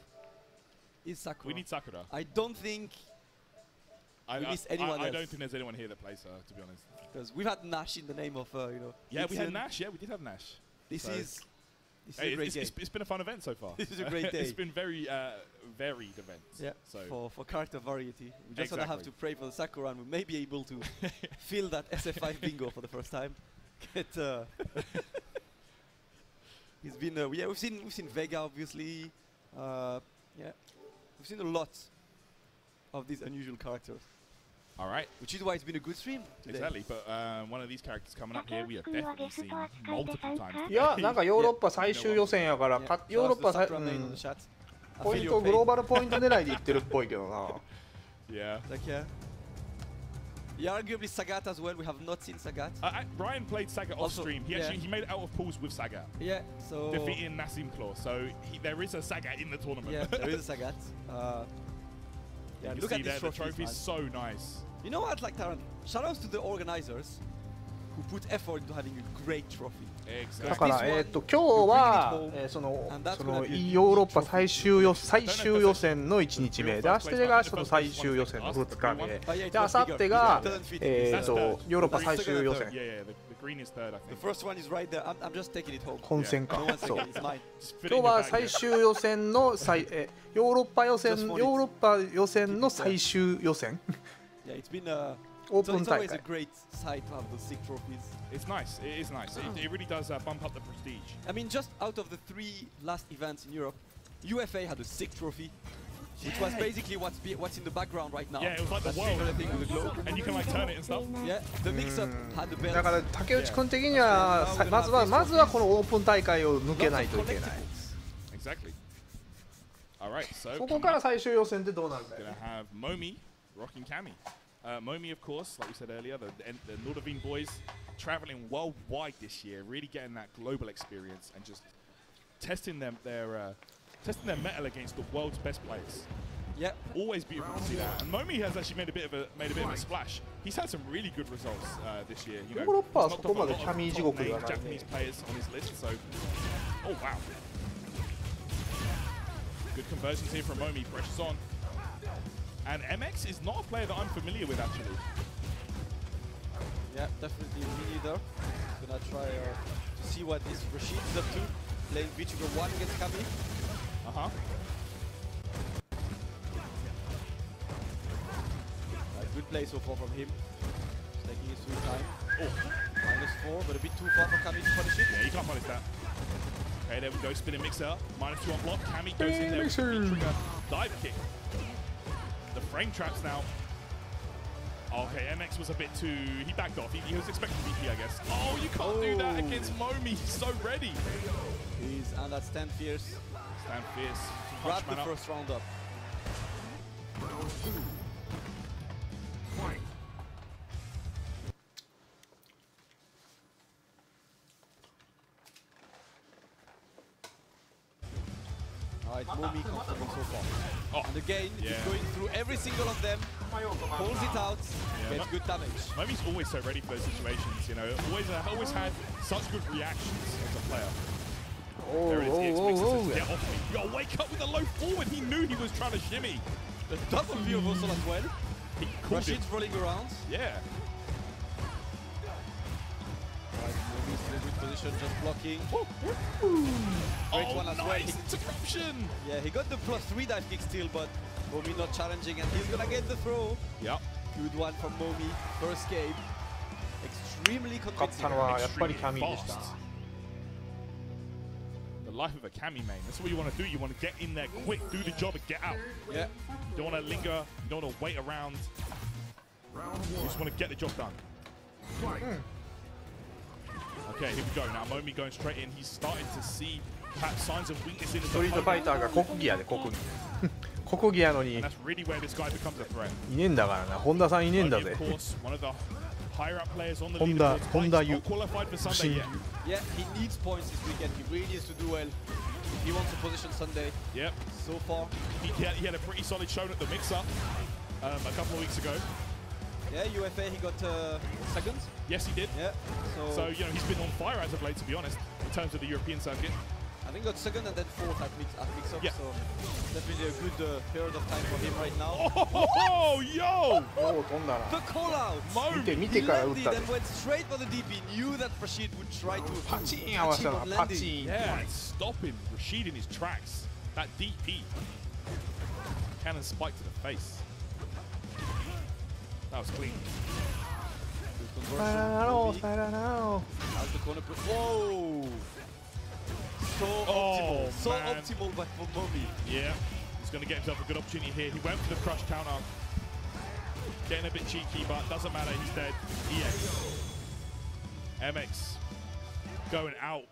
Is Sakura. We need Sakura. I don't think we miss anyone else. I don't think there's anyone here that plays her, to be honest. Because we've had Nash in the name of, you know. Yeah, we had Nash. Yeah, we did have Nash. This is a great day. It's been a fun event so far. This is a great day. It's been very varied event. Yeah. So for character variety, we just gonna have to pray for the Sakura, and we may be able to fill that SF5 bingo for the first time. Get. He's been. Yeah, we've seen Vega obviously. Yeah, we've seen a lot of these unusual characters. All right. Which is why it's been a good stream today. Exactly, but one of these characters coming up here, we have definitely seen multiple times. いや、なんかヨーロッパ最終予選やから、ヨーロッパポイントグローバルポイント狙いでいってるっぽいけどな。Yeah. Like yeah, arguably Sagat as well. We have not seen Sagat. Brian played Sagat off stream. He made it out of pools with Sagat. Yeah, so defeating Nassim Claw. So there is a Sagat in the tournament. Yeah, there is a Sagat. Yeah, look at these trophies. The trophy's so nice. You know what, like Taran, shoutouts to the organizers who put effort into having a great trophy. だから今日はそのヨーロッパ最終予選の1日目で、明日がその最終予選の2日目で、明後日がヨーロッパ最終予選。本戦か。そう。今日は最終予選のヨーロッパ予選の最終予選。オープン大会。 It's nice. It is nice. It really does bump up the prestige. I mean, just out of the 3 last events in Europe, UFA had a sick trophy. which was basically what's in the background right now. Yeah, it was like the That world. singular thing with the globe. And you can like turn it and stuff. Yeah, the mix-up had the belt. だから竹内君的にはまずはこのオープン大会を抜けないといけない。 Exactly. All right, so そこから最終予選ってどうなるんだよ。 Gonna have Momi rocking Cammy. Momi, of course, like we said earlier, the Nordavine boys traveling worldwide this year, really getting that global experience and just testing their mettle against the world's best players. Yeah, always beautiful to see that. And Momi has actually made a bit of a splash. He's had some really good results this year. You know, he's knocked off a lot of top-name Japanese players on his list. So, oh wow, good conversions here from Momi. Pressure's on. And MX is not a player that I'm familiar with, actually. Yeah, definitely me neither. Gonna try to see what this Rashid is up to. Playing VTuber 1 against Kami. Good play so far from him. Just taking his sweet time. Oh, -4, but a bit too far for Kami to punish it. Yeah, you can't punish that. Okay, there we go. Spinning mixer. -2 on block. Kami goes in there with a dive kick. The frame traps now. Okay, MX was a bit too... He backed off. He was expecting VP, I guess. Oh, you can't do that against Momi. He's so ready. And that's Stand Fierce. Stand Fierce. Grab the first round up. Alright, Momi confirming so far. And again, he's going through every single of them, pulls it out, gets good damage. Momi's always so ready for those situations, you know. Always had such good reactions as a player. There it is, he expects to get off me. Yo, wake up with a low forward. He knew he was trying to shimmy. The double view reversal as well. Rashid's rolling around. Yeah. Right, Momi's in a good position, just blocking. Great one as well. Interruption! Yeah, he got the +3 dive kick still, but Momi not challenging, and he's gonna get the throw. Yep. Good one from Momi. First game. Extremely convincing. 勝ったのはやっぱりキャミーでした。 The life of a Cammy main. That's what you want to do. You want to get in there quick, do the job, and get out. Yeah. You don't want to linger. You don't want to wait around. You just want to get the job done. Okay, here we go. Now Momi going straight in. He's starting to see perhaps signs of weakness in his ストリートファイターが国技やで国技。国技やのに。 And that's really where this guy becomes a threat. いねえんだからな。本田さんいねえんだぜ。 Of course, one of the higher up players on the 本田 leaderboard. Qualified for Sunday yet. Yeah, he needs points this weekend. He really needs to do well. He wants a position Sunday. Yep. So far. He had a pretty solid showing at the mix-up a couple of weeks ago. Yeah, UFA, he got second. Yes, he did. Yeah. So, you know, he's been on fire as of late, to be honest, in terms of the European circuit. I think got second and then fourth at mix-up. Yeah. So definitely a good period of time for him right now. Oh, yo! The call-out! He landed and went straight for the DP. Knew that Rashid would try to achieve on landing. Yeah, stopping Rashid in his tracks. That DP. Cannon spike to the face. That was clean. Good conversion. How's the corner? Whoa! So optimal. So optimal by Momi. Yeah. He's going to get himself a good opportunity here. He went for the crush counter. Getting a bit cheeky, but doesn't matter. He's dead. EX. MX going out.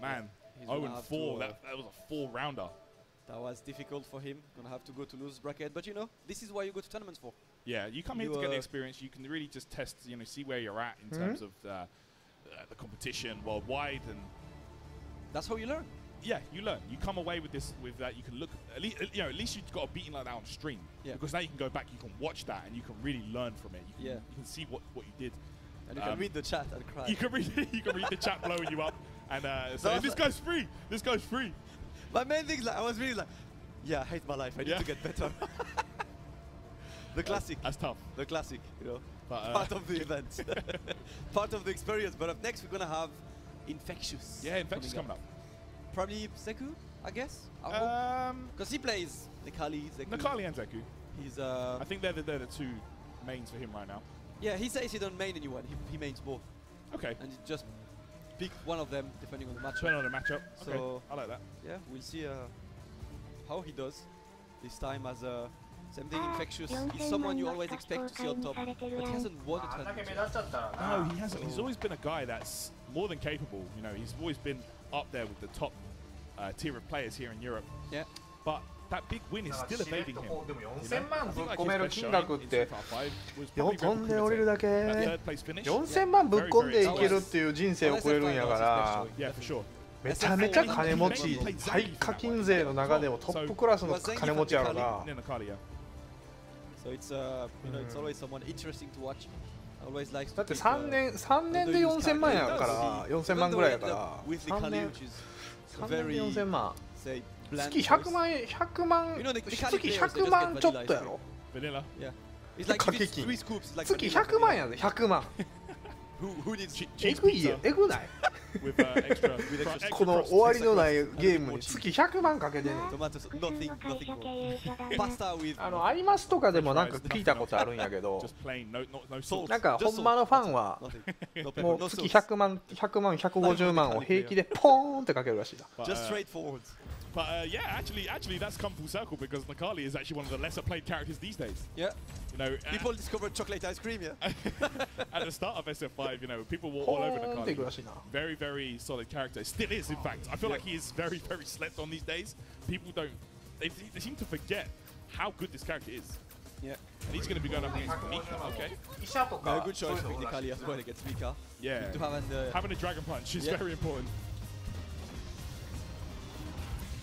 Man, 0-4. That was a 4-rounder. That was difficult for him. Gonna have to go to losers bracket, but you know, this is why you go to tournaments for. Yeah, you come here to get the experience. You can really just test, you know, see where you're at in terms of the competition worldwide, and that's how you learn. Yeah, you learn. You come away with this, with that. You can look, at least, you know, at least you've got a beating like that on stream. Yeah. Because now you can go back, you can watch that, and you can really learn from it. You can see what you did. And you can read the chat and cry. You can read the chat blowing you up, and say, this guy's free. This guy's free. My main thing is like, I was really like, yeah, I hate my life. I need to get better. The classic. That's tough. The classic, you know. But, part of the event. Part of the experience. But up next, we're going to have Infectious. Yeah, Infectious coming up. Probably Zeku, I guess. Because he plays Nekali, Zeku. Nekali and Zeku. He's, I think they're the two mains for him right now. Yeah, he says he don't main anyone. He mains both. Okay. And he just pick one of them depending on the matchup. Depending on the matchup. Okay. So I like that. Yeah, we'll see how he does. this time as a same thing. Infectious is someone you always expect to see on top, but he hasn't won a tournament. No, he hasn't. He's always been a guy that's more than capable. You know, he's always been up there with the top tier of players here in Europe. Yeah. But that big win is still evading him. 4000万ぶっ込める金額って飛んで降りるだけ4000万ぶっ込んでいけるっていう人生を送れるんやからめちゃめちゃ金持ち最課金税の中でもトップクラスの金持ちやろな So it's you know, it's always someone interesting to watch. Always likes to だって3年で4000万やから4000万ぐらいやから3年で4000万月100万円100万月100万ちょっとやろ掛け金月100万やで100万えぐいよえぐないこの終わりのないゲームに月100万かけてねアニマスとかでもなんか聞いたことあるんやけどなんかほんまのファンはもう月100万150万を平気でポーンってかけるらしいな But yeah, actually, that's come full circle because Nakali is actually one of the lesser played characters these days. Yeah. You know, people discovered chocolate ice cream. Yeah. At the start of SF5, you know, people were all over Nakali. Very, very solid character. Still is, in fact. I feel like he is very, very slept on these days. People don't. They seem to forget how good this character is. Yeah. And he's going to be going up against Mika. Okay. Very good choice for Nakali as well against Mika. Yeah. Having a dragon punch is very important.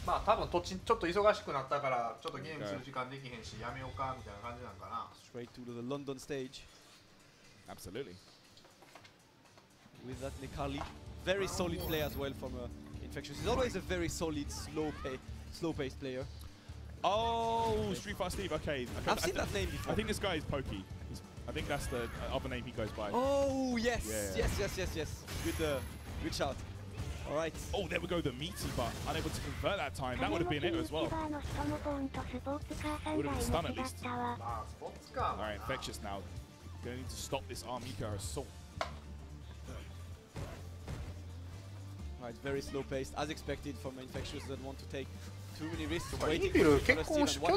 まあ多分ちょっと忙しくなったからちょっとゲームする時間できへんしやめようかみたいな感じなんかな Straight to the London stage. Absolutely. With that Nikali, very solid play as well from Infectious. He's always a very solid, slow-paced player. Oh, Street Fighter Steve. Okay. I've seen that name before. I think this guy is Pokey. I think that's the other name he goes by. Oh yes, yes. Good shout. All right. Oh, there we go, the meaty, but unable to convert that time. That would have been it as well. Would have been stun at least. All right, Infectious now. Going to need to stop this Armika assault. All right, very slow paced, as expected from Infectious. Doesn't want to take too many risks. イービル去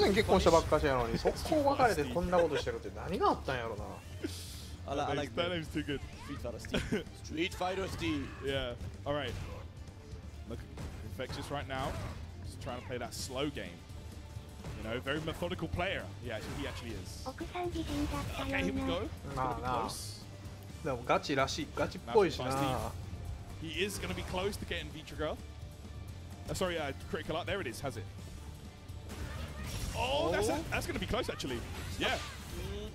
年結婚したばっかしやのに、速攻別れてこんなことしてるって何があったんやろな。I like that name's too good. Street Fighter Steve. Street Fighter Steve. Yeah. All right. Look, Infectious right now. Just trying to play that slow game. You know, very methodical player. Yeah, he actually is. Okay, here we go. Close. でもガチらしい、ガチっぽいしな。He is going to be close to getting V-Trigger. Sorry, critical art. There it is. Has it? Oh, that's going to be close actually. Yeah.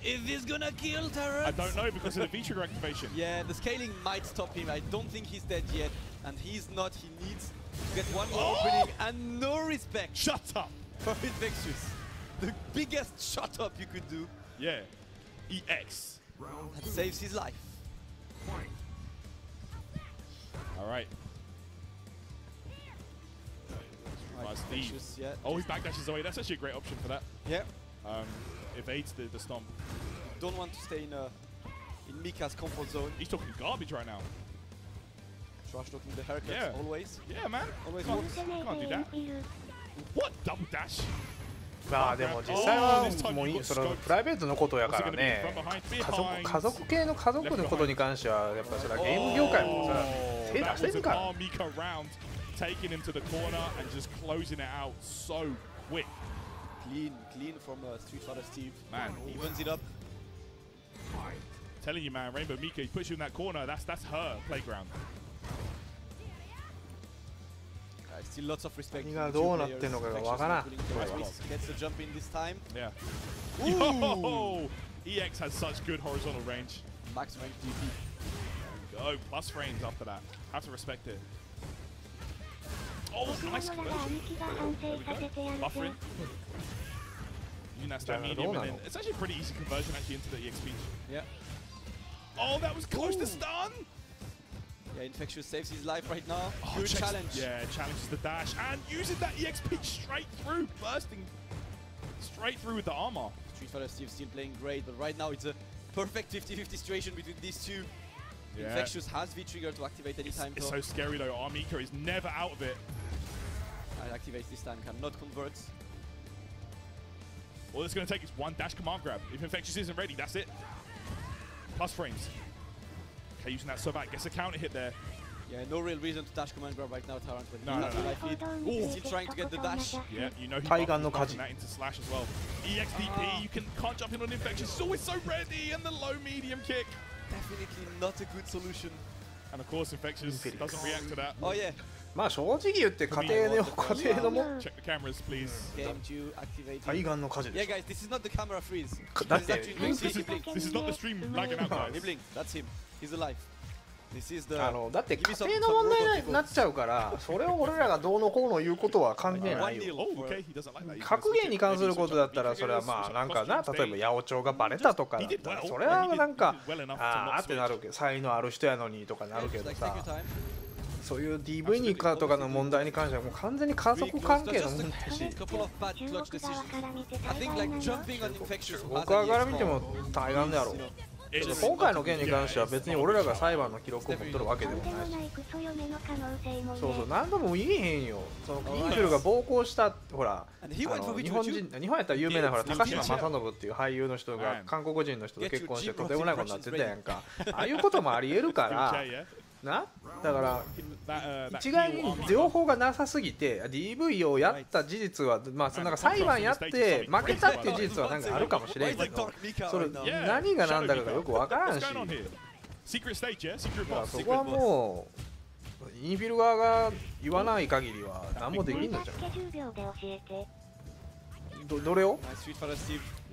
Is this gonna kill Terrence? I don't know because of the V-Trigger activation. Yeah, the scaling might stop him. I don't think he's dead yet. And he's not. He needs to get one more opening and no respect. Shut up. For Infectious. The biggest shut up you could do. Yeah. EX. That saves his life. All right. Steve. Yeah. Oh, he backdashes away. That's actually a great option for that. Yeah. Evades the stomp. Don't want to stay in Mika's comfort zone. He's talking garbage right now. Trash talking the haircuts always. Yeah, man. Always can't do that. What double dash? まあでも実際はもうそのプライベートのことやからね。家族系の家族のことに関してはやっぱそれはゲーム業界もさ手出せんから。Taking him to the corner and just closing it out so quick. Clean from Street Fighter Steve. Man, he wins it up. Telling you, man, Rainbow Mika, he puts you in that corner. That's her playground. Still lots of respect. 何がどうなってんのかがわからん。 Gets the jump in this time. Yeah. Yo! EX has such good horizontal range. Max range DP. Go plus frames after that. Have to respect it. Oh, nice conversion. There we go. Buffering. Using that stab medium, and then it's actually a pretty easy conversion actually into the EXP. Yeah. Oh, that was close to stun. Yeah, Infectious saves his life right now. Oh, good challenge. Yeah, challenges the dash and using that EXP straight through, bursting straight through with the armor. Street Fighter Steve still playing great, but right now it's a perfect 50-50 situation between these two. Yeah. Infectious has V-Trigger to activate anytime. It's so scary though. Armika is never out of it. It activates this time, cannot convert. All it's going to take is one dash command grab. If Infectious isn't ready, that's it. Plus frames. Okay, using that Sobat. Gets a counter hit there. Yeah, no real reason to dash command grab right now, Tarrant. No. He's still trying to get the dash. Yeah, you know he's buffing that into slash as well. EXDP, you can't jump in on Infectious. It's always so ready, and the low medium kick. Definitely not a good solution. And of course, Infectious doesn't react to that. Oh yeah. まあ正直言って家庭のも Check the cameras, please. Game 2 activated. 対岸の火事で Yeah, guys, this is not the camera freeze. だって This is not the stream lagging out, guys. Nibbling, that's him. He's alive. This is the. だって家庭の問題になっちゃうからそれを俺らがどうのこうの言うことは関係ないよ。格言に関することだったらそれはまあなんかな、例えば八百長がバレたとかだったらそれはなんかあーってなるけど、才能ある人やのにとかなるけどさ、そういう DV にかとかの問題に関してはもう完全に家族関係の問題だし、僕はから見ても大概だろう。今回の件に関しては別に俺らが裁判の記録を持っとるわけでもないし、そうそう何度も言えへんよ。そのインフルが暴行したほら日本やったら有名なほら高島正信っていう俳優の人が韓国人の人と結婚してとてもないことになってたやんか。ああいうこともありえるからな。だから一概に情報がなさすぎて DV をやった事実はまあそのなんか裁判やって負けたっていう事実はなんかあるかもしれんけど、それ何が何だかがよくわからんし、そこはもうインフィル側が言わない限りは何もできんのじゃん。どれを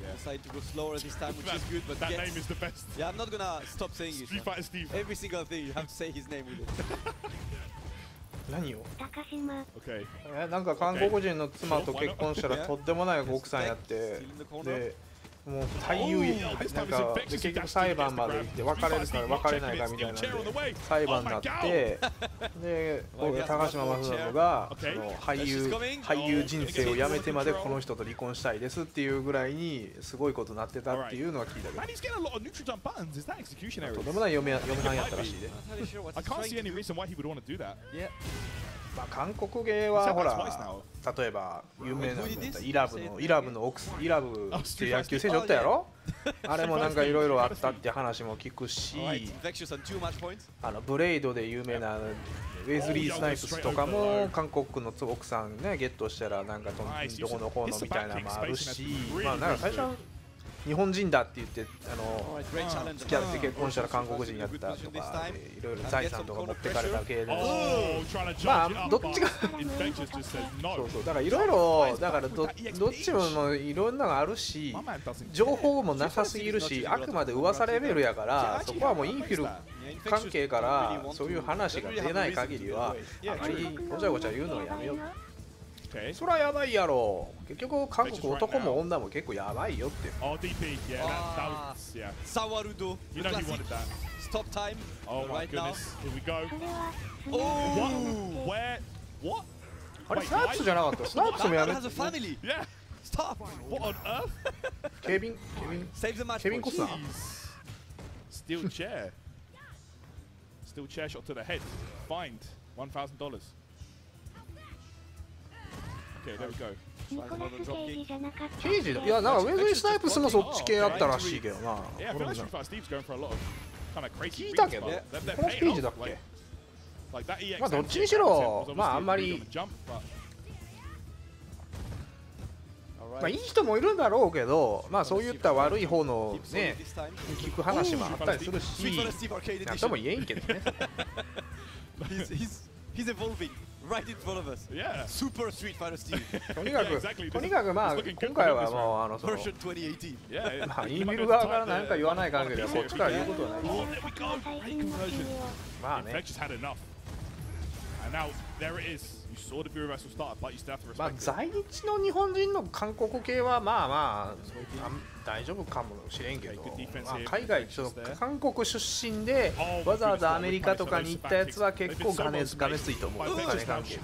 Decided to go slower this time, which is good, but that name is the best. Yeah, I'm not gonna stop saying it. Street Fighter Steve. Every single thing you have to say his name with it. 何を？Okay. なんか韓国人の妻と結婚したらとんでもない奥さんやって、でもう俳優なんかで結局裁判まで行って別れるか別れないかみたいなんで裁判になって、で高島正信がその俳優人生をやめてまでこの人と離婚したいですっていうぐらいにすごいことになってたっていうのは聞いたけど、とんでもない嫁はんやったらしいで。まあ韓国芸はほら例えば有名なイラブの奥さん、イラブっていう野球選手おったやろ。あれもなんかいろいろあったって話も聞くし、ブレイドで有名なウェズリー・スナイプスとかも韓国の奥さんねゲットしたらなんかどこのこうのみたいなのもあるし、まあなんか最初は日本人だって言って付き合って結婚したら韓国人やったとかいろいろ財産とか持ってかれた系で、まあどっちがそうだからいろいろだからどっちもいろんなのがあるし、情報もなさすぎるし、あくまで噂レベルやから、そこはもうインフィル関係からそういう話が出ない限りはあまりごちゃごちゃ言うのはやめよう。そりゃやばいやろ。結局韓国男も女も結構やばいよって。サワルド。Stop time. Oh my goodness. Here we go. Oh. Where? What? あれスナイプスじゃなかった。スナイプスもやめ。Has a family. Yeah. Stop. What on earth? ケビンコスナー。Steel chair. Steel chair shot to the head. Fined $1,000. Okay, there we go. 刑事だ。いやなんかウェズリー・スナイプスもそっち系あったらしいけどな。聞いたけど、この刑事だっけ？まあどっちにしろ、まああんまりまあいい人もいるんだろうけど、まあそういった悪い方のね聞く話もあったりするし、なんとも言えんけどね。He's evolving right in front of us. Yeah. Super Street Fighter Steve. とにかくまあ今回はもうそのまあインフィル側から何か言わない限りはこっちから言うことはない。まあね。まあ在日の日本人の韓国系はまあまあ大丈夫かもしれんけど、まあ海外ちょっと韓国出身でわざわざアメリカとかに行ったやつは結構ガネついと思う。お金関係。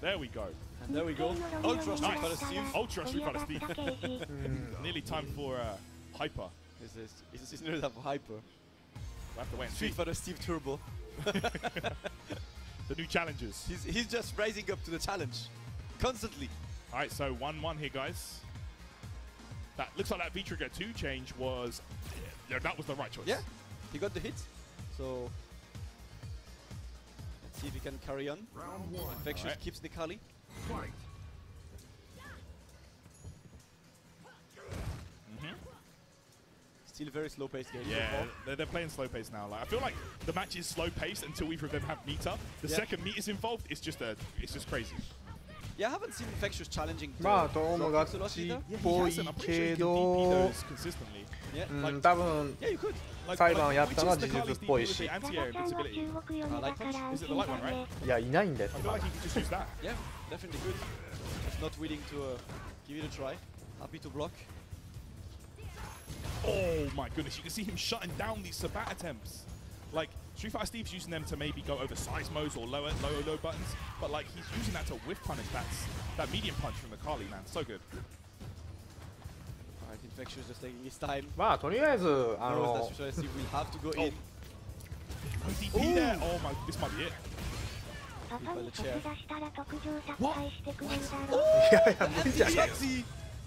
There we go. And there we go. Ultra Street Fighter Steve. Ultra Street Fighter Steve. Nearly time for Hyper. It's nearly time for Hyper. We'll have to wait and Street Fighter Steve Turbo. The new challenges. He's just rising up to the challenge constantly. All right, so 1-1 here, guys. That looks like that V-Trigger 2 change was, yeah, that was the right choice. Yeah, he got the hit. So let's see if he can carry on. Infectious keeps Nikali. Still very slow-paced game. Yeah, they're playing slow-paced now. Like, I feel like the match is slow-paced until either of them have meter. The second meet is involved, it's just crazy. Yeah, I haven't seen Infectious challenging. まあ友達っぽいけど、多分裁判やったのは事実っぽいし。いや、いないんだよ。Yeah, definitely good. Not willing to give it a try. Happy to block. Oh my goodness, you can see him shutting down these Sabat attempts. Like, Street Fighter Steve's using them to maybe go over size modes or low buttons, but like he's using that to whiff punish that medium punch from the Kali, man. So good. Alright, Infectious just taking his time. まあとりあえずwe'll have to go in. DP there. Oh my, this might be it.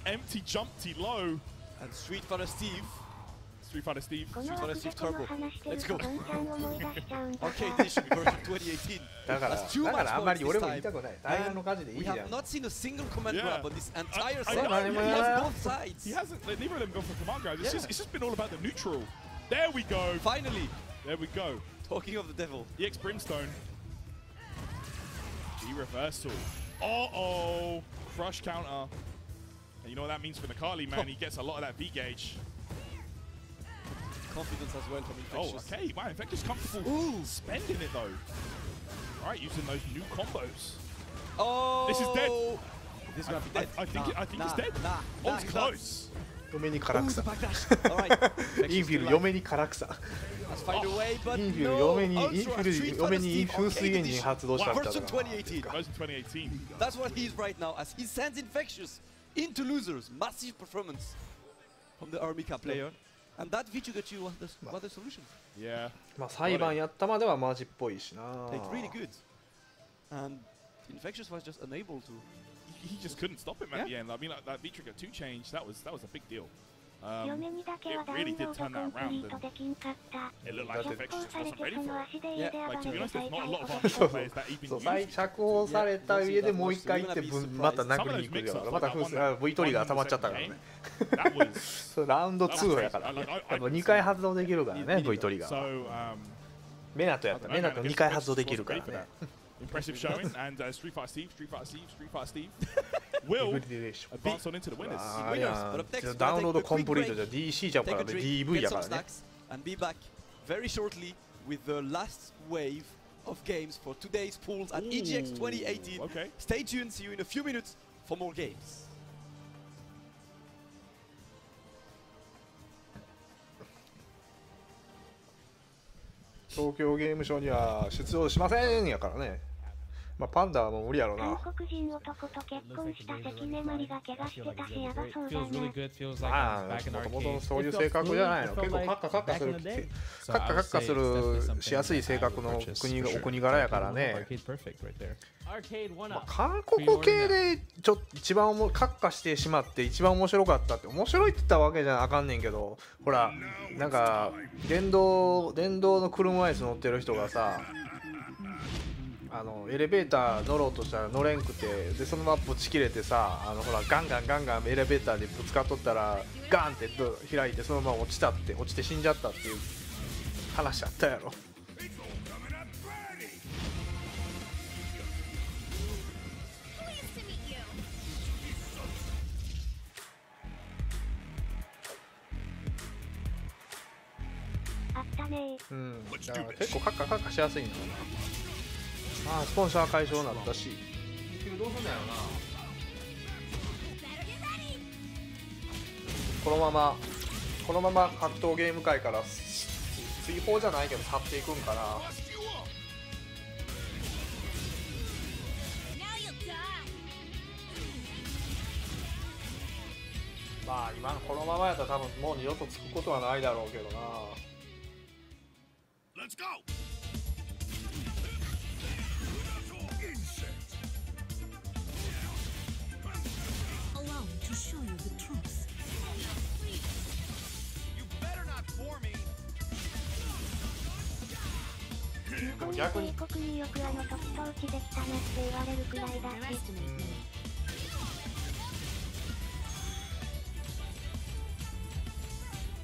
Empty jumpty low. And Street Fighter Steve. Street Fighter Steve. Street Fighter Steve Turbo. Let's go. Arcade Edition version 2018. That's too much more this time. We have not seen a single command grab on this entire set. He has both sides. He hasn't. Neither of them go for command grabs. It's just been all about the neutral. There we go. Finally. There we go. Talking of the devil. EX Brimstone. G reversal. Uh-oh. Crush counter. And you know what that means for Nikali, man. He gets a lot of that V gauge. Confidence as well from Infectious. Oh, okay. Wow, Infectious comfortable spending it though. All right, using those new combos. Oh, this is dead. This is gonna be dead. I think it's dead. Oh, it's close. 嫁に唐草。インフィル嫁に唐草。インフィル嫁に風水エンジン発動したんだから。Version 2018. That's what he's right now as he sends Infectious into losers. Massive performance from the Armika player. And that V-Trigger 2 was the solution. Yeah. まあ裁判やったまではマジっぽいしな。It's really good. And Infectious was just unable to. He just couldn't stop him at the end. I mean, like, that V-Trigger 2 change, that was a big deal. It really did turn that around. It looked like Infectious wasn't ready for it. Yeah. Like, to be honest, there's not a lot of Armika players that even use it. 釈放された上でもう一回行ってまた殴りに行くよ。またV トリガー溜まっちゃったからね。ラウンド2やからね。2回発動できるからね、V トリガー。メナトやったらメナト2回発動できるからね。Impressive showing, and Street Fighter Steve will advance on into the winners. ダウンロードコンプリートじゃ DC じゃんからね、DV やからね。And be back very shortly with the last wave of games for today's pools at EGX 2018. Okay. Stay tuned, see you in a few minutes for more games. 東京ゲームショウには出場しませんやからね。まあパンダはもう無理やろうな。韓国人男と結婚した関根麻里が怪我してたしやばそうだな。まあもともとそういう性格じゃないの。結構カッカするしやすい性格のお国柄やからね。まあ、韓国系でちょっと一番カッカしてしまって一番面白かったって面白いって言ったわけじゃあかんねんけど、ほらなんか電動の車椅子乗ってる人がさ、エレベーター乗ろうとしたら乗れんくて、でそのままぶち切れてさ、ほらガンガンエレベーターでぶつかっとったらガンって開いてそのまま落ちて死んじゃったっていう話あったやろ。うん、だから結構カッカしやすいんだよな。まあスポンサー解消になったし。どうすんだよな。このまま格闘ゲーム界から追放じゃないけど去っていくんかな。まあ今のこのままやったら多分もう二度とつくことはないだろうけどな。Let's go! でも逆に帝国によく時統治できたなって言われるくらいだし。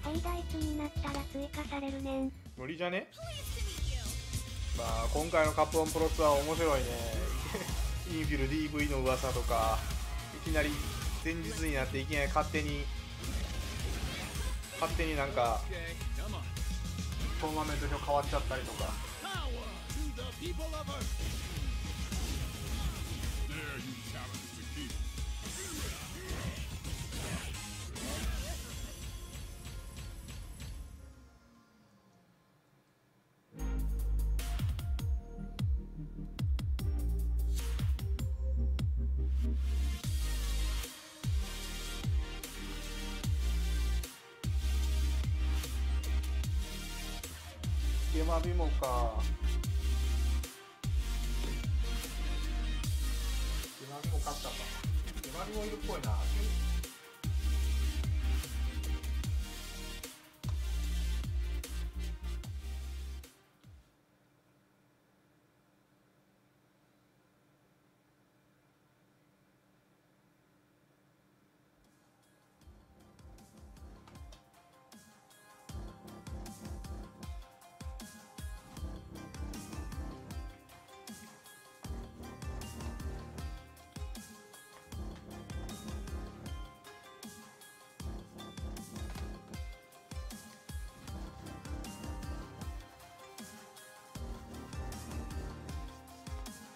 本題一になったら追加されるねん。無理じゃね。まあ今回のカプコンプロツアー面白いね。インフィル DV の噂とか、いきなり前日になっていきなり勝手になんかトーナメント表変わっちゃったりとか。ゲマビもか。ゲマビも勝ったか。ゲマビもいるっぽいな。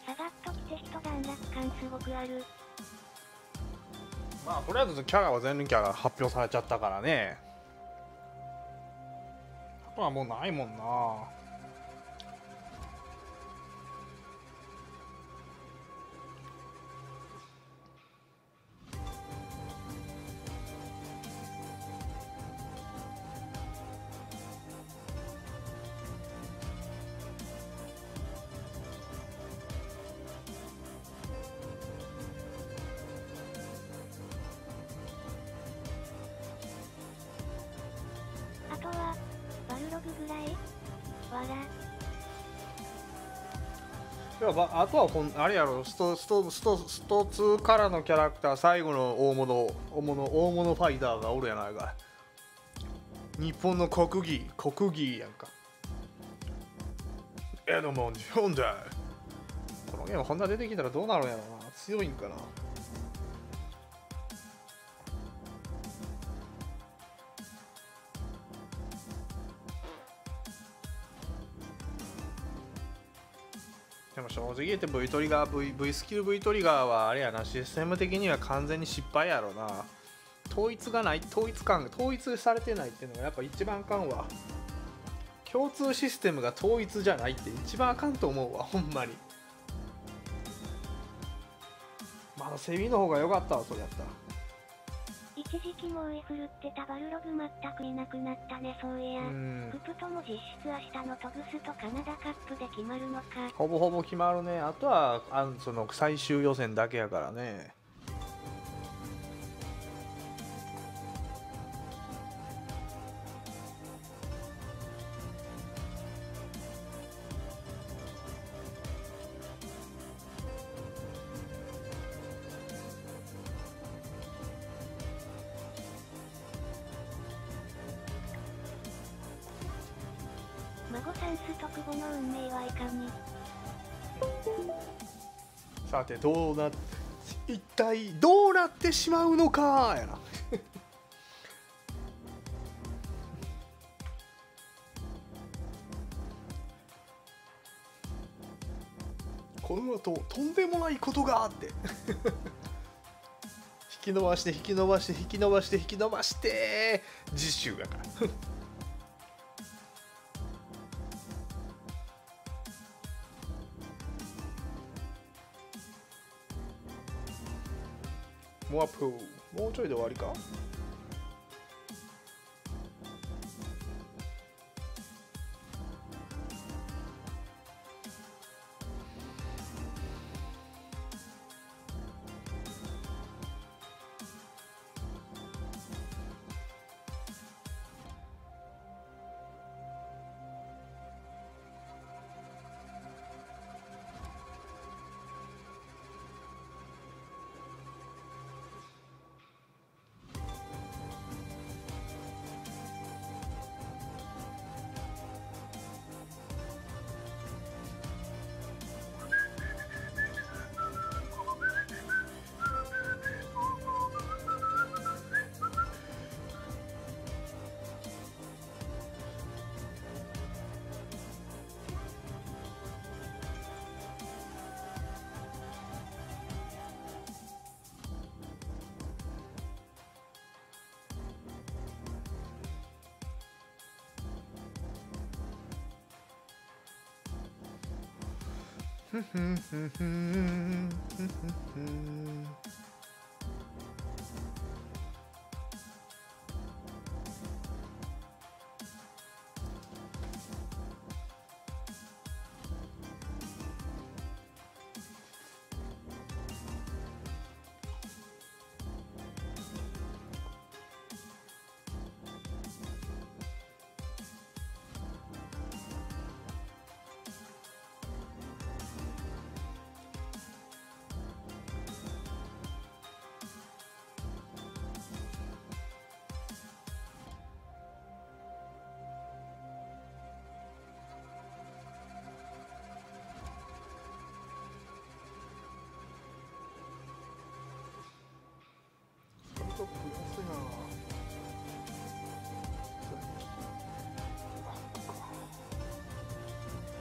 下がっときて一段落感すごくある。まあとりあえずキャラは全キャラ発表されちゃったからね。あとはもうないもんな。あとはバルログぐらい。わら。いやあとはあれやろ、スト2からのキャラクター、最後の大物ファイターがおるやないか。日本の国技やんか。でも日本だ。このゲームこんな出てきたらどうなるんやろな。強いんかな。でも正直言って V スキル V トリガーはあれやな、システム的には完全に失敗やろな。統一されてないっていうのがやっぱ一番あかんわ。共通システムが統一じゃないって一番あかんと思うわ、ほんまに。まだセビの方が良かったわ、それやったら。一時期猛威振るってたバルログ全くいなくなったね。そういやクプトも実質明日のトグスとカナダカップで決まるのか。ほぼほぼ決まるね。あとはその最終予選だけやからね。孫さんス特語の運命はいかに。さて一体どうなってしまうのかやな。この後とんでもないことがあって引き伸ばして実習やからモアップもうちょいで終わりか。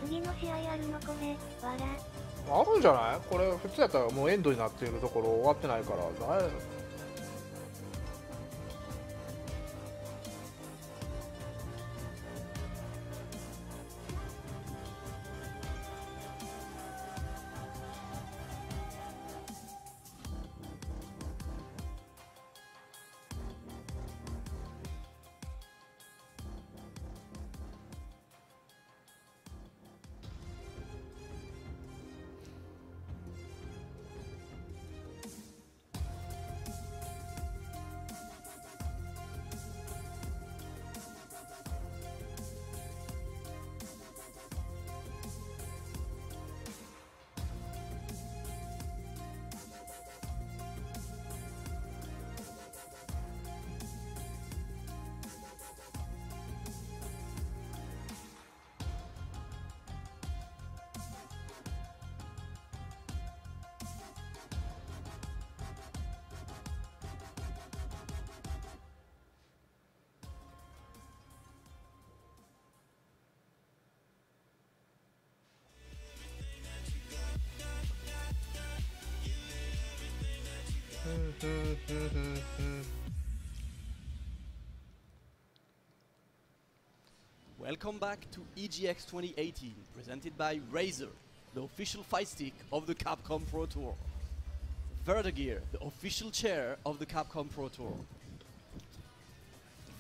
次の試合あるのこれ、わら。あるんじゃない？これ普通やったらもうエンドになっているところ終わってないから。Welcome back to EGX 2018, presented by Razer, the official fight stick of the Capcom Pro Tour. Vertigear, the official chair of the Capcom Pro Tour.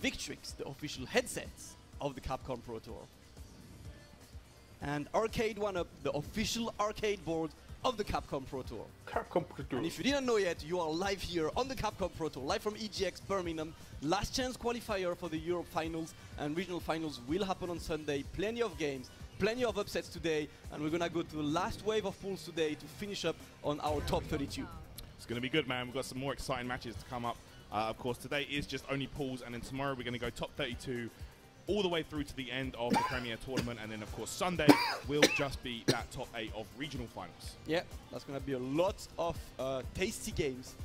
Victrix, the official headsets of the Capcom Pro Tour. And Arcade 1-Up, the official arcade board of the Capcom Pro Tour. Capcom Pro Tour. And if you didn't know yet, you are live here on the Capcom Pro Tour, live from EGX Birmingham. Last chance qualifier for the Europe Finals, and regional finals will happen on Sunday. Plenty of games, plenty of upsets today, and we're gonna go to the last wave of pools today to finish up on our top 32. It's gonna be good, man. We've got some more exciting matches to come up. Of course, today is just only pools, and then tomorrow we're gonna go top 32 all the way through to the end of the Premier Tournament, and then of course Sunday will just be that top 8 of regional finals. Yeah, that's going to be a lot of tasty games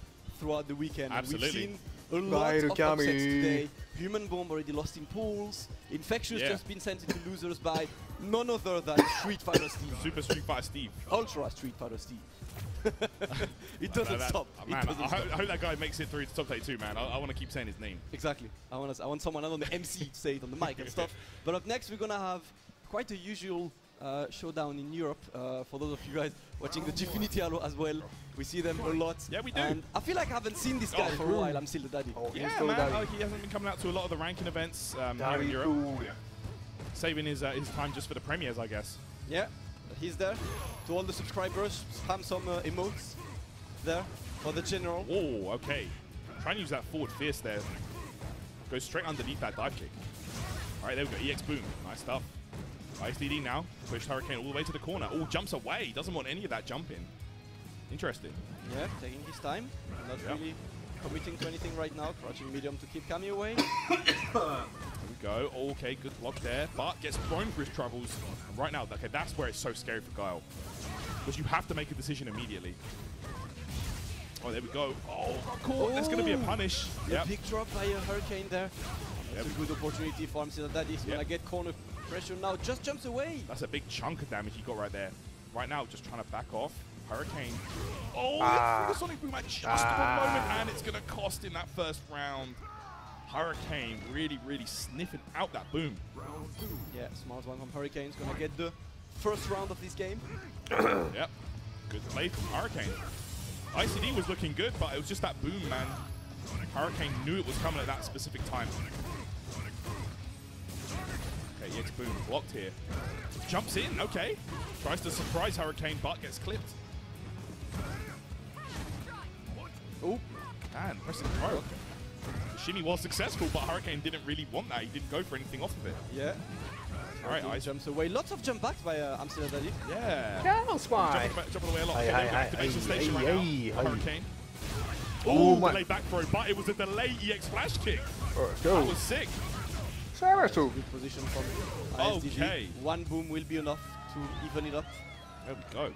throughout the weekend. Absolutely. We've seen a lot of upsets today. Human Bomb already lost in pools. Infectious just been sent into losers by none other than Street Fighter Steve. Super Street Fighter Steve. Ultra Street Fighter Steve. It doesn't stop. Man, I hope that guy makes it through to top 32, man. I want to keep saying his name. Exactly. I want someone on the MC to say it on the mic and stuff. But up next, we're going to have quite a usual showdown in Europe. For those of you guys watching the Gfinity Halo as well, we see them a lot. Yeah, we do. And I feel like I haven't seen this guy for a while. I'm still the daddy. Yeah, man. He hasn't been coming out to a lot of the ranking events here in Europe. Saving his time just for the premieres, I guess. Yeah, he's there. To all the subscribers, spam some emotes there for the general. Oh, okay. Try and use that forward fierce there. Go straight underneath that dive kick. All right, there we go. EX boom. Nice stuff. ISDD now. Push Hurricane all the way to the corner. Oh, jumps away. Doesn't want any of that jumping. Interesting. Yeah, taking his time. Not really committing to anything right now. Crouching medium to keep Kami away. There we go. Okay, good block there. But gets thrown for his troubles. And right now, okay, that's where it's so scary for Guile. Because you have to make a decision immediately. Oh, there we go. Oh, got caught. There's going to be a punish. Yep. Big drop by a Hurricane there. That's a good opportunity for him. So that he's going to get corner pressure now. Just jumps away. That's a big chunk of damage he got right there. Right now, just trying to back off. Hurricane. Oh, the Sonic Boom at just one moment, and it's going to cost in that first round. Hurricane really, really sniffing out that boom. Yeah, smart one from Hurricane. He's going to get the first round of this game. Yep. Good play from Hurricane. ICD was looking good, but it was just that boom, man. Hurricane knew it was coming at that specific time. Okay, EX boom blocked here. Jumps in, okay. Tries to surprise Hurricane, but gets clipped. Oh, man, pressing throw. The shimmy was successful, but Hurricane didn't really want that. He didn't go for anything off of it. Yeah. All right, Ice jumps away. Lots of jump backs by Amsterdam. Yeah. Jumping away a lot. Activation station right now. Hurricane. Oh, delay back throw, but it was a delay EX flash kick. Go. That was sick. Good position from ISDG. Okay. One boom will be enough to even it up. There we go.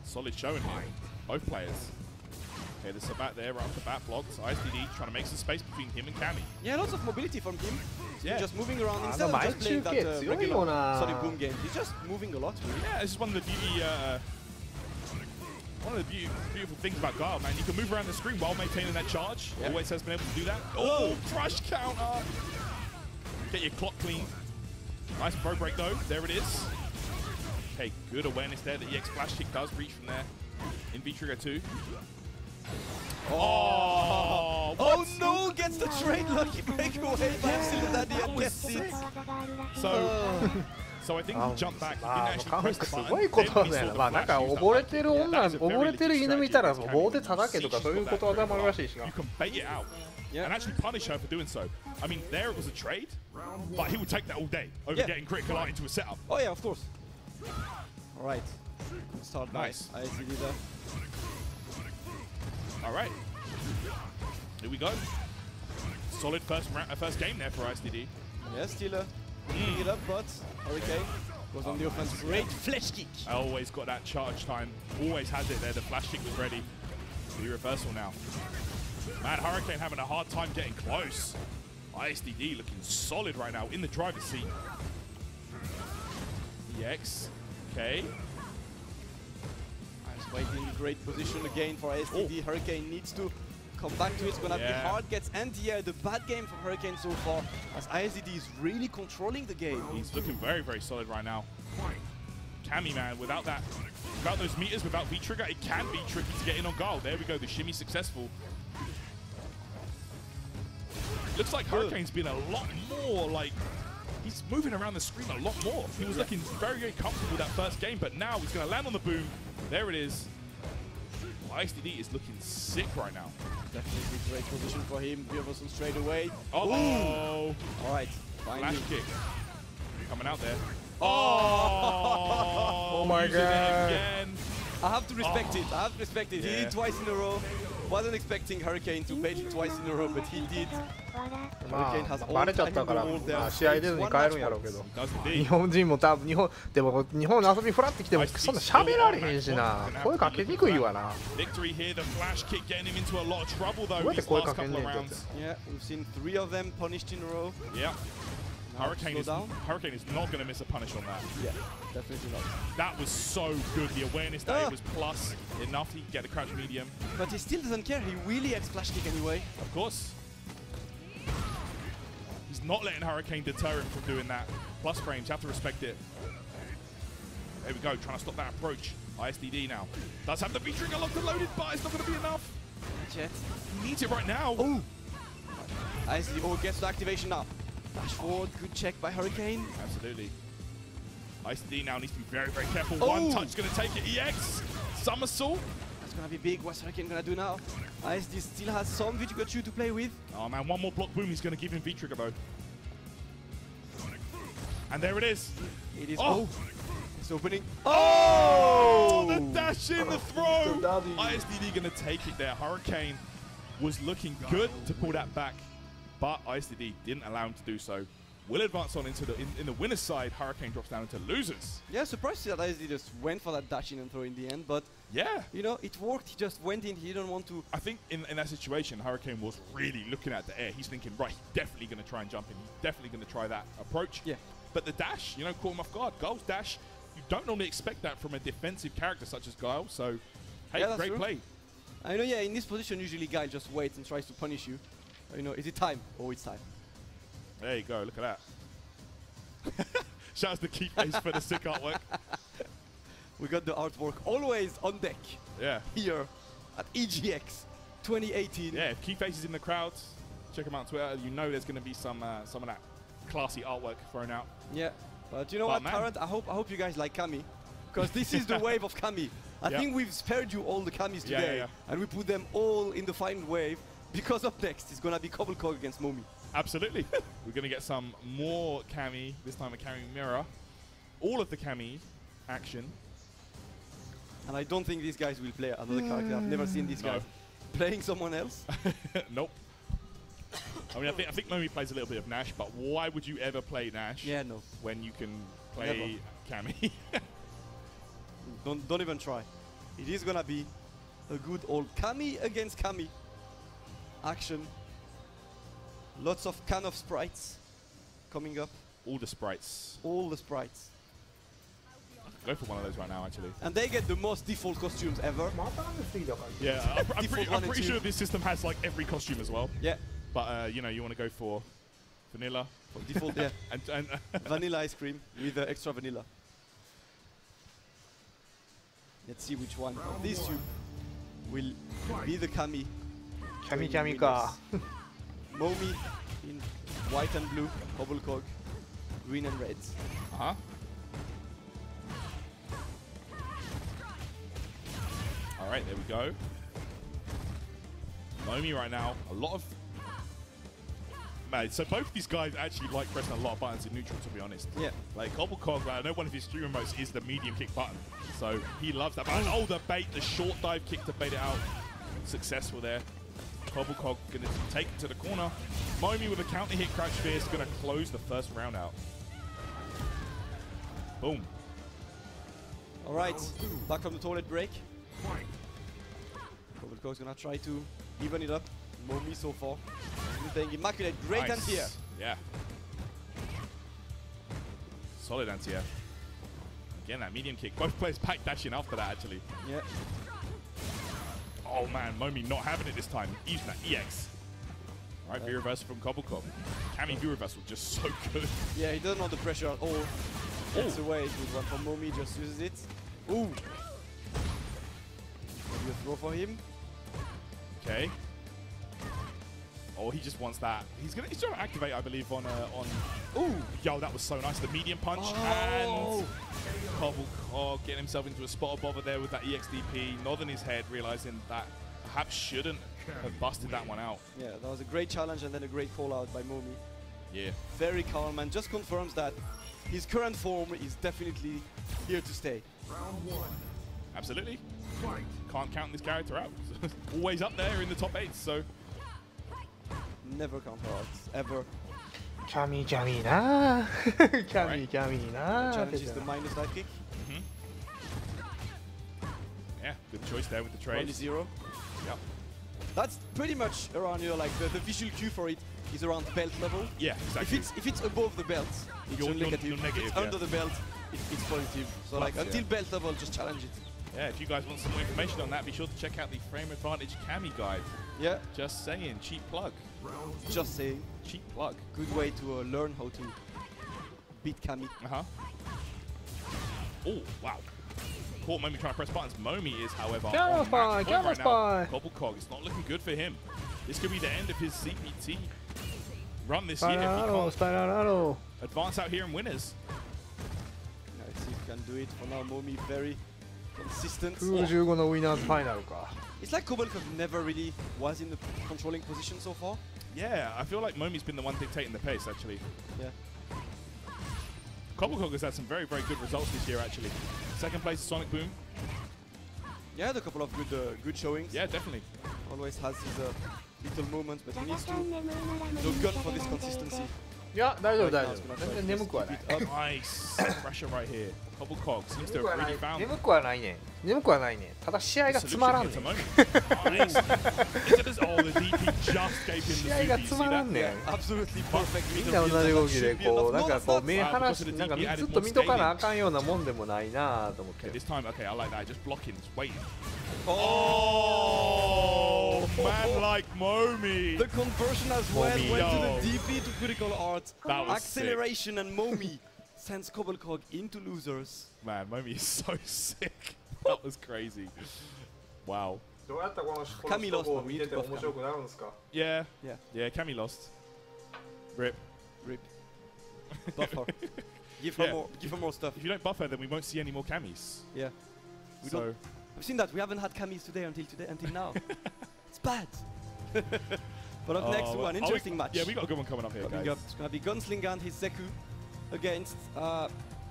Solid showing here. Both players. Okay, there's Sabat there, right off the bat blocks. ISDD trying to make some space between him and Cammy. Yeah, lots of mobility from him. Yeah. Just moving around instead of just playing that regular solid boom game. He's just moving a lot, really. Yeah, this is one of the beauty, beautiful things about Guile, man. You can move around the screen while maintaining that charge. Yep. Always has been able to do that. Oh, crush counter. Get your clock clean. Nice pro break though. There it is. Okay, good awareness there. The EX flash kick does reach from there. In V-Trigger 2. Oh, oh no! Gets the trade lucky breakaway by Amsterdam and gets it. So I think he jumped back. He didn't actually press the す button. ごいことだ Then ね he saw。the まあなんか flash use that 溺れてる button. 女、 Yeah, that is a very 溺れてる legit 犬見たら strategy. 棒で叩けとかそういうことは頭あるらしいしな。 You can bait it out and actually punish her for doing so. I mean, there it was a trade, but he would take that all day over getting critical art into a setup. Oh yeah, of course. All right. Start Nice. ISDD there. All right. Here we go. Solid first game there for ISDD. Yeah, Steeler picking it up, but Hurricane goes on the offense. Great flash kick. I always got that charge time. Always has it there. The flash kick was ready. The reversal now. Man, Hurricane having a hard time getting close. ISDD looking solid right now in the driver's seat. EX. Okay. Nice waiting. Great position again for ISDD. Hurricane needs to come back to it. It's gonna be hard. Gets anti-air. The bad game for Hurricane so far, as ISDD is really controlling the game. He's looking very, very solid right now. Cammy, man, without those meters, without V-Trigger, it can be tricky to get in on Guile. There we go, the shimmy successful. Looks like Hurricane's been a lot more, like, he's moving around the screen a lot more. He was looking very, very comfortable that first game, but now he's gonna land on the boom. There it is. ISDD is looking sick right now. Definitely great position for him. Björnsson straight away. Oh! All right. Flash kick. Coming out there. Oh my god. Again. I have to respect it. I have to respect it. He did it twice in a row. Wasn't expecting Hurricane to page it twice in a row, but he did. まあバレちゃったから、まあ試合出ずに帰るんやろうけど。日本人も多分日本の遊びフラってきてもそんな喋られへんしな。声かけにくいわな。Victory here, the flash kick getting him into a lot of trouble though. どうやって声かけんねんってやつ。 Yeah, we've seen 3 of them punished in a row. Yeah. Hurricane is not going to miss a punish on that. Yeah, definitely not. That was so good. The awareness that it was plus enough. He can get the crouch medium. But he still doesn't care. He really gets flash kick anyway. Of course. He's not letting Hurricane deter him from doing that. Plus frames, you have to respect it. There we go, trying to stop that approach. ISDD now. Does have the V-Trigger locked and loaded, but it's not going to be enough. Not yet. He needs it right now. Oh! ISDD gets the activation now. Dash forward, good check by Hurricane. Absolutely. ISDD now needs to be very, very careful. One touch is going to take it. EX! Somersault. That's going to be big. What's Hurricane going to do now? ISD still has some V-Trigger 2 to play with. Oh man, one more block boom. He's going to give him V-Trigger though. And there it is. It is. Oh! It's opening. Oh! The dash in, the throw! ISDD going to take it there. Hurricane was looking good to pull that back, but ISDD didn't allow him to do so. Will advance on into in the winner's side. Hurricane drops down into losers. Yeah, surprised to see that ISD just went for that dash in and throw in the end, but yeah, you know, it worked. He just went in. He didn't want to. I think in that situation, Hurricane was really looking at the air. He's thinking, right, he's definitely going to try and jump in. He's definitely going to try that approach. Yeah. But the dash, you know, caught him off guard. Guile's dash, you don't normally expect that from a defensive character such as Guile. So, hey, yeah, great play. I know, yeah, in this position, usually Guile just waits and tries to punish you. You know, is it time? Oh, it's time. There you go. Look at that. Shout out to Keyface for the sick artwork. We got the artwork always on deck. Yeah. Here at EGX 2018. Yeah, if Keyface is in the crowd, check him out on Twitter. You know there's going to be some of that classy artwork thrown out. Yeah, but you know what, Tarrant? I hope you guys like Kami, because this is the wave of Kami. I think we've spared you all the Kamis today, and we put them all in the final wave, because up next is going to be Cobblecog against Momi. Absolutely. We're going to get some more Kami, this time a Kami Mirror. All of the Kami action. And I don't think these guys will play another character. I've never seen these guys playing someone else. Nope. I mean, I think Momi plays a little bit of Nash, but why would you ever play Nash? Yeah, no. When you can play Kami? Don't even try. It is gonna be a good old Kami against Kami action. Lots of can of sprites coming up. All the sprites. All the sprites. Go for one of those right now, actually. And they get the most default costumes ever. Yeah, I'm pretty sure this system has like every costume as well. Yeah. But you know, you want to go for vanilla. For default, yeah. and vanilla ice cream with extra vanilla. Let's see which one of these two will be the Kami. Kami ka. Momi in white and blue, Cobblecog, green and reds. Uh-huh. Alright, there we go. Momi right now, a lot of... Man, so both these guys actually like pressing a lot of buttons in neutral, to be honest. Yeah. Like, Cobblecog, I know one of his stream remotes is the medium kick button. So he loves that button. Oh, the bait, the short dive kick to bait it out. Successful there. Cobblecog going to take it to the corner. Momi with a counter hit crouch fierce, going to close the first round out. Boom. All right, back from the toilet break. Cobblecog's going to try to even it up. Momi so far playing immaculate. Great anti-air. Yeah. Solid anti-air. Again, that medium kick. Both players back dashing after that, actually. Yeah. Oh man, Momi not having it this time. Using that EX. Alright, V-reversal from Cobblecog. Kami V-reversal just so good. Yeah, he doesn't know the pressure at all. Gets away with one from Momi, just uses it. Ooh. Maybe a throw for him. Okay. Oh, he just wants that. He's trying to activate, I believe, on. Ooh, yo, that was so nice. The medium punch and Cobblecog getting himself into a spot of bother there with that EXDP, nodding his head, realizing that perhaps shouldn't have busted that one out. Yeah, that was a great challenge and then a great call out by Momi. Yeah. Very calm and just confirms that his current form is definitely here to stay. Round one. Absolutely. Can't count this character out. Always up there in the top 8, so. Never count out, ever. Kami na. Kami na. The challenge is the minus dive kick. Yeah, good choice there with the trade. 20-0. Yep. That's pretty much around, you know, like the visual cue for it is around belt level. Yeah, exactly. If it's above the belt, it's negative. If it's under the belt, it's positive. So like until belt level, just challenge it. Yeah, if you guys want some more information on that, be sure to check out the Frame Advantage Kami guide. Yeah. Just saying, cheap plug. Just saying. Cheap plug. Good way to learn how to beat Kami. Uh-huh. Oh, wow. Caught Momi trying to press buttons. Momi is, however, Camera spy, camera spy. Cobblecog, it's not looking good for him. This could be the end of his CPT run this year. If he can't advance out here in winners. Let's see if he can do it. For now, Momi very consistent. 95のウィナーズファイナルか。 It's like Cobblecog never really was in the controlling position so far. Yeah, I feel like Momi's been the one dictating the pace, actually. Yeah. Cobblecog has had some very, very good results this year, actually. Second place is Sonic Boom. Yeah, had a couple of good showings. Yeah, definitely. Always has his little moments, but he needs to gun for this consistency. いや、大丈夫大丈夫。全然眠くはない。Nice pressure right here. Cobblecog seems to have really found. 眠くはないね。眠くはないね。ただ試合がつまらんねん。試合がつまらんねん。みんな同じ動きでこうなんかこう目離しなんかずっと見とかなあかんようなもんでもないなと思って。This time, okay, I like that. Just blocking, just waiting. Oh, man like Momi. The conversion as well went to the DP to critical art. That was acceleration sick. And Momi sends Cobblecog into losers. Man, Momi is so sick. That was crazy. Wow. Kami lost, but we need to buff Kami. Yeah. Yeah, Kami lost. Rip. Buff her. Give her more stuff. If you don't buff her, then we won't see any more Kamis. Yeah. I've seen that. We haven't had Kamis until now. It's bad. But up next, an interesting match. Yeah, we got a good one coming up here, guys. It's gonna be Gunslinger and his Zeku against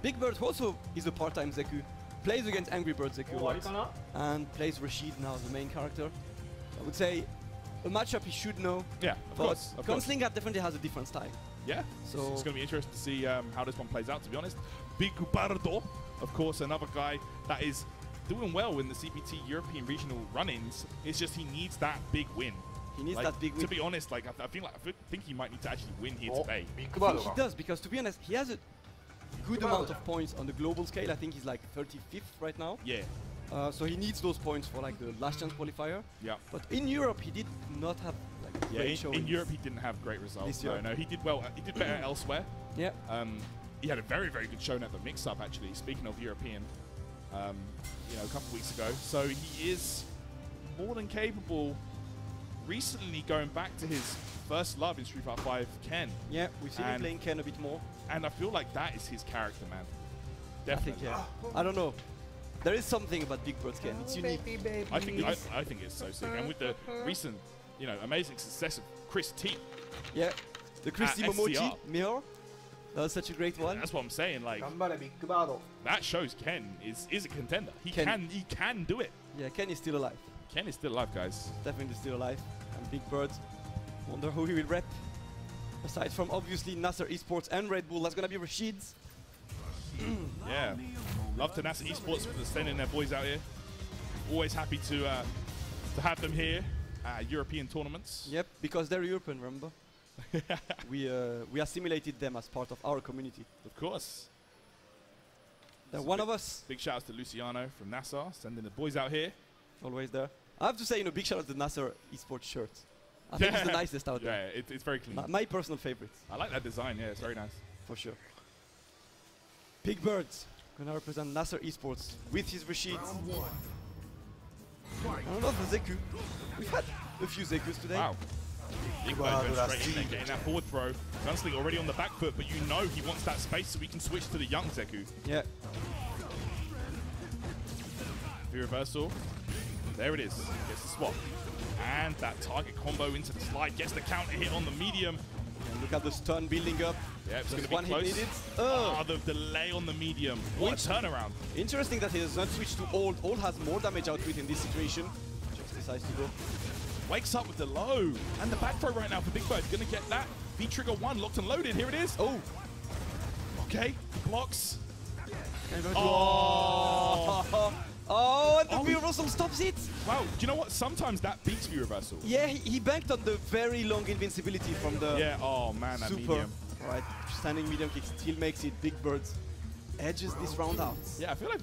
Big Bird, who also is a part-time Zeku. Plays against Angry Bird Zeku a lot, and plays Rashid now as the main character. I would say a matchup he should know. Yeah, of course. Gunslinger definitely has a different style. Yeah, so it's going to be interesting to see how this one plays out, to be honest. Big Bardo, of course, another guy that is doing well in the CPT European regional run-ins. It's just he needs that big win. He needs that big win. To be honest, like I think he might need to actually win here today. I think he does, because to be honest, he has a good amount of points on the global scale. I think he's like 35th right now. Yeah. So he needs those points for like the last chance qualifier. Yeah. But in Europe, he did not have like great showings. In Europe, he didn't have great results. This year. No, he did well. He did better elsewhere. Yeah. He had a very, very good showing at the mix-up, actually. Speaking of European, you know, a couple weeks ago. So he is more than capable. Recently going back to his first love in Street Fighter 5, Ken. Yeah, we've seen him playing Ken a bit more. And I feel like that is his character, man. Definitely. I think, I don't know. There is something about Big Bird's Ken. It's unique. I think it's so sick. And with the recent, you know, amazing success of Chris T. Yeah, the Chris T Momochi mirror. That was such a great one. That's what I'm saying. Like that shows Ken is a contender. He can do it. Yeah, Ken is still alive. Ken is still alive, guys. Definitely still alive. And Big Bird, wonder who he will rep. Aside from obviously Nasser Esports and Red Bull, that's gonna be Rashid's. Yeah, love to Nasser Esports for sending their boys out here. Always happy to have them here at European tournaments. Yep, because they're European, remember? we assimilated them as part of our community. Of course. They're one of us. Big shout outs to Luciano from Nassau, sending the boys out here. Always there. I have to say, big shout out to the Nasser Esports shirt. I think it's the nicest out there. Yeah, it's very clean. My personal favorite. I like that design, yeah, it's very nice. For sure. Big Birds gonna represent Nasser Esports with his Rashid. And another Zeku. We've had a few Zekus today. Wow. Big Bird going straight in there, getting that forward throw. Gunslinger already on the back foot, but you know he wants that space so we can switch to the young Zeku. Yeah. The reversal. There it is. Gets the swap. And that target combo into the slide. Gets the counter hit on the medium. And look at the stun building up. Yeah, it's going to be one close. Hit needed. The delay on the medium. What a turnaround. Interesting that he does not switch to Old. Old has more damage output in this situation. Just decides to go. Wakes up with the low. And the back throw right now for Big Bird. Going to get that. V-trigger 1 locked and loaded. Here it is. Oh. Okay. Blocks. Oh. Oh, and the V-reversal stops it! Wow, do you know what? Sometimes that beats V-reversal. Yeah, he banked on the very long invincibility from the yeah, oh man, that super. Medium. Right, standing medium kick still makes it. Big Birds edges this round out. Yeah, I feel like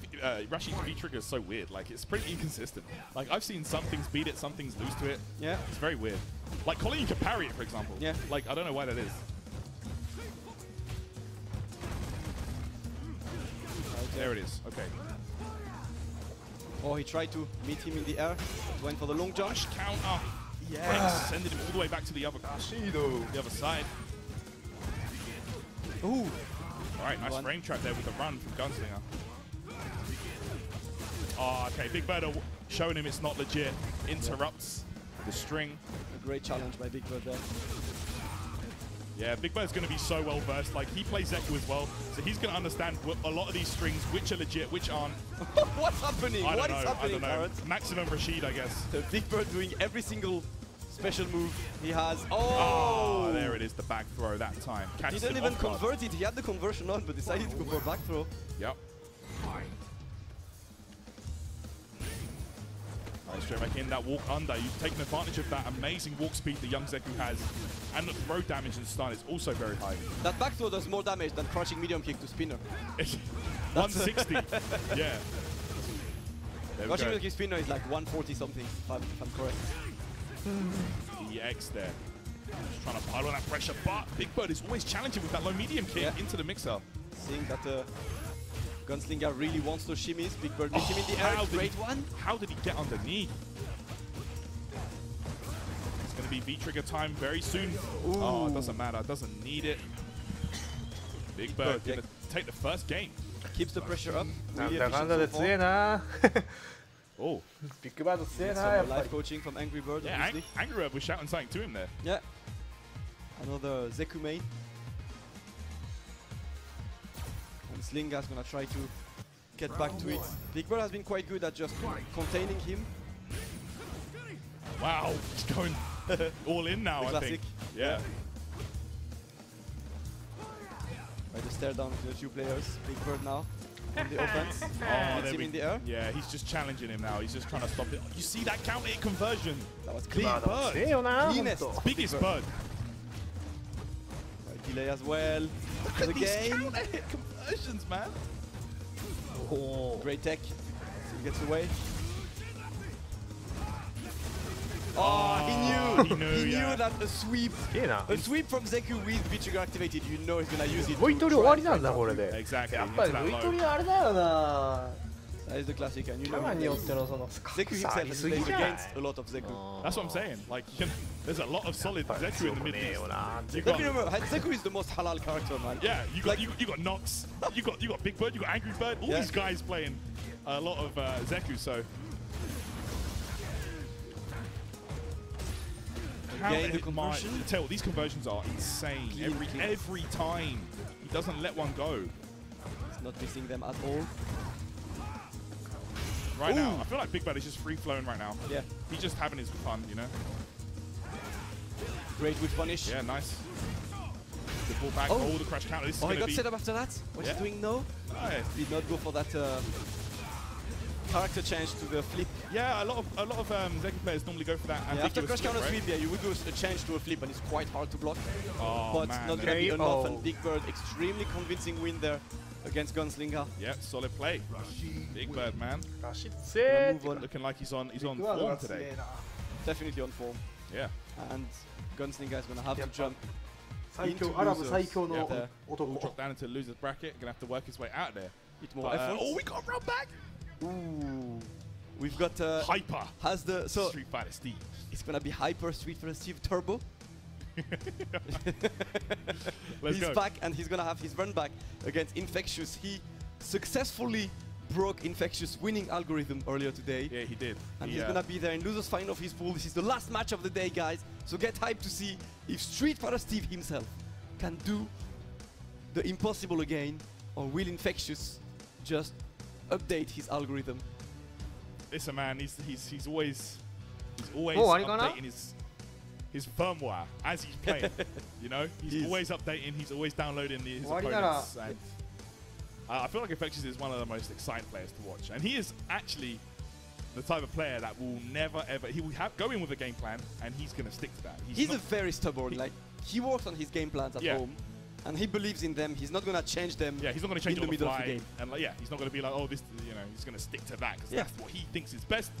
Rashid's V-trigger is so weird. Like, it's pretty inconsistent. Like, I've seen some things beat it, some things lose to it. Yeah. It's very weird. Like, Colin, you can parry it, for example. Yeah. Like, I don't know why that is. There it is. Okay. Oh, he tried to meet him in the air. Went for the long jump. Counter. Yeah. Sending him all the way back to the other side. Ooh. All right, nice frame trap there with the run from Gunslinger. Oh, okay. Big Bird showing him it's not legit. Interrupts the string. A great challenge by Big Bird there. Yeah, Big Bird's going to be so well versed. Like, he plays Zeku as well, so he's going to understand a lot of these strings, which are legit, which aren't. What's happening? I don't know. Carrot? Maximum Rashid, I guess. The Big Bird doing every single special move he has. Oh, there it is, the back throw that time. He didn't even convert it. He had the conversion on, but decided to go for a back throw. Yep. Nice, straight back in, that walk under. You've taken advantage of that amazing walk speed the young Zeku has. And the throw damage and stun is also very high. That back throw does more damage than crouching medium kick to spinner. 160. Yeah. Crouching medium kick spinner is like 140 something, if I'm correct. The X there. Just trying to pile on that pressure, but Big Bird is always challenging with that low medium kick into the mixer. Seeing that Gunslinger really wants those shimmies. Big Bird meets him in the air. Great one. How did he get underneath? It's going to be V-trigger time very soon. Ooh. Oh, it doesn't matter. Doesn't need it. Big Bird going to take the first game. Keeps the pressure up. Really Oh. Big Bird強いな。 Some live coaching from Angry Bird. Yeah, Angry Bird was shouting something to him there. Yeah. Another Zeku main. And Slinga's gonna try to get back to it. Big Bird has been quite good at just containing him. Wow, he's going all in now, I think. Yeah. By the stare down to the two players. Big Bird now on the offense. Hits him in the air. Yeah, he's just challenging him now. He's just trying to stop it. You see that counter hit conversion? That was clean. Cleanest. Biggest bird. Right, delay as well. Look at these counter hit conversions, man. Oh. Great tech. He gets away. Oh, he knew that a sweep from Zeku with V-trigger activated, you know he's gonna use it. ボイトリ終わりなんだこれで。 Exactly. やっぱりボイトリあれだよな。 That is the classic, and you know Zeku himself has played against a lot of Zeku. That's what I'm saying. Like, you know, there's a lot of solid Zeku in the Mid East. Let me remember, Zeku is the most halal character, man. Yeah, you got Nox, you got Big Bird, you got Angry Bird. All these guys playing a lot of Zeku. So. Again, the conversion. Tell these conversions are insane. Every time he doesn't let one go. He's not missing them at all. Right now, I feel like Big Bird is just free flowing right now. Yeah, he's just having his fun, you know. Great with punish. Yeah, nice. The ball back. Oh, the crash counter. This is he got set up after that. What's he doing now? Nice. Did not go for that character change to the flip. Yeah, a lot of Zeku players normally go for that. Yeah, after crash counter sweep, yeah, you would do a change to a flip, and it's quite hard to block. Oh, but man, not gonna be enough. And Big Bird, extremely convincing win there against Gunslinger. Yeah, solid play. Big Bird, man. Looking like he's on form today. Definitely on form. Yeah. And Gunslinger is gonna have to jump. Will drop down into loser's bracket. Gonna have to work his way out of there. Bit more effort. Oh, we got run back. Ooh, we've got Hyper. Has the Street Fighter Steve. It's gonna be Hyper Street Fighter Steve Turbo. He's back and he's gonna have his run back against Infectious. He successfully broke Infectious winning algorithm earlier today. Yeah, he did. And he's gonna be there in losers final of his pool. This is the last match of the day, guys. So get hyped to see if Street Fighter Steve himself can do the impossible again, or will Infectious just update his algorithm. Listen, man, he's always updating his firmware as he's playing. You know, he's always updating. He's always downloading his opponents. And I feel like Infectious is one of the most exciting players to watch, and he is actually the type of player that will never ever. He will go in with a game plan, and he's gonna stick to that. He's a very stubborn. Like he works on his game plans at home. And he believes in them. He's not going to change them. Yeah, he's not going to change in the middle of the game. And like, he's not going to be like, oh, this, you know, he's going to stick to that because that's what he thinks is best.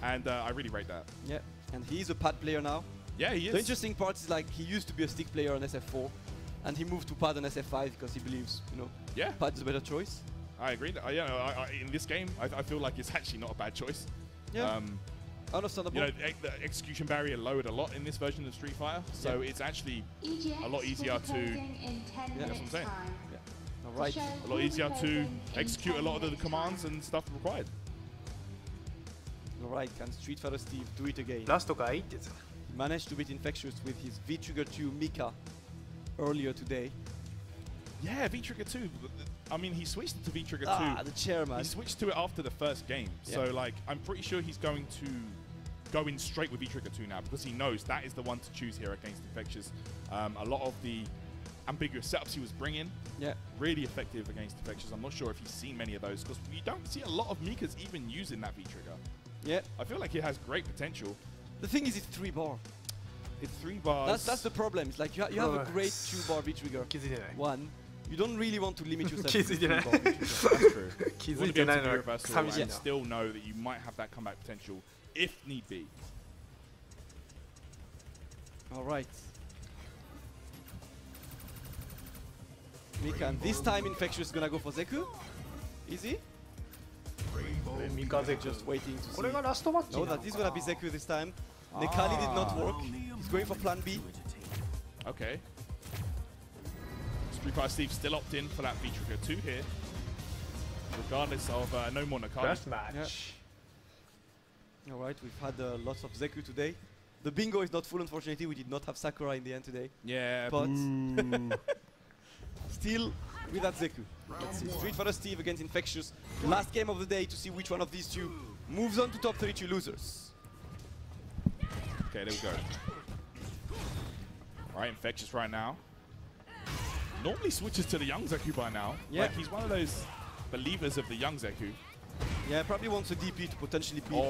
And I really rate that. Yeah, and he's a pad player now. Yeah, he is. The interesting part is like he used to be a stick player on SF4, and he moved to pad on SF5 because he believes, you know, pad is a better choice. I agree. In this game, I feel like it's actually not a bad choice. Yeah. Understandable. You know, the execution barrier lowered a lot in this version of Street Fighter, so it's actually a lot easier to. That's what I'm saying. All right. A lot easier to execute a lot of the commands and stuff required. All right, can Street Fighter Steve do it again? He managed to beat Infectious with his V-Trigger 2 Mika earlier today. Yeah, V-Trigger 2. I mean, he switched to V-Trigger 2. The chairman. He switched to it after the first game. So, like, I'm pretty sure he's going to go in straight with V-Trigger 2 now because he knows that is the one to choose here against Infectious. A lot of the ambiguous setups he was bringing, really effective against Infectious. I'm not sure if he's seen many of those because we don't see a lot of Mikas even using that V-Trigger. Yeah. I feel like it has great potential. The thing is, it's 3 bar. It's 3 bars. That's the problem. It's like you have a great 2 bar V-Trigger. One. You don't really want to limit yourself to 3 bar V-Trigger. That's true. You want to be able to do reversal and still know that you might have that comeback potential if need be. All right. Mika, and this time Infectious is gonna go for Zeku. Easy. Mika Zeku. Just waiting to see. これがラストマッチ。 No, that is gonna be Zeku this time. Nekali did not work. He's going for plan B. Okay. Street Fighter Steve still opt in for that V-Trigger 2 here. Regardless of no more Nekali. Best match. Yeah. Alright, we've had lots of Zeku today. The bingo is not full, unfortunately. We did not have Sakura in the end today. Yeah, but still with that Zeku. Let's see. Street Fighter Steve against Infectious. Last game of the day to see which one of these two moves on to top 32 losers. Okay, there we go. Alright, Infectious right now. Normally switches to the young Zeku by now. Yeah. Like, he's one of those believers of the young Zeku. Yeah, probably wants a DP to potentially beat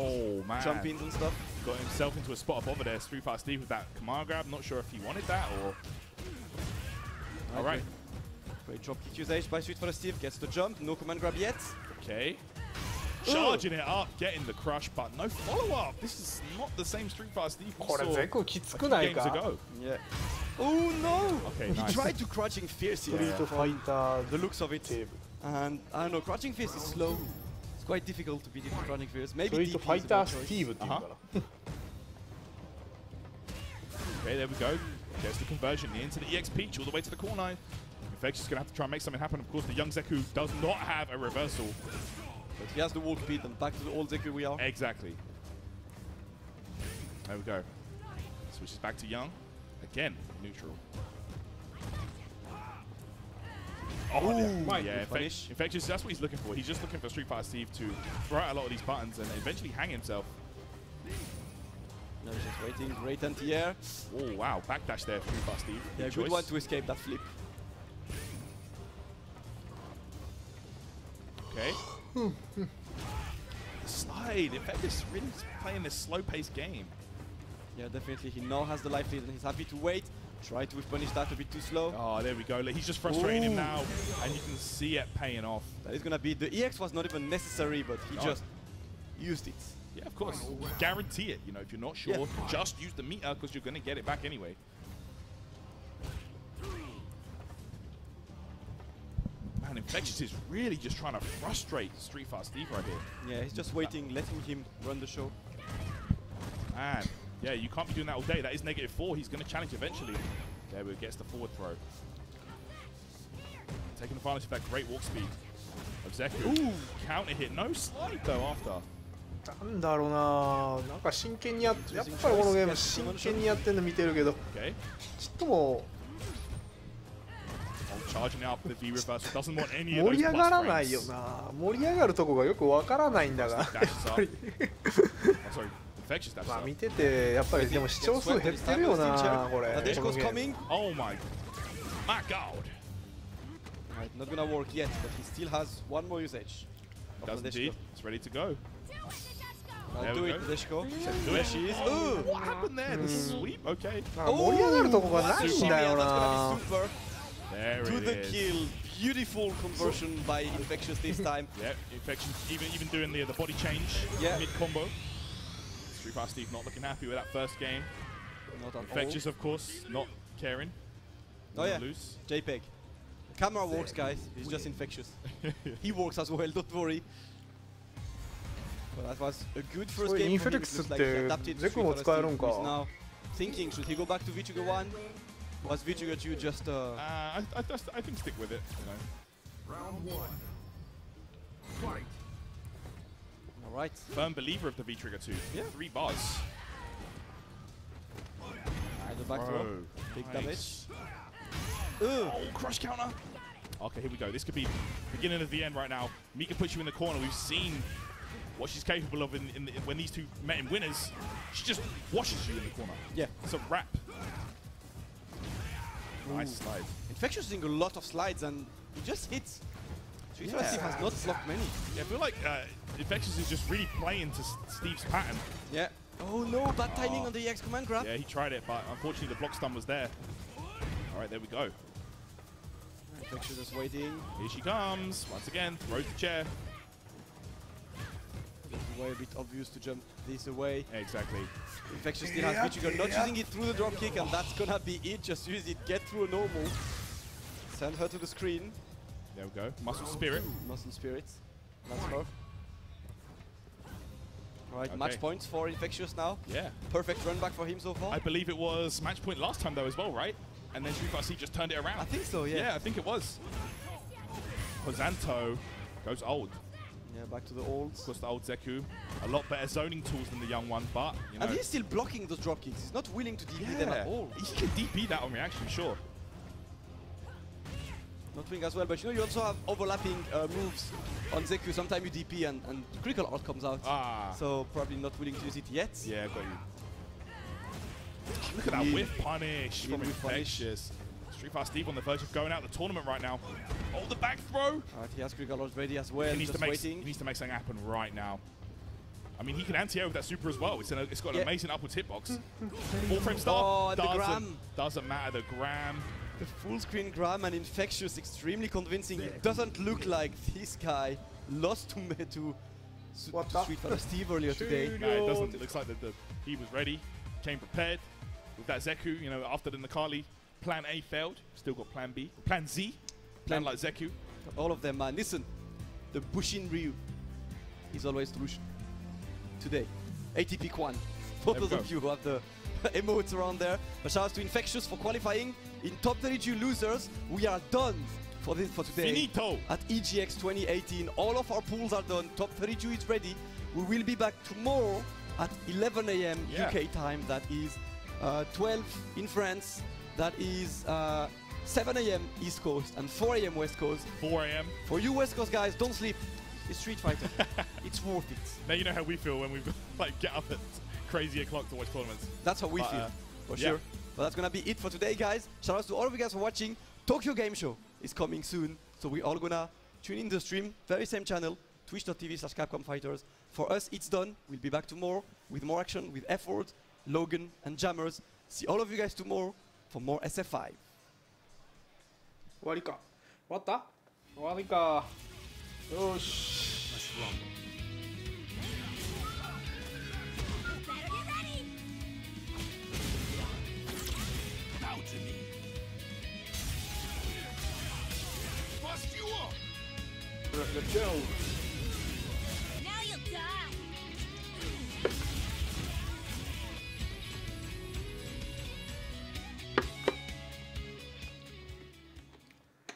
jump ins and stuff. Got himself into a spot up over there. Street Fighter Steve with that command grab. Not sure if he wanted that or... Alright. Great drop kick usage by Street Fighter Steve. Gets the jump. No command grab yet. Okay. Charging it up, getting the crush, but no follow-up. This is not the same Street Fighter Steve we saw a few games ago. Yeah. Oh no! Okay, he tried to crouching fierce here. Street Fighter, the looks of it. And I don't know, crouching fierce is slow. It's quite difficult to beat it with crouching fierce. Maybe Street Fighter Steve っていうから。 Okay, there we go. Gets the conversion into the EX Peach all the way to the corner. Infectious is going to have to try and make something happen. Of course, the young Zeku does not have a reversal. But he has the walk speed, and back to the old Zeku we are. Exactly. There we go. Switches back to young. Again, neutral. Oh, yeah, Infectious, that's what he's looking for. He's just looking for Street Fighter Steve to throw out a lot of these buttons and eventually hang himself. No, he's just waiting. Great anti-air. Oh, wow. Backdash there for Street Fighter Steve. Yeah, good one to escape that flip. Okay. Slide. Infectious really playing this slow-paced game. Yeah, definitely. He now has the life lead and he's happy to wait. Try to punish that a bit too slow. Oh, there we go. He's just frustrating him now, and you can see it paying off. That is going to be... The EX was not even necessary, but he just used it. Yeah, of course. Guarantee it. You know, if you're not sure, just use the meter because you're going to get it back anyway. Man, Infectious is really just trying to frustrate Street Fighter Steve right here. Yeah, he's just waiting, letting him run the show. Man, yeah, you can't be doing that all day. That is -4. He's going to challenge eventually. There we go, gets the forward throw. Taking advantage of that great walk speed of Zeku. Ooh, counter hit. No slide though after. なんだろうな、なんか真剣にやっぱりこのゲーム真剣にやってるの見てるけど、ちょっともcharging out the V reversal doesn't want any of those 盛り上がらないよな。盛り上がるとこがよくわからないんだが。まあ見ててやっぱりでも視聴数減ってるよなこれ。Oh my god. Right, not gonna work yet, but he still has one more usage. Does indeed. It's ready to go. Do it, Deshko. There she is. Ooh, what happened there? The sweep. Okay. 盛り上がるとこがないんだよな。 There to it the is. kill. Beautiful conversion by Infectious this time. Yeah, Infectious even doing the body change mid combo. Street Fighter Steve not looking happy with that first game. Not at Infectious, all. of course, not caring. Oh yeah, loose. JPEG. Camera works, guys. He's just Infectious. He works as well. Don't worry. Well, that was a good first game. Infectiousってゼクも使えるんか。He's now thinking, should he go back to V-Trigger 1? Was V-Trigger 2 just I think stick with it, you know. Round 1. Fight. Alright. Firm believer of the V-Trigger 2. Yeah. 3 bars. The back throw. Big damage. Oh, crush counter. Okay, here we go. This could be beginning of the end right now. Mika puts you in the corner. We've seen what she's capable of when these two met in winners. She just washes you in the corner. Yeah. It's a wrap. Nice slide. Infectious is doing a lot of slides and he just hits. Street Fighter Steve has not blocked many. Yeah, I feel like Infectious is just really playing to Steve's pattern. Yeah. Oh no, bad timing on the EX command grab. Yeah, he tried it, but unfortunately the block stun was there. Alright, there we go. Infectious is waiting. Here she comes. Once again, throws the chair. It's way a bit obvious to jump this away. Exactly. Infectious still has V-Trigger, not using it through the drop kick, and that's gonna be it. Just use it, get through a normal. Send her to the screen. There we go. Muscle Spirit. Muscle Spirits. That's her. Alright, Okay. match points for Infectious now. Yeah. Perfect run back for him so far. I believe it was match point last time though as well, right? And then Street Fighter C just turned it around. I think so, yeah. Yeah, I think it was. Zanto goes old. Yeah, back to the old. Of course, the old Zeku. A lot better zoning tools than the young one, but, you know. And he's still blocking those drop kicks. He's not willing to DP them at all. He can DP that on reaction, sure. Not doing as well, but you know, you also have overlapping moves on Zeku. Sometimes you DP and critical art comes out. So probably not willing to use it yet. Yeah, got you. Look at that whiff punish from Infectious. Street Fighter Steve on the verge of going out the tournament right now. Oh, the back throw! Alright, he has critical art ready as well. He needs, just waiting. He needs to make something happen right now. I mean, he can anti-air with that super as well. It's got an amazing upwards hitbox. Full frame start. Oh, the gram. Doesn't matter, the gram. The full screen gram and Infectious, extremely convincing. It doesn't look like this guy lost to Street Fighter Steve earlier today. No, it doesn't. It looks like he was ready, came prepared. With that Zeku, you know, after the Nakali, plan A failed. Still got plan B. Plan Z. Plan like Zeku. All of them, man. Listen, the Bushin Ryu is always solution. Today, ATP Kwan. For those of you who have the emotes around there. But shout out to Infectious for qualifying. In top 32 losers, we are done for today. Finito. At EGX 2018, all of our pools are done. Top 32 is ready. We will be back tomorrow at 11 AM UK time. That is 12 in France. That is 7 AM East Coast and 4 AM West Coast. 4 AM. For you West Coast guys, don't sleep. It's Street Fighter. It's worth it. Now you know how we feel when we like get up at crazy o'clock to watch tournaments. That's how we feel, for sure. But that's gonna be it for today, guys. Shout out to all of you guys for watching. Tokyo Game Show is coming soon, so we all gonna tune in the stream. Very same channel, twitch.tv/Capcom Fighters. For us, it's done. We'll be back tomorrow with more action with Effort, Logan, and Jammers. See all of you guys tomorrow for more SF5. 終わりか。終わった？終わりか。よし。Let's go. Now you'll die.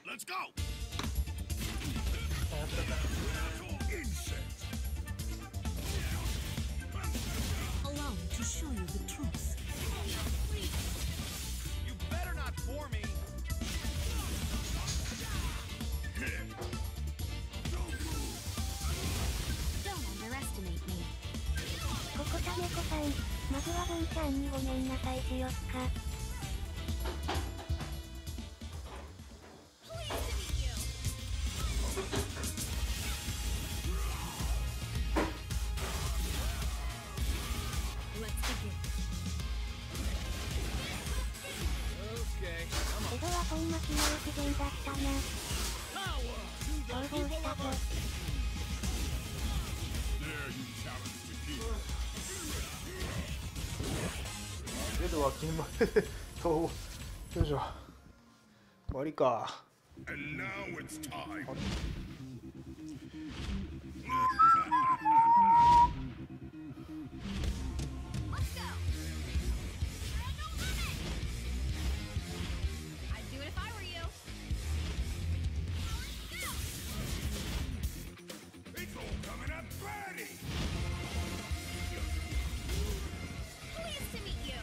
Let's go. Allow me to show you the truth. You better not bore me. Don't underestimate me. ここためこさん、まずは文ちゃんにごめんなさいしよっか。江戸は本巻きの駅伝だったな。逃亡したぞ。江戸は金までとよいしょ。終わりか。And now it's time. Let's go. I'd do it if I were you. It's all coming up ready. Pleased to meet you.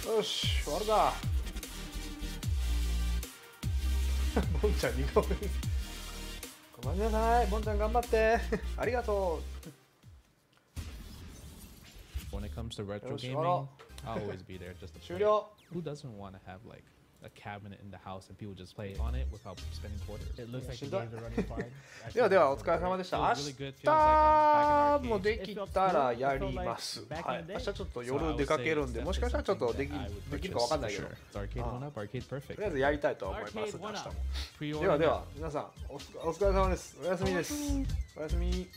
よし、終わるか。ボンちゃん2個目。ごめんなさい、ボンちゃん頑張って。ありがとWhen it comes to retro よし、終 gaming, わろ I'll always be there just to 終 play. 了。 Who doesn't want to have like a cabinet in the house and people just play on it without spending quarters. It looks like he gave the running fine. ではではお疲れ様でした。明日もできたらやります。はい。明日ちょっと夜出かけるんで、もしかしたらちょっとできるかわかんないけど。とりあえずやりたいと思います。明日も。ではでは皆さんお疲れ様です。おやすみです。おやすみ。